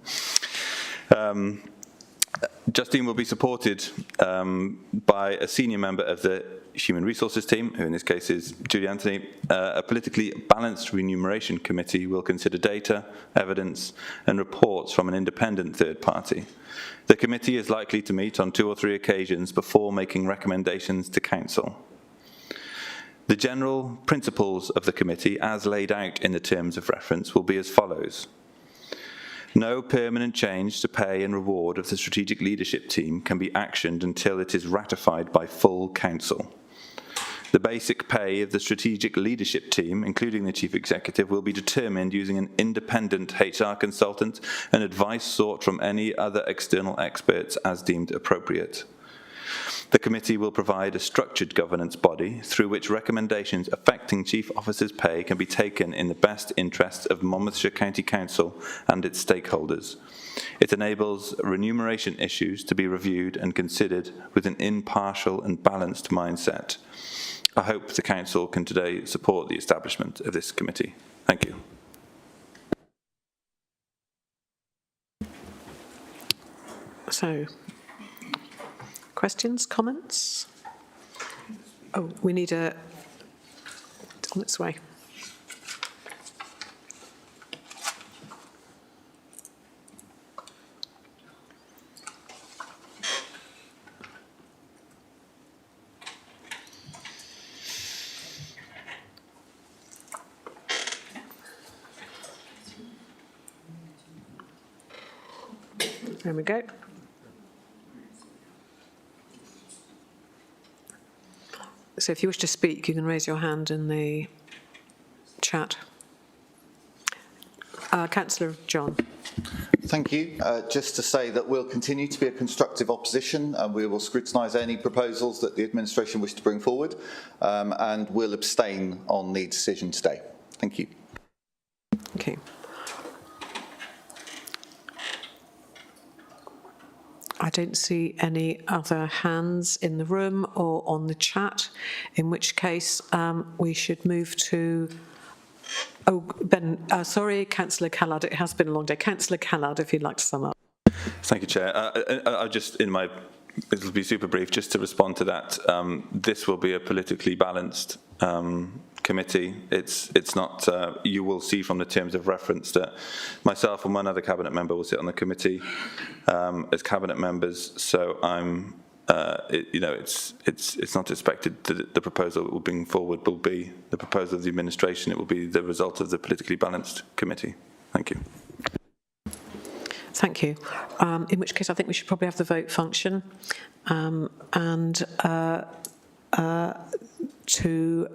Justine will be supported by a senior member of the Human Resources team, who in this case is Julie Anthony. A politically balanced Remuneration Committee will consider data, evidence and reports from an independent third party. The committee is likely to meet on 2 or 3 occasions before making recommendations to Council. The general principles of the committee, as laid out in the terms of reference, will be as follows. No permanent change to pay and reward of the strategic leadership team can be actioned until it is ratified by full Council. The basic pay of the strategic leadership team, including the Chief Executive, will be determined using an independent HR consultant and advice sought from any other external experts as deemed appropriate. The committee will provide a structured governance body through which recommendations affecting chief officers' pay can be taken in the best interests of Monmouthshire County Council and its stakeholders. It enables remuneration issues to be reviewed and considered with an impartial and balanced mindset. I hope the Council can today support the establishment of this committee. Thank you. So, questions, comments? Oh, we need a... It's on its way. There we go. So if you wish to speak, you can raise your hand in the chat. Councillor John. Thank you. Just to say that we'll continue to be a constructive opposition and we will scrutinise any proposals that the administration wish to bring forward and we'll abstain on the decision today. Thank you. Okay. I don't see any other hands in the room or on the chat, in which case we should move to... Oh, Ben, sorry, Councillor Callard, it has been a long day. Councillor Callard, if you'd like to sum up. Thank you, Chair. I'll just, it'll be super brief, just to respond to that. This will be a politically balanced committee. It's not, you will see from the terms of reference that myself and one other cabinet member will sit on the committee as cabinet members. So I'm, it's not expected that the proposal that will bring forward will be the proposal of the administration. It will be the result of the politically balanced committee. Thank you. Thank you. In which case, I think we should probably have the vote function to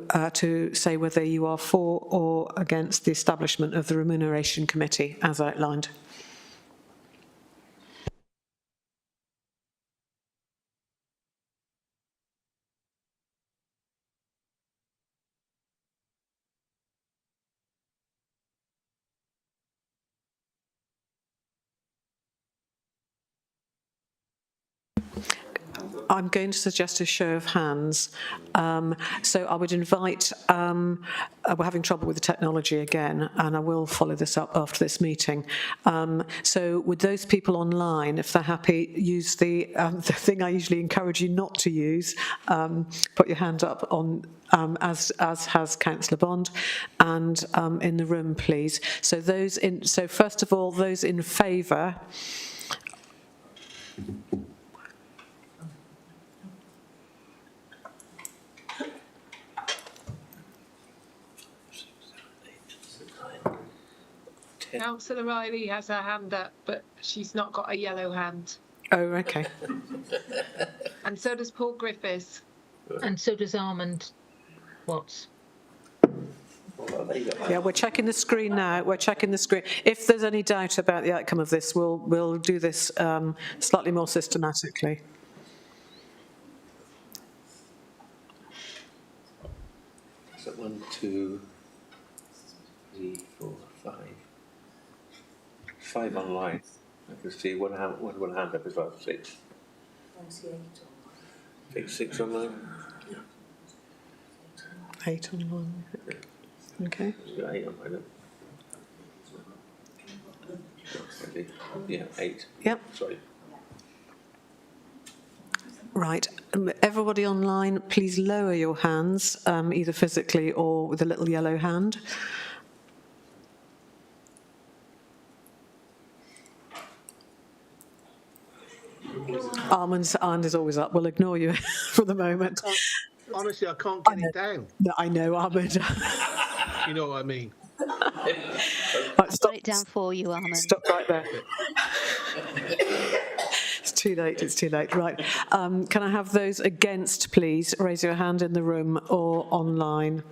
say whether you are for or against the establishment of the Remuneration Committee as outlined. I'm going to suggest a show of hands. So I would invite, we're having trouble with the technology again, and I will follow this up after this meeting. So would those people online, if they're happy, use the thing I usually encourage you not to use, put your hand up on, as has Councillor Bond, and in the room, please. So so first of all, those in favour. Councillor Riley has her hand up, but she's not got a yellow hand. Oh, okay. And so does Paul Griffiths. And so does Armand Watts. Yeah, we're checking the screen now. We're checking the screen. If there's any doubt about the outcome of this, we'll do this slightly more systematically. So 1, 2, 3, 4, 5. 5 online. I can see one hand up as well. 6. I see 8 online. 6 online. 8 online. Okay. We've got 8 online. Yeah, 8. Yep. Sorry. Right. Everybody online, please lower your hands, either physically or with a little yellow hand. Armand's hand is always up. We'll ignore you for the moment. Honestly, I can't get it down. No, I know, Armand. You know what I mean. Right, stop. Put it down for you, Armand. Stop right there. It's too late, it's too late. Right. Can I have those against, please? Raise your hand in the room or online.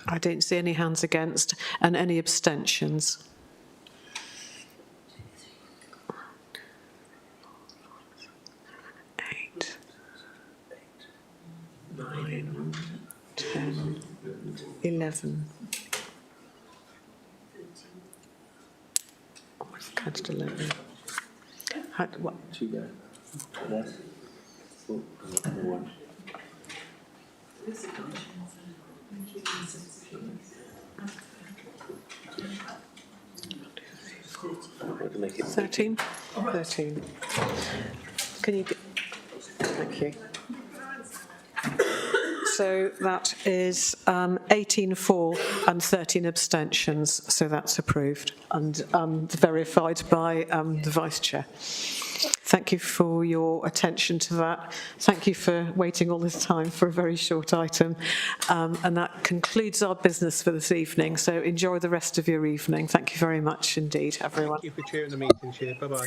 I don't see any hands against and any abstentions. Eight, 9, 10, 11. Oh, I've counted 11. What? 2 there. Less. 1. To make it 13? 13. Can you get... Thank you. So that is 18 for and 13 abstentions, so that's approved and verified by the Vice Chair. Thank you for your attention to that. Thank you for waiting all this time for a very short item. And that concludes our business for this evening, so enjoy the rest of your evening. Thank you very much indeed, everyone. Thank you for chairing the meeting, Chair. Bye-bye.